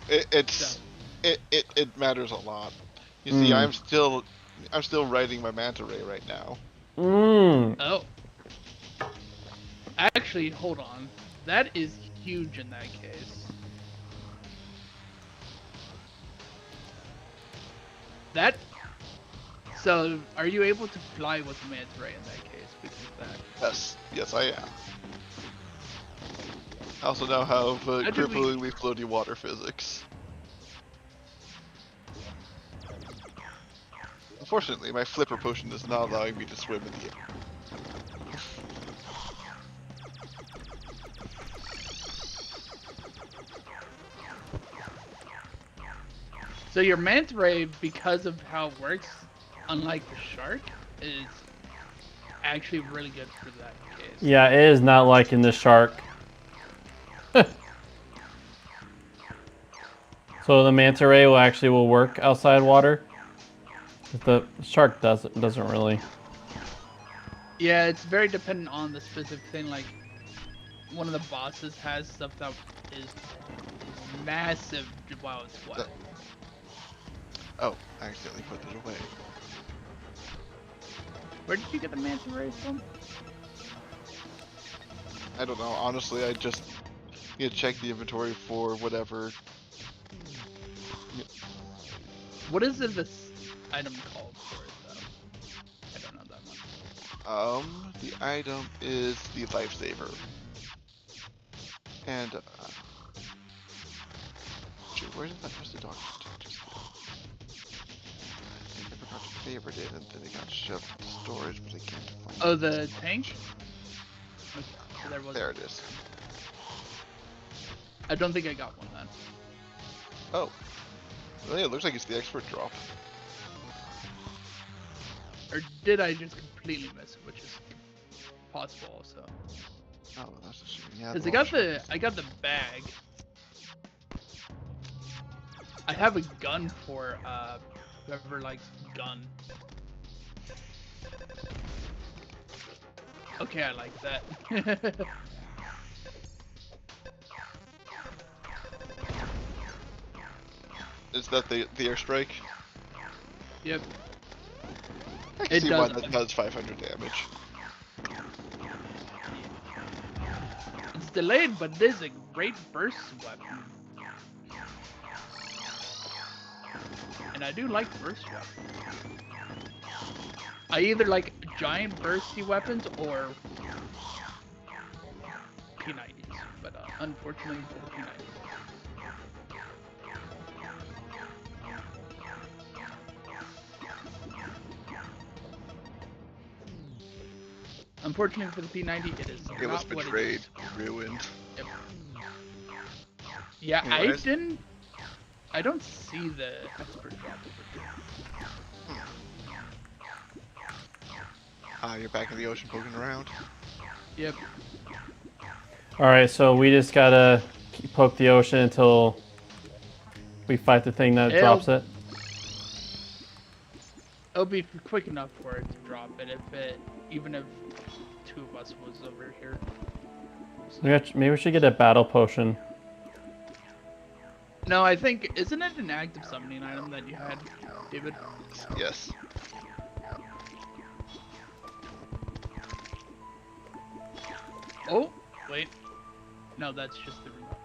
[SPEAKER 4] situations.
[SPEAKER 3] It matters a lot. You see, I'm still writing my manta ray right now.
[SPEAKER 4] Oh. Actually, hold on. That is huge in that case. So, are you able to fly with the manta ray in that case because of that?
[SPEAKER 3] Yes, I am. I also now have
[SPEAKER 4] How did we-
[SPEAKER 3] cripplingly floaty water physics. Unfortunately, my flipper potion is not allowing me to swim in the air.
[SPEAKER 4] So your manta ray, because of how it works, unlike the shark, is actually really good for that case.
[SPEAKER 1] Yeah, it is not like in the shark. So the manta ray will work outside water. But the shark doesn't really.
[SPEAKER 4] Yeah, it's very dependent on the specific thing. Like, one of the bosses has stuff that is massive while it's wet.
[SPEAKER 3] Oh, I accidentally put it away.
[SPEAKER 4] Where did you get the manta ray from?
[SPEAKER 3] I don't know, honestly, I just need to check the inventory for whatever.
[SPEAKER 4] What is this item called for it though? I don't know that one.
[SPEAKER 3] The item is the lifesaver. And, shoot, where did that rusted oxygen just go? I forgot to favorite it, and then it got shoved into storage, but I can't find it.
[SPEAKER 4] Oh, the tank? Okay, so there was.
[SPEAKER 3] There it is.
[SPEAKER 4] I don't think I got one then.
[SPEAKER 3] Oh. Well, yeah, it looks like it's the expert drop.
[SPEAKER 4] Or did I just completely miss it, which is possible also.
[SPEAKER 3] Oh, that's a shame. Yeah,
[SPEAKER 4] Because
[SPEAKER 3] the
[SPEAKER 4] I got the bag. I have a gun for whoever likes gun. Okay, I like that.
[SPEAKER 3] Is that the airstrike?
[SPEAKER 4] Yep.
[SPEAKER 3] I can
[SPEAKER 4] It
[SPEAKER 3] see
[SPEAKER 4] does.
[SPEAKER 3] one that does 500 damage.
[SPEAKER 4] It's delayed, but it is a great burst weapon. And I do like burst weapons. I either like giant bursty weapons or P90s, but unfortunately for the P90s. Unfortunately for the P90, it is
[SPEAKER 3] It was
[SPEAKER 4] not what it
[SPEAKER 3] betrayed,
[SPEAKER 4] is.
[SPEAKER 3] ruined.
[SPEAKER 4] Yep. Yeah,
[SPEAKER 3] Anyways.
[SPEAKER 4] I don't see the expert drop over here.
[SPEAKER 3] Ah, you're back in the ocean poking around.
[SPEAKER 4] Yep.
[SPEAKER 1] All right, so we just gotta poke the ocean until we fight the thing that drops it.
[SPEAKER 4] It'll be quick enough for it to drop it even if two of us was over here.
[SPEAKER 1] Maybe we should get a battle potion.
[SPEAKER 4] No, I think isn't it an active summoning item that you had, David?
[SPEAKER 3] Yes.
[SPEAKER 4] Oh, wait. No, that's just the remote.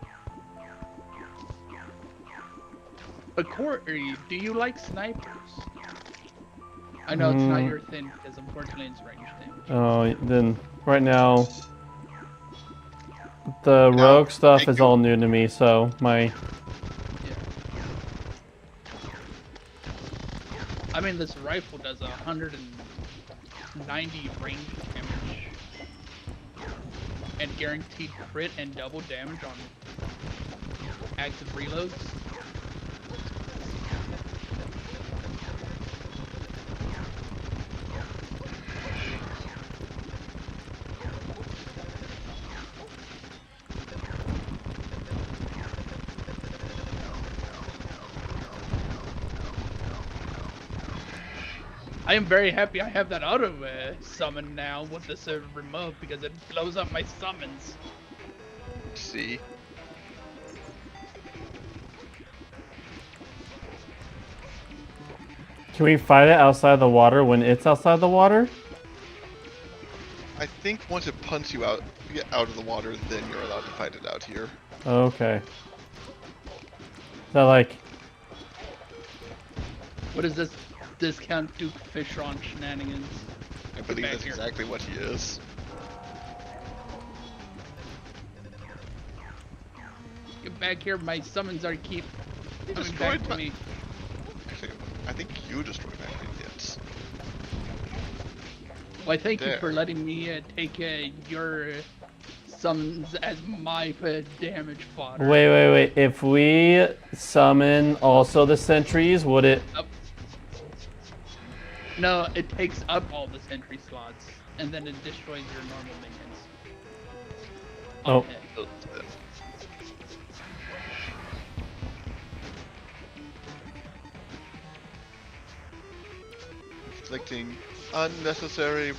[SPEAKER 4] But Corey, do you like snipers? I know it's not your thing because unfortunately it's range damage.
[SPEAKER 1] Oh, then right now the rogue stuff
[SPEAKER 3] thank
[SPEAKER 1] is
[SPEAKER 3] you.
[SPEAKER 1] all new to me, so my
[SPEAKER 4] I mean, this rifle does 190 range damage and guaranteed crit and double damage on active reloads. I am very happy I have that auto summon now with this remote because it blows up my summons.
[SPEAKER 3] See.
[SPEAKER 1] can we fight it outside the water when it's outside the water?
[SPEAKER 3] I think once it punts you out of the water, then you're allowed to fight it out here.
[SPEAKER 1] Okay. So like,
[SPEAKER 4] What is this discount Duke Fishron shenanigans?
[SPEAKER 3] I believe
[SPEAKER 4] back
[SPEAKER 3] that's
[SPEAKER 4] here.
[SPEAKER 3] exactly what he is.
[SPEAKER 4] Get back here, my summons are keep
[SPEAKER 3] He
[SPEAKER 4] coming
[SPEAKER 3] destroyed
[SPEAKER 4] back to
[SPEAKER 3] my...
[SPEAKER 4] me.
[SPEAKER 3] Actually, I think you destroyed my minions.
[SPEAKER 4] Why, thank you
[SPEAKER 3] There.
[SPEAKER 4] for letting me take your summons as my damage fodder.
[SPEAKER 1] wait. If we summon also the sentries, would it?
[SPEAKER 4] Up. No, it takes up all the sentry slots, and then it destroys your normal minions.
[SPEAKER 1] Oh.
[SPEAKER 4] On hit.
[SPEAKER 3] Inflicting unnecessary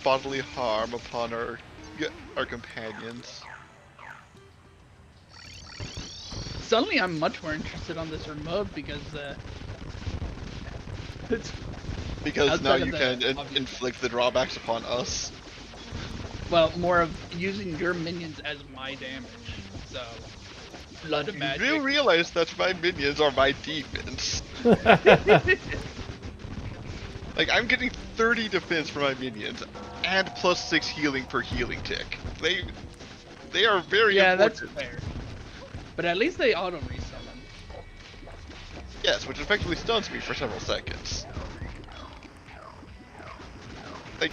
[SPEAKER 3] bodily harm upon our companions.
[SPEAKER 4] Suddenly, I'm much more interested on this remote because it's
[SPEAKER 3] Because now
[SPEAKER 4] Outside of
[SPEAKER 3] you
[SPEAKER 4] the
[SPEAKER 3] can
[SPEAKER 4] obvious-
[SPEAKER 3] inflict the drawbacks upon us.
[SPEAKER 4] well more of using your minions as my damage. So blood
[SPEAKER 3] You
[SPEAKER 4] magic.
[SPEAKER 3] do realize that my minions are my defense. Like, I'm getting 30 defense for my minions, and +6 healing per healing tick. They are very
[SPEAKER 4] Yeah, that's
[SPEAKER 3] important.
[SPEAKER 4] fair. But at least they auto resummon.
[SPEAKER 3] Yes, which effectively stuns me for several seconds. Like,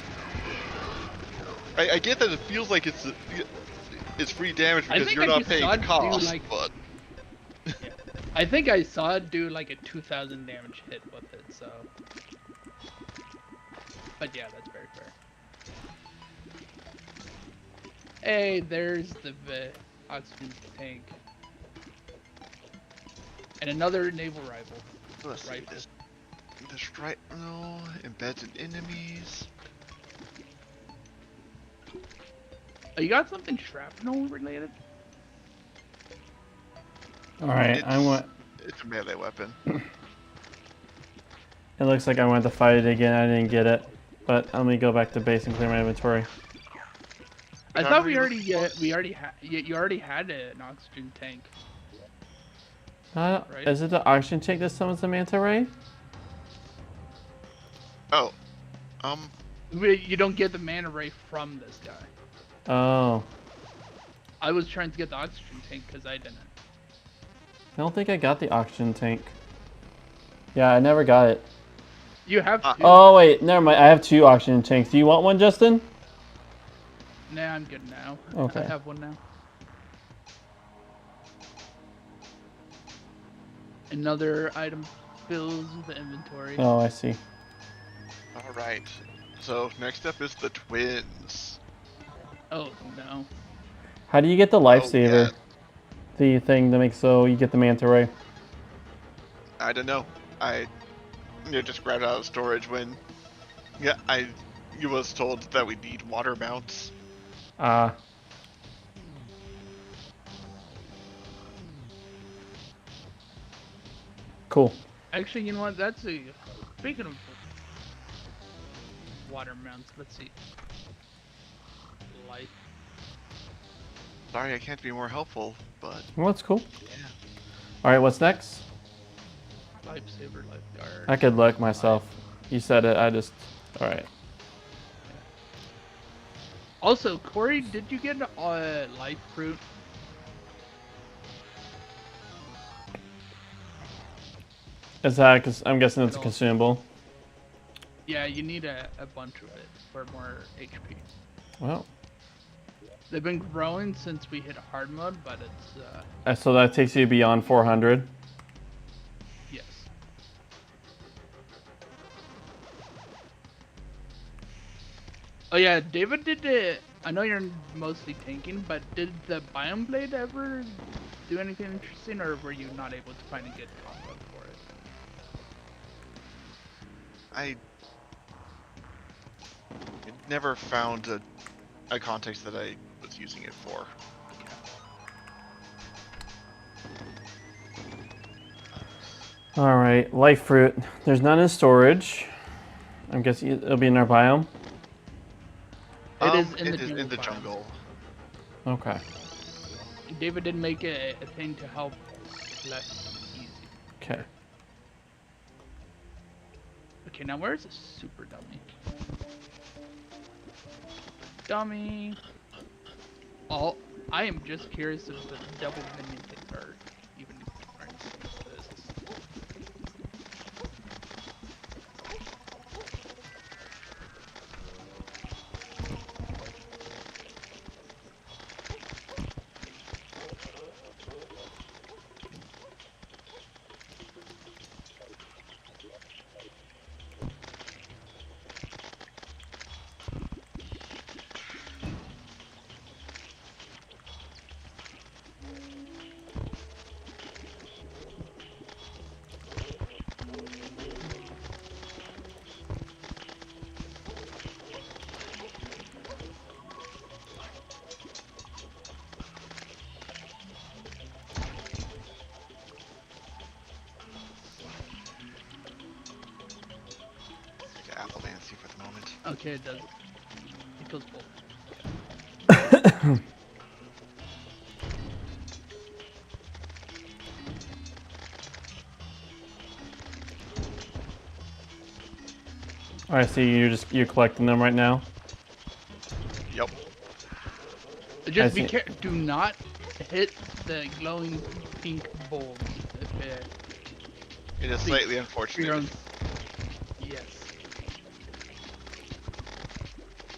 [SPEAKER 3] I get that it feels like it's free damage
[SPEAKER 4] I
[SPEAKER 3] because
[SPEAKER 4] think
[SPEAKER 3] you're
[SPEAKER 4] I
[SPEAKER 3] not
[SPEAKER 4] just
[SPEAKER 3] paying
[SPEAKER 4] saw
[SPEAKER 3] the
[SPEAKER 4] it do,
[SPEAKER 3] cost,
[SPEAKER 4] like-
[SPEAKER 3] but
[SPEAKER 4] I think I saw it do like a 2,000 damage hit with it, so. But yeah, that's very fair. Hey, there's the oxygen tank. And another naval rifle.
[SPEAKER 3] let's see
[SPEAKER 4] Rifle.
[SPEAKER 3] this. No, embeds in enemies.
[SPEAKER 4] Oh, you got something shrapnel related?
[SPEAKER 1] All right, I want.
[SPEAKER 3] It's a melee weapon.
[SPEAKER 1] It looks like I want to fight it again. I didn't get it, but let me go back to base and clear my inventory.
[SPEAKER 4] I
[SPEAKER 3] But
[SPEAKER 4] thought
[SPEAKER 3] I'm
[SPEAKER 4] we
[SPEAKER 3] really
[SPEAKER 4] already had you already had an oxygen tank. Right.
[SPEAKER 1] Is it the oxygen tank that summons the manta ray?
[SPEAKER 3] Oh,
[SPEAKER 4] You don't get the mana ray from this guy.
[SPEAKER 1] Oh,
[SPEAKER 4] I was trying to get the oxygen tank because I didn't.
[SPEAKER 1] I don't think I got the oxygen tank. Yeah, I never got it.
[SPEAKER 4] You have to.
[SPEAKER 1] Oh wait, never mind. I have 2 oxygen tanks. Do you want one, Justin?
[SPEAKER 4] Nah, I'm good now.
[SPEAKER 1] Okay.
[SPEAKER 4] I have one now. Another item fills the inventory.
[SPEAKER 1] Oh, I see.
[SPEAKER 3] All right. So next up is the twins.
[SPEAKER 4] Oh no.
[SPEAKER 1] How do you get the lifesaver?
[SPEAKER 3] yeah.
[SPEAKER 1] The thing that makes so you get the manta ray.
[SPEAKER 3] I don't know. I just grabbed it out of storage when you was told that we need water mounts.
[SPEAKER 1] Cool.
[SPEAKER 4] Actually, you know what? That's a. Speaking of water mounts, let's see. Life.
[SPEAKER 3] Sorry, I can't be more helpful, but
[SPEAKER 1] Well, that's cool.
[SPEAKER 3] yeah.
[SPEAKER 1] All right, what's next?
[SPEAKER 4] Lifesaver, lifeguard.
[SPEAKER 1] I could look myself. You said it. I just. All right.
[SPEAKER 4] Also, Corey, did you get life fruit?
[SPEAKER 1] Is that? Cause I'm guessing it's a consumable.
[SPEAKER 4] Yeah, you need a bunch of it for more HP.
[SPEAKER 1] Well,
[SPEAKER 4] They've been growing since we hit hard mode, but it's
[SPEAKER 1] so that takes you beyond 400.
[SPEAKER 4] yes. Oh yeah, David did it. I know you're mostly tanking, but did the Biome Blade ever do anything interesting, or were you not able to find a good combo for it?
[SPEAKER 3] I never found a context that I was using it for.
[SPEAKER 1] All right, life fruit. There's none in storage. I'm guessing it'll be in our biome.
[SPEAKER 4] It is in
[SPEAKER 3] it
[SPEAKER 4] the
[SPEAKER 3] is in the
[SPEAKER 4] biome.
[SPEAKER 3] jungle.
[SPEAKER 1] Okay.
[SPEAKER 4] David did make a thing to help less easy.
[SPEAKER 1] Okay.
[SPEAKER 4] Okay, now where's the super dummy? Dummy. Oh, I am just curious if the double minion things are even are this.
[SPEAKER 3] Take Apple Nancy for the moment.
[SPEAKER 4] Okay, it does. It goes both.
[SPEAKER 1] All right, so you're collecting them right now.
[SPEAKER 3] Yep.
[SPEAKER 4] Just
[SPEAKER 1] I
[SPEAKER 4] be
[SPEAKER 1] see.
[SPEAKER 4] Do not hit the glowing pink bulbs.
[SPEAKER 3] It is
[SPEAKER 4] See,
[SPEAKER 3] slightly
[SPEAKER 4] for
[SPEAKER 3] unfortunate.
[SPEAKER 4] your own. Yes.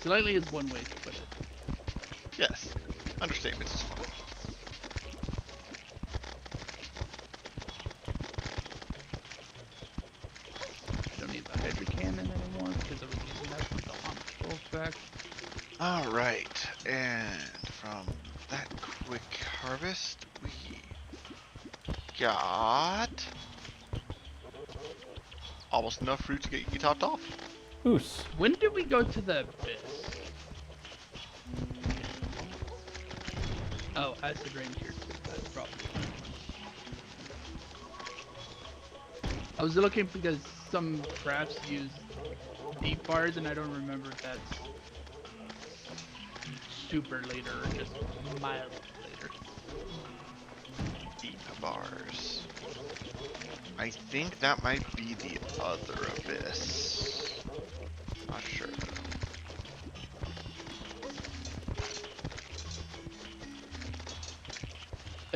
[SPEAKER 4] Slightly is one way to put it.
[SPEAKER 3] Yes. Understatement is fine.
[SPEAKER 4] I don't need the Hydra Cannon anymore because I was using that for the harmful effect.
[SPEAKER 3] Alright, and from that quick harvest, we got almost enough fruit to get you topped off.
[SPEAKER 1] Oos.
[SPEAKER 4] When did we go to the abyss? Oh, acid rain here too. That's probably. I was looking because some crafts use deep bars, and I don't remember if that's super later or just mild later.
[SPEAKER 3] Deep bars. I think that might be the other abyss. Not sure.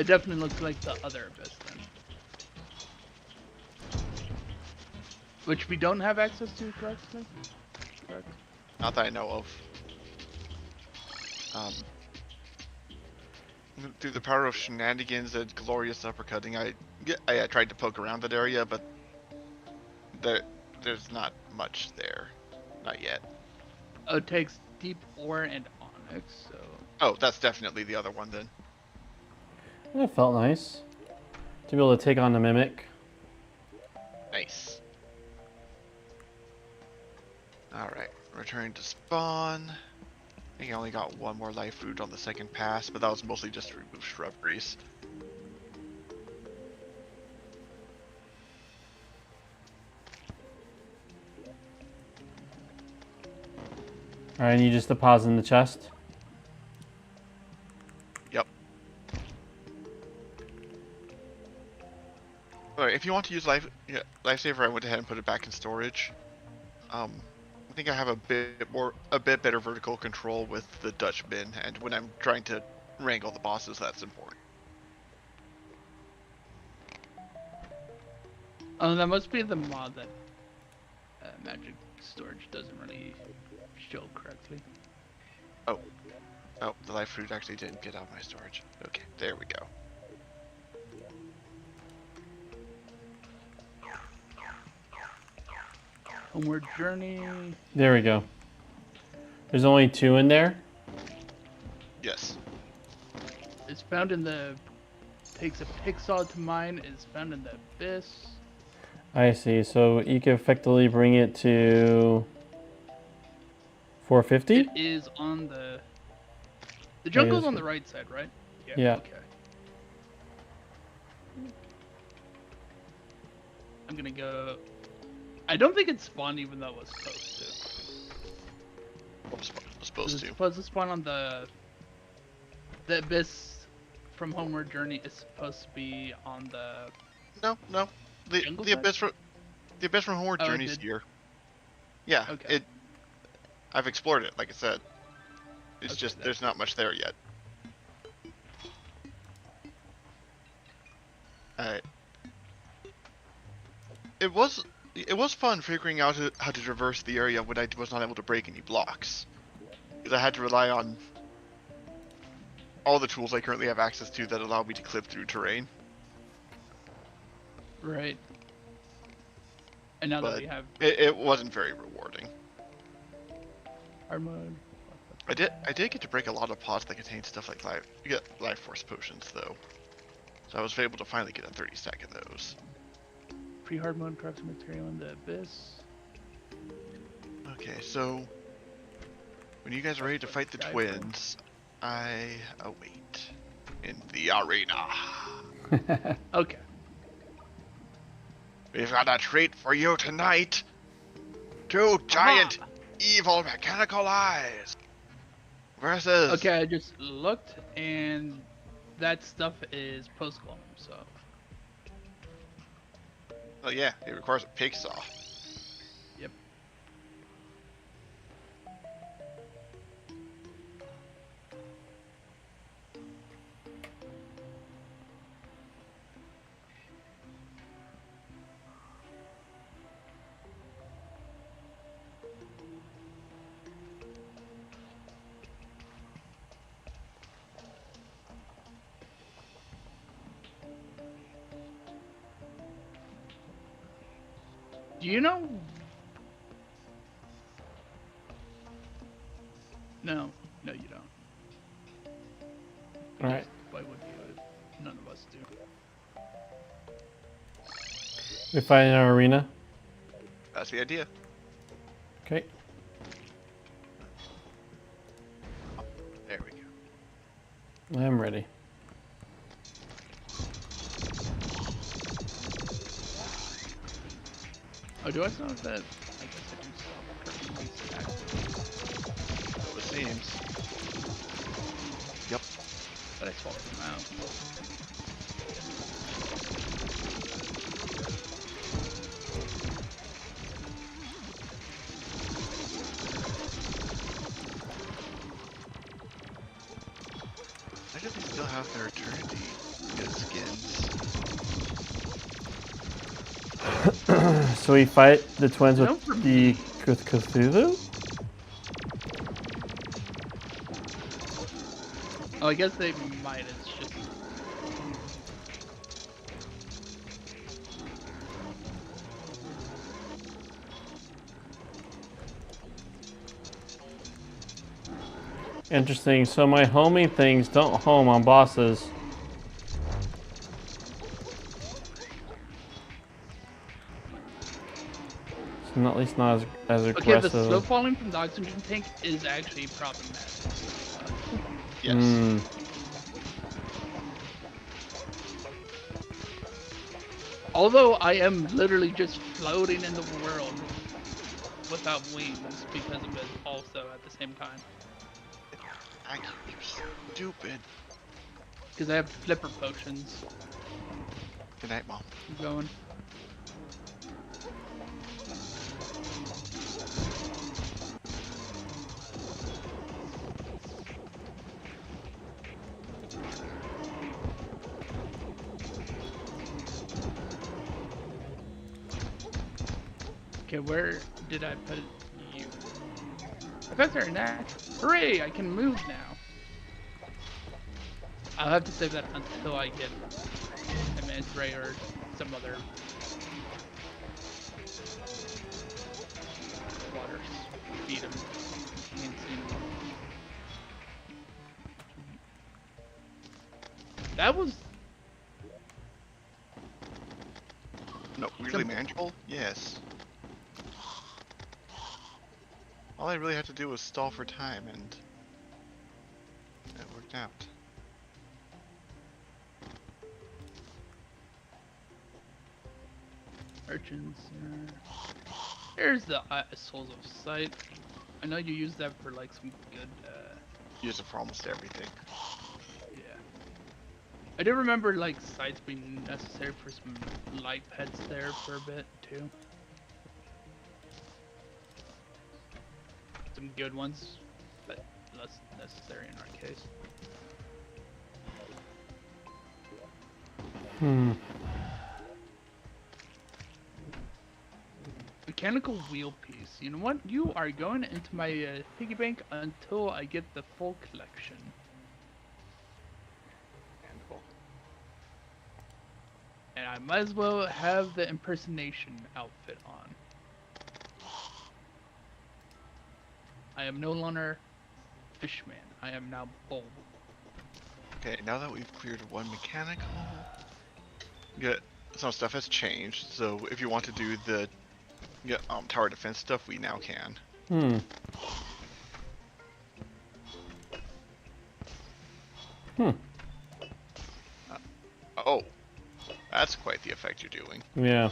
[SPEAKER 4] It definitely looks like the other Abyss then. Which we don't have access to, correctly? Correct.
[SPEAKER 3] Not that I know of. Through the power of shenanigans and glorious uppercutting, I tried to poke around that area, but there's not much there. Not yet.
[SPEAKER 4] Oh, it takes deep ore and onyx, so
[SPEAKER 3] Oh, that's definitely the other one then.
[SPEAKER 1] It felt nice to be able to take on the Mimic.
[SPEAKER 3] Nice. Alright, returning to spawn. I think I only got one more life fruit on the second pass, but that was mostly just to remove shrubberies.
[SPEAKER 1] Alright, and you just deposit in the chest.
[SPEAKER 3] Yep. Alright, if you want to use lifesaver, I went ahead and put it back in storage. I think I have a bit better vertical control with the Dutch bin, and when I'm trying to wrangle the bosses, that's important.
[SPEAKER 4] oh, that must be the mod that Magic Storage doesn't really show correctly.
[SPEAKER 3] Oh, the life fruit actually didn't get out of my storage. Okay, there we go.
[SPEAKER 4] Homeward Journey.
[SPEAKER 1] There we go. There's only 2 in there.
[SPEAKER 3] Yes.
[SPEAKER 4] Is found in the takes a pixel to mine. Is found in the Abyss.
[SPEAKER 1] I see. So you can effectively bring it to 450?
[SPEAKER 4] It is on the jungle's on the right side, right?
[SPEAKER 1] Yeah.
[SPEAKER 4] Okay. I'm gonna go. I don't think it spawned even though it was supposed to.
[SPEAKER 3] What was
[SPEAKER 4] It
[SPEAKER 3] supposed
[SPEAKER 4] was
[SPEAKER 3] to?
[SPEAKER 4] supposed to spawn on the Abyss from Homeward Journey is supposed to be on the.
[SPEAKER 3] No. The
[SPEAKER 4] Jungle
[SPEAKER 3] the
[SPEAKER 4] side?
[SPEAKER 3] abyss from Homeward
[SPEAKER 4] Oh, it
[SPEAKER 3] Journey's
[SPEAKER 4] did?
[SPEAKER 3] here. Yeah.
[SPEAKER 4] Okay.
[SPEAKER 3] I've explored it, like I said. It's
[SPEAKER 4] Okay,
[SPEAKER 3] just
[SPEAKER 4] then.
[SPEAKER 3] there's not much there yet. Alright. It was fun figuring out how to traverse the area when I was not able to break any blocks. Because I had to rely on all the tools I currently have access to that allow me to clip through terrain.
[SPEAKER 4] Right. And now that
[SPEAKER 3] But
[SPEAKER 4] we have
[SPEAKER 3] it wasn't very rewarding.
[SPEAKER 4] hard mode.
[SPEAKER 3] I did get to break a lot of pots that contain stuff like life force potions though. So I was able to finally get a 30 stack of those.
[SPEAKER 4] Pre-hard mode crafts material in the Abyss.
[SPEAKER 3] Okay, so when you guys are ready to fight the
[SPEAKER 4] Dive
[SPEAKER 3] twins, I await in the arena.
[SPEAKER 4] Okay.
[SPEAKER 3] We've got a treat for you tonight. 2 giant evil mechanical eyes versus
[SPEAKER 4] Okay, I just looked and that stuff is post-golem, so.
[SPEAKER 3] Oh yeah, it requires a pig saw.
[SPEAKER 4] Yep. Do you know? No, you don't.
[SPEAKER 1] Alright.
[SPEAKER 4] Why would you? None of us do.
[SPEAKER 1] We fight in our arena.
[SPEAKER 3] That's the idea.
[SPEAKER 1] Okay.
[SPEAKER 3] There we go.
[SPEAKER 1] I'm ready.
[SPEAKER 4] Oh, do I still have that? I guess I do still have curtain active,
[SPEAKER 3] So it seems. Yep.
[SPEAKER 4] but I swapped them out.
[SPEAKER 3] Why do they still have their eternity? good skins.
[SPEAKER 1] So we fight the twins
[SPEAKER 4] You know,
[SPEAKER 1] with
[SPEAKER 4] for
[SPEAKER 1] the
[SPEAKER 4] me-
[SPEAKER 1] with Cthulhu?
[SPEAKER 4] Oh, I guess they might. It's just
[SPEAKER 1] Interesting. So my homing things don't home on bosses. So at least not as
[SPEAKER 4] okay.
[SPEAKER 1] aggressive.
[SPEAKER 4] The slow falling from the oxygen tank is actually problematic.
[SPEAKER 3] Yes.
[SPEAKER 1] Hmm.
[SPEAKER 4] Although I am literally just floating in the world without wings because of it also at the same time.
[SPEAKER 3] You're stupid.
[SPEAKER 4] Because I have flipper potions
[SPEAKER 3] Good night, Mom.
[SPEAKER 4] going. Okay, where did I put you? Professor Nash! Hooray! I can move now. I'll have to save that until I get a Man's Ray or some other water. Feed him. Can't see him. That was
[SPEAKER 3] No, really manageable? Yes. All I really had to do was stall for time, and it worked out.
[SPEAKER 4] urchins. Here's the Souls of Sight. I know you use that for like some good.
[SPEAKER 3] Use it for almost everything.
[SPEAKER 4] Yeah. I do remember like sights being necessary for some light pets there for a bit too. Some good ones, but less necessary in our case.
[SPEAKER 1] Hmm.
[SPEAKER 4] Mechanical wheel piece. You know what? You are going into my piggy bank until I get the full collection.
[SPEAKER 3] Handful.
[SPEAKER 4] And I might as well have the impersonation outfit on. I am no longer Fishman. I am now Bulb.
[SPEAKER 3] Okay, now that we've cleared one mechanical, some stuff has changed. So if you want to do the tower defense stuff, we now can.
[SPEAKER 1] Hmm. Hmm.
[SPEAKER 3] Oh, that's quite the effect you're doing.
[SPEAKER 1] Yeah.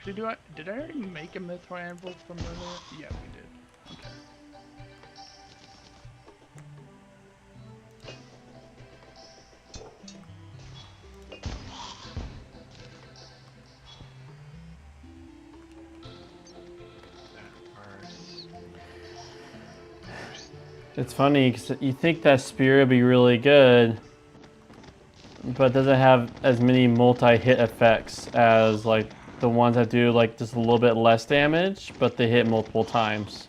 [SPEAKER 4] Actually, did I already make a Mithril Anvil from earlier? Yeah, we did. Okay.
[SPEAKER 1] It's funny because you think that spear would be really good, but it doesn't have as many multi-hit effects as like the ones that do like just a little bit less damage, but they hit multiple times.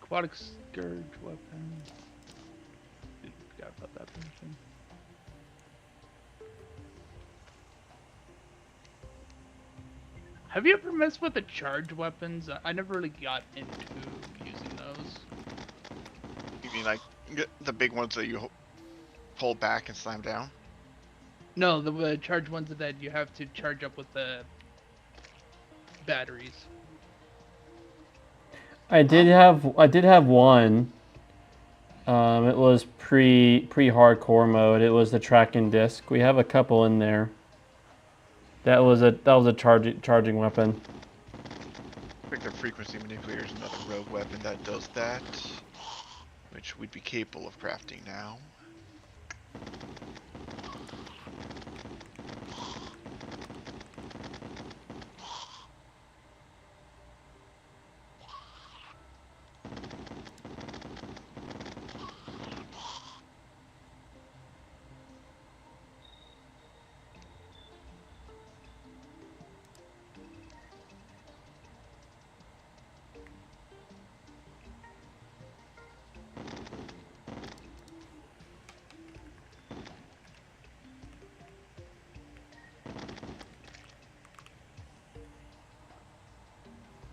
[SPEAKER 4] Aquatic Scourge weapon. Forgot about that person. Have you ever messed with the charge weapons? I never really got into using those.
[SPEAKER 3] You mean like the big ones that you pull back and slam down?
[SPEAKER 4] No, the charge ones that you have to charge up with the batteries.
[SPEAKER 1] I did have one. It was pre-hardcore mode. It was the tracking disc. We have a couple in there. That was a charging weapon.
[SPEAKER 3] I think the frequency manipulator is another rogue weapon that does that, which we'd be capable of crafting now.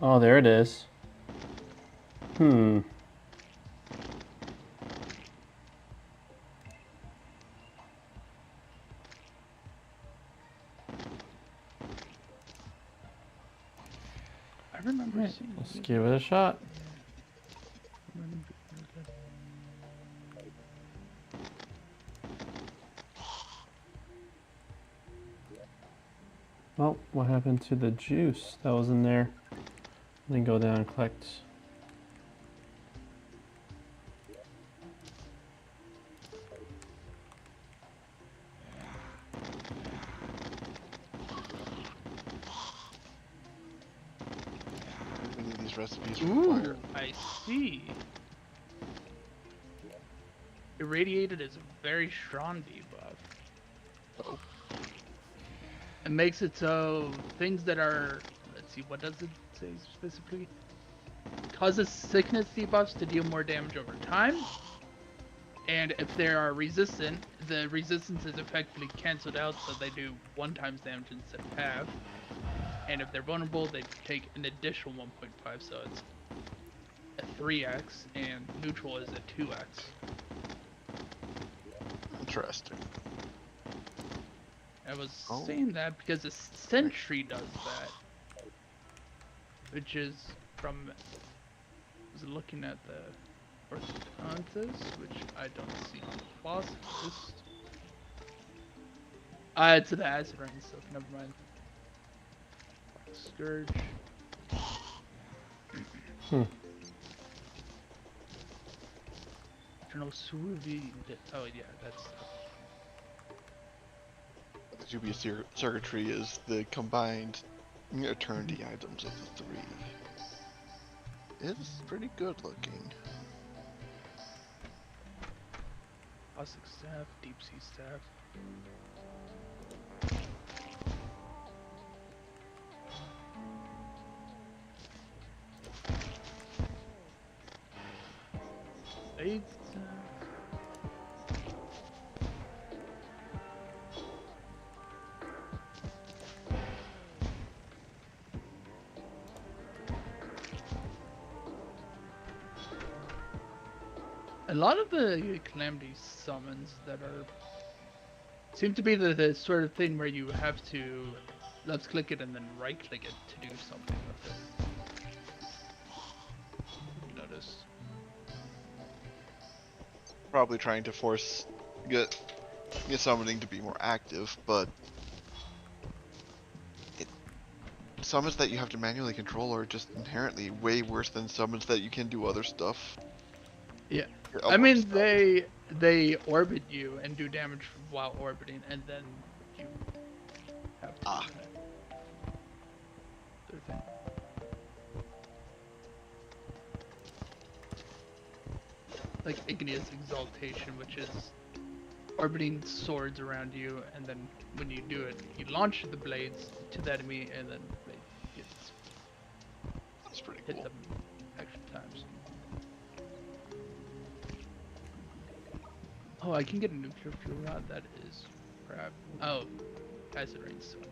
[SPEAKER 1] Oh, there it is. Hmm.
[SPEAKER 4] I remember
[SPEAKER 1] Right,
[SPEAKER 4] seeing
[SPEAKER 1] let's
[SPEAKER 4] it.
[SPEAKER 1] give it a shot. Oh, what happened to the juice that was in there? Let me go down and collect.
[SPEAKER 3] We need these recipes for
[SPEAKER 4] Ooh,
[SPEAKER 3] fire.
[SPEAKER 4] I see. Irradiated is a very strong debuff.
[SPEAKER 3] Oh,
[SPEAKER 4] It makes it so things that are, let's see, what does it say specifically? Causes sickness debuffs to deal more damage over time. And if they are resistant, the resistance is effectively cancelled out, so they do 1 times damage instead of half. And if they're vulnerable, they take an additional 1.5, so it's a 3x, and neutral is a 2x.
[SPEAKER 3] interesting.
[SPEAKER 4] I was
[SPEAKER 3] Oh.
[SPEAKER 4] saying that because the Sentry does that. Which is from... I was looking at the Orthodontus, which I don't see on the boss list. It's the acid rain stuff, never mind. Scourge. Eternal Swoovy. Oh yeah, that's stuff.
[SPEAKER 3] The Jubilee circuitry is the combined eternity items of the 3. It's pretty good looking.
[SPEAKER 4] Cosmic Staff, Deep Sea Staff. Blade Staff. A lot of the Calamity summons that are seem to be the sort of thing where you have to left click it and then right click it to do something with it. Notice.
[SPEAKER 3] Probably trying to force get summoning to be more active, but summons that you have to manually control are just inherently way worse than summons that you can do other stuff.
[SPEAKER 4] Yeah.
[SPEAKER 3] Your
[SPEAKER 4] I mean,
[SPEAKER 3] upward stuff.
[SPEAKER 4] they orbit you and do damage while orbiting, and then you have to
[SPEAKER 3] Ah.
[SPEAKER 4] do that. Sort of thing. Like Igneous Exaltation, which is orbiting swords around you, and then when you do it, you launch the blades to the enemy, and then the blade gets
[SPEAKER 3] That's pretty
[SPEAKER 4] hit
[SPEAKER 3] cool.
[SPEAKER 4] them extra times. Oh, I can get a nuclear fuel rod. That is crap. Oh, acid rain stone.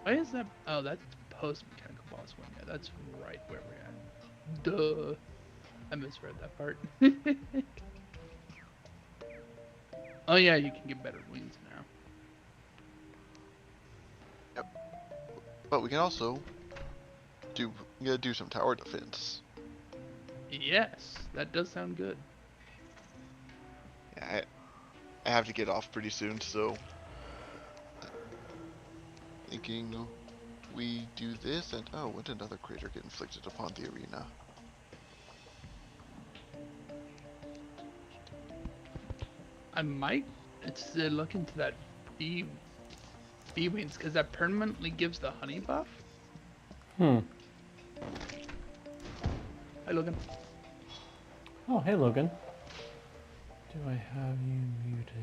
[SPEAKER 4] Why is that? Oh, that's post mechanical boss one. Yeah, that's right where we're at. Duh. I misread that part. Oh yeah, you can get better wings now.
[SPEAKER 3] But we can also do some tower defense.
[SPEAKER 4] Yes, that does sound good.
[SPEAKER 3] Yeah, I have to get off pretty soon, so thinking we do this and oh, and another crater get inflicted upon the arena.
[SPEAKER 4] I might look into that bee wings because that permanently gives the honey buff.
[SPEAKER 1] Hmm.
[SPEAKER 4] Hi Logan.
[SPEAKER 1] Oh, hey Logan. Do I have you muted?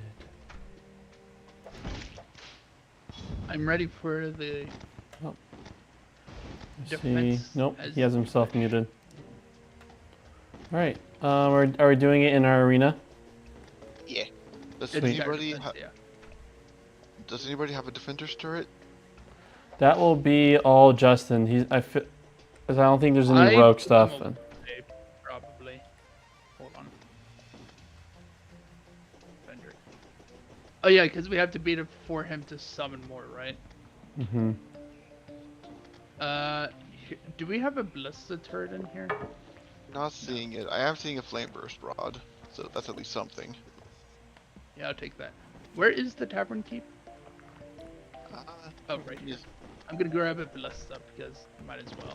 [SPEAKER 4] I'm ready for the
[SPEAKER 1] I see.
[SPEAKER 4] Defense
[SPEAKER 1] Nope,
[SPEAKER 4] as
[SPEAKER 1] he has himself muted. All right. Are we doing it in our arena?
[SPEAKER 3] Yeah. Does
[SPEAKER 4] it's
[SPEAKER 1] Sweet.
[SPEAKER 4] tower
[SPEAKER 3] anybody
[SPEAKER 4] defense, yeah.
[SPEAKER 3] does anybody have a defender's turret?
[SPEAKER 1] That will be all Justin. Because I don't think there's any
[SPEAKER 4] I
[SPEAKER 1] rogue
[SPEAKER 4] put
[SPEAKER 1] stuff.
[SPEAKER 4] them away, probably. Hold on. Vendor. Oh yeah, because we have to beat it for him to summon more, right?
[SPEAKER 1] Mm-hmm.
[SPEAKER 4] Do we have a ballista turret in here?
[SPEAKER 3] Not seeing it. I am seeing a flame burst rod, so that's at least something.
[SPEAKER 4] Yeah, I'll take that. Where is the tavern keep?
[SPEAKER 3] Uh,
[SPEAKER 4] Oh, right here.
[SPEAKER 3] yes.
[SPEAKER 4] I'm gonna grab a ballista because might as well.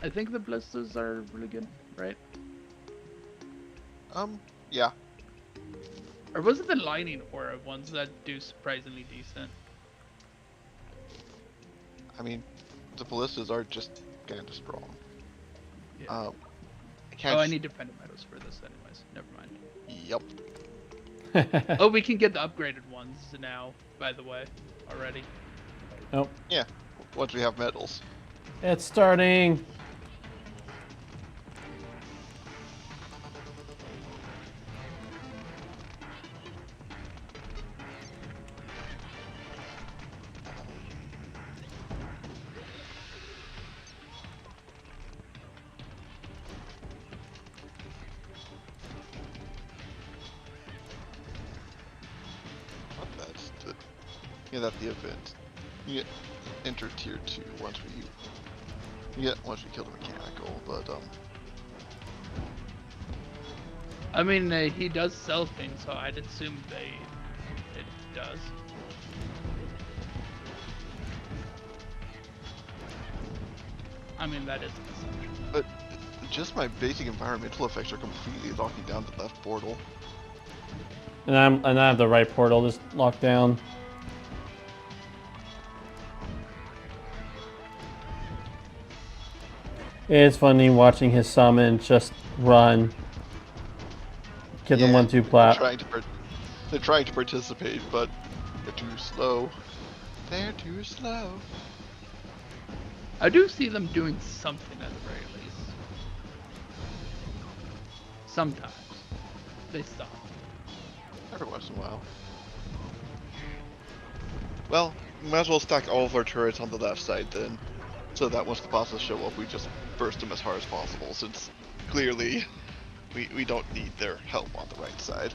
[SPEAKER 4] I think the ballistas are really good, right?
[SPEAKER 3] Yeah.
[SPEAKER 4] Or was it the lightning aura ones that do surprisingly decent?
[SPEAKER 3] I mean, the ballistas are just kind of strong.
[SPEAKER 4] Yeah.
[SPEAKER 3] I can't.
[SPEAKER 4] Oh, I need defender medals for this anyways. Never mind.
[SPEAKER 3] Yep.
[SPEAKER 4] Oh, we can get the upgraded ones now, by the way, already.
[SPEAKER 1] Nope.
[SPEAKER 3] Yeah. Once we have medals.
[SPEAKER 1] It's starting.
[SPEAKER 3] That's the. Yeah, that's the event. You get enter tier 2 once we. Yeah, once we kill the mechanical, but
[SPEAKER 4] I mean, he does sell things, so I'd assume it does. I mean, that is an assumption.
[SPEAKER 3] But just my basic environmental effects are completely locking down the left portal.
[SPEAKER 1] And I have the right portal just locked down. It's funny watching his summons just run. Get them 1-2
[SPEAKER 3] they're
[SPEAKER 1] plat.
[SPEAKER 3] they're trying to participate, but they're too slow. They're too slow.
[SPEAKER 4] I do see them doing something at the very least. Sometimes. They stop.
[SPEAKER 3] Every once in a while. Well, we might as well stack all of our turrets on the left side then, so that once the bosses show up, we just burst them as hard as possible, since clearly we don't need their help on the right side.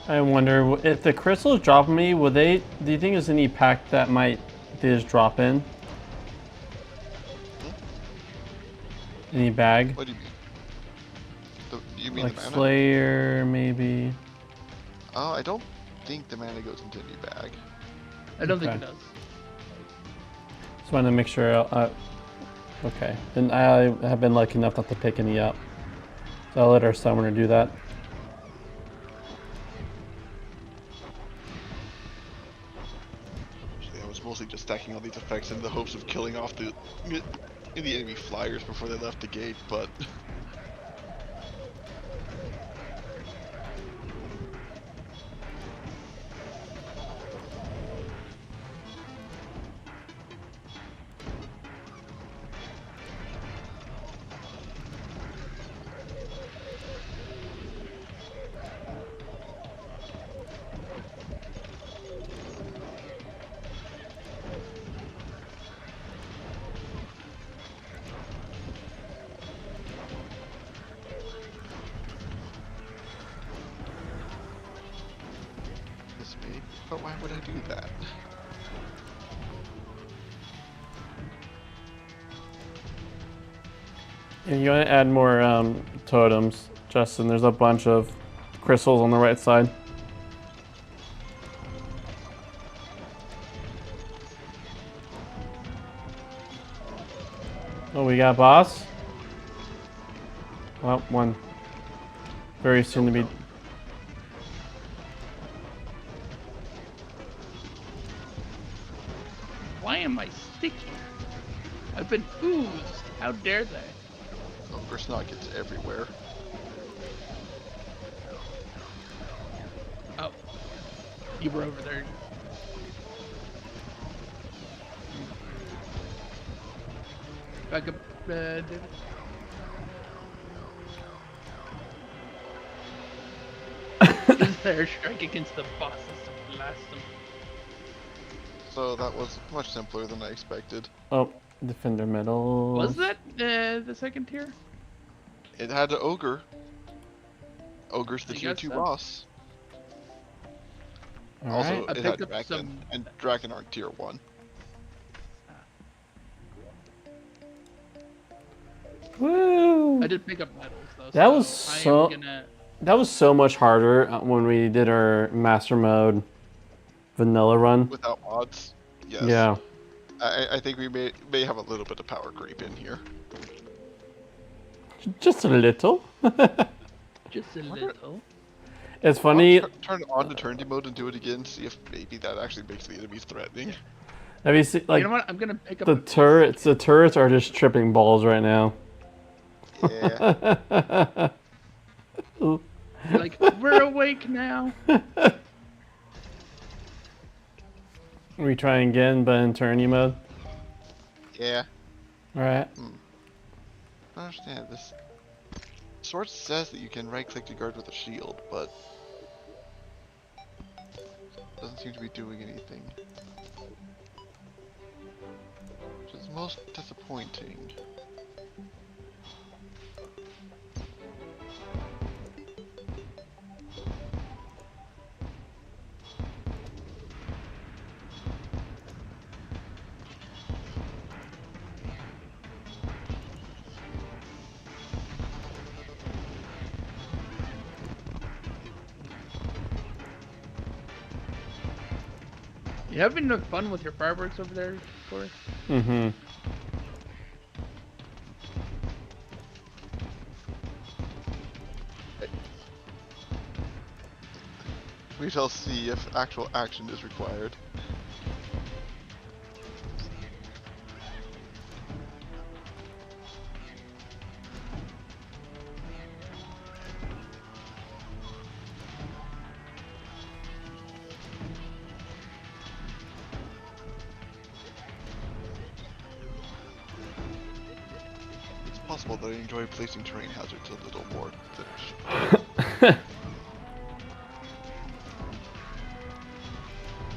[SPEAKER 1] I wonder if the crystals drop me, would they? Do you think there's any pack that might they just drop in? Any bag?
[SPEAKER 3] What do you mean? You mean
[SPEAKER 1] Like
[SPEAKER 3] the mana?
[SPEAKER 1] Slayer, maybe.
[SPEAKER 3] Oh, I don't think the mana goes into any bag.
[SPEAKER 4] I don't think
[SPEAKER 1] Okay.
[SPEAKER 4] it does.
[SPEAKER 1] Just wanted to make sure. Okay, then I have been lucky enough not to pick any up, so I'll let our summoner do that.
[SPEAKER 3] Actually, I was mostly just stacking all these effects in the hopes of killing off the enemy flyers before they left the gate, but it's me. But why would I do that?
[SPEAKER 1] And you want to add more totems, Justin. There's a bunch of crystals on the right side. Oh, we got boss. Well, one. Very soon to be.
[SPEAKER 4] Why am I sticky? I've been oozed. How dare they?
[SPEAKER 3] Ogre Snot gets everywhere.
[SPEAKER 4] Oh. You were over there. Back up, David. Use their strike against the bosses to blast them.
[SPEAKER 3] So that was much simpler than I expected.
[SPEAKER 1] Oh, defender medal.
[SPEAKER 4] Was that the second tier?
[SPEAKER 3] It had an ogre. Ogre's the
[SPEAKER 4] I
[SPEAKER 3] tier
[SPEAKER 4] guess
[SPEAKER 3] 2
[SPEAKER 4] so.
[SPEAKER 3] boss.
[SPEAKER 1] All
[SPEAKER 3] Also,
[SPEAKER 1] right.
[SPEAKER 4] I
[SPEAKER 3] it had
[SPEAKER 4] picked up
[SPEAKER 3] Draken,
[SPEAKER 4] some-
[SPEAKER 3] and Draken aren't tier 1.
[SPEAKER 1] Woo!
[SPEAKER 4] I did pick up medals though.
[SPEAKER 1] That was
[SPEAKER 4] I
[SPEAKER 1] so-
[SPEAKER 4] am gonna.
[SPEAKER 1] That was so much harder when we did our master mode vanilla run.
[SPEAKER 3] Without mods. Yes.
[SPEAKER 1] Yeah.
[SPEAKER 3] I think we may have a little bit of power creep in here.
[SPEAKER 1] Just a little.
[SPEAKER 4] Just a
[SPEAKER 3] Wonder-
[SPEAKER 4] little.
[SPEAKER 1] It's funny.
[SPEAKER 3] Turn on eternity mode and do it again. See if maybe that actually makes the enemies threatening.
[SPEAKER 1] Have you seen, like,
[SPEAKER 4] you know what? I'm gonna pick up
[SPEAKER 1] the turrets? The turrets are just tripping balls right now.
[SPEAKER 3] Yeah.
[SPEAKER 4] like we're awake now.
[SPEAKER 1] We try again, but in tourney mode.
[SPEAKER 3] Yeah.
[SPEAKER 1] All right.
[SPEAKER 3] I don't understand this. Sword says that you can right click to guard with a shield, but doesn't seem to be doing anything. Which is most disappointing.
[SPEAKER 4] You having fun with your fireworks over there, Corey?
[SPEAKER 1] Mm-hmm.
[SPEAKER 3] We shall see if actual action is required. It's possible that I enjoy placing terrain hazards a little more than I should.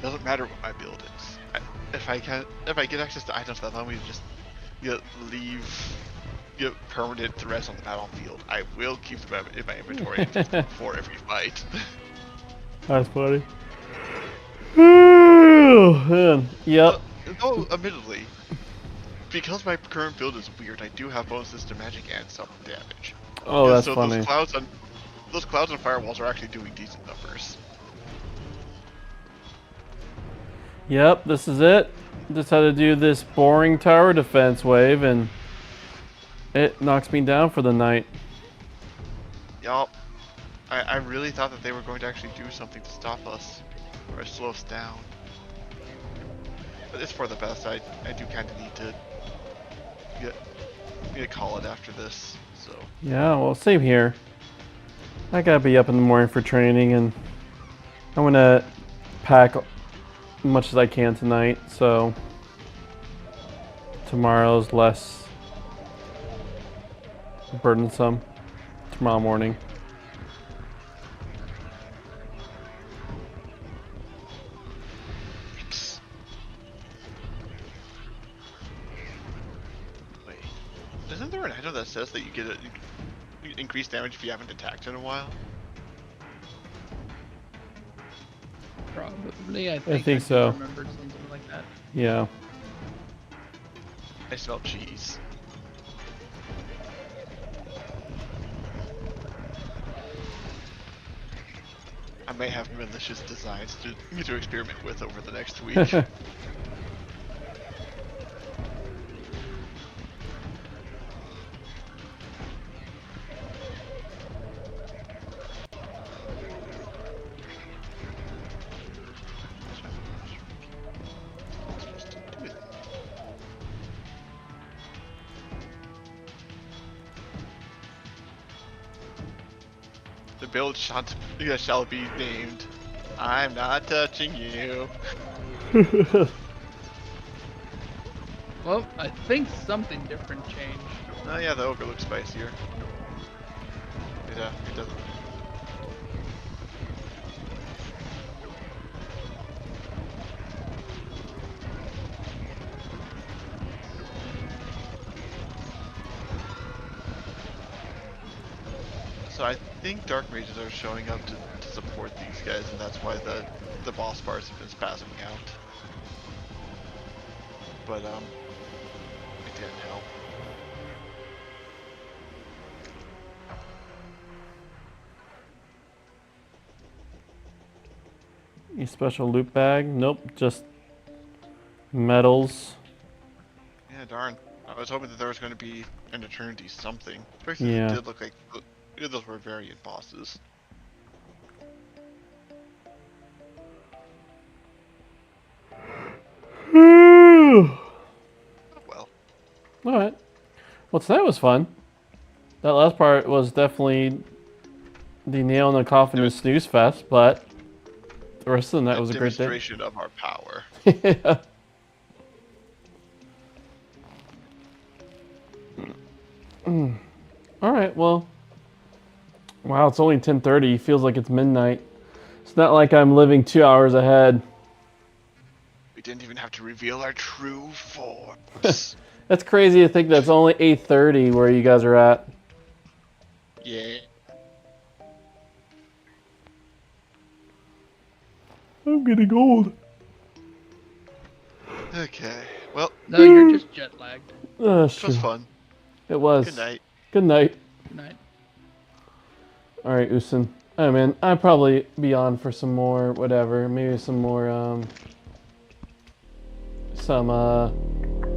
[SPEAKER 3] Doesn't matter what my build is. If I get access to items that allow me to just leave permanent threats on the battlefield, I will keep them in my inventory for every fight.
[SPEAKER 1] That's funny. Man. Yep.
[SPEAKER 3] Though, admittedly, because my current build is weird, I do have bonuses to magic and some damage.
[SPEAKER 1] Oh, that's
[SPEAKER 3] so
[SPEAKER 1] funny.
[SPEAKER 3] those clouds and firewalls are actually doing decent numbers.
[SPEAKER 1] Yep, this is it. Just had to do this boring tower defense wave, and it knocks me down for the night.
[SPEAKER 3] Yup. I really thought that they were going to actually do something to stop us, or slow us down. But it's for the best. I do kind of need to call it after this. So
[SPEAKER 1] Yeah, well, same here. I gotta be up in the morning for training, and I'm gonna pack as much as I can tonight, so tomorrow's less burdensome tomorrow morning.
[SPEAKER 3] wait, isn't there an item that says that you get increased damage if you haven't attacked in a while?
[SPEAKER 4] Probably. I
[SPEAKER 1] think
[SPEAKER 4] do
[SPEAKER 1] so.
[SPEAKER 4] Remember something like that.
[SPEAKER 1] Yeah.
[SPEAKER 3] I smell cheese. I may have malicious designs to experiment with over the next week. The build shall be named. I'm not touching you.
[SPEAKER 4] Well, I think something different changed.
[SPEAKER 3] Oh yeah, the ogre looks spicier. Yeah, it doesn't. So I think Dark Mages are showing up to support these guys, and that's why the boss bars have been spazzing out. But it didn't help.
[SPEAKER 1] Any special loot bag? Nope, just medals.
[SPEAKER 3] Yeah, darn. I was hoping that there was going to be an Eternity something. Especially
[SPEAKER 1] Yeah.
[SPEAKER 3] it did look like those were variant bosses.
[SPEAKER 1] Alright.
[SPEAKER 3] Well,
[SPEAKER 1] Well, tonight was fun. That last part was definitely the nail in the coffin of Snooze Fest, but the rest of the night
[SPEAKER 3] a
[SPEAKER 1] was a great day.
[SPEAKER 3] demonstration of our power.
[SPEAKER 1] Yeah. Alright, well. Wow, it's only 10:30. Feels like it's midnight. It's not like I'm living 2 hours ahead.
[SPEAKER 3] We didn't even have to reveal our true forms.
[SPEAKER 1] That's crazy to think that's only 8:30 where you guys are at.
[SPEAKER 3] Yeah.
[SPEAKER 1] I'm getting old.
[SPEAKER 3] Okay. Well,
[SPEAKER 4] No, you're just jet lagged.
[SPEAKER 1] That's
[SPEAKER 3] it was
[SPEAKER 1] true.
[SPEAKER 3] fun.
[SPEAKER 1] It was.
[SPEAKER 3] Good night.
[SPEAKER 1] Good night.
[SPEAKER 4] Good night.
[SPEAKER 1] Alright, Usin. Oh man, I'll probably be on for some more, whatever. Maybe some more, some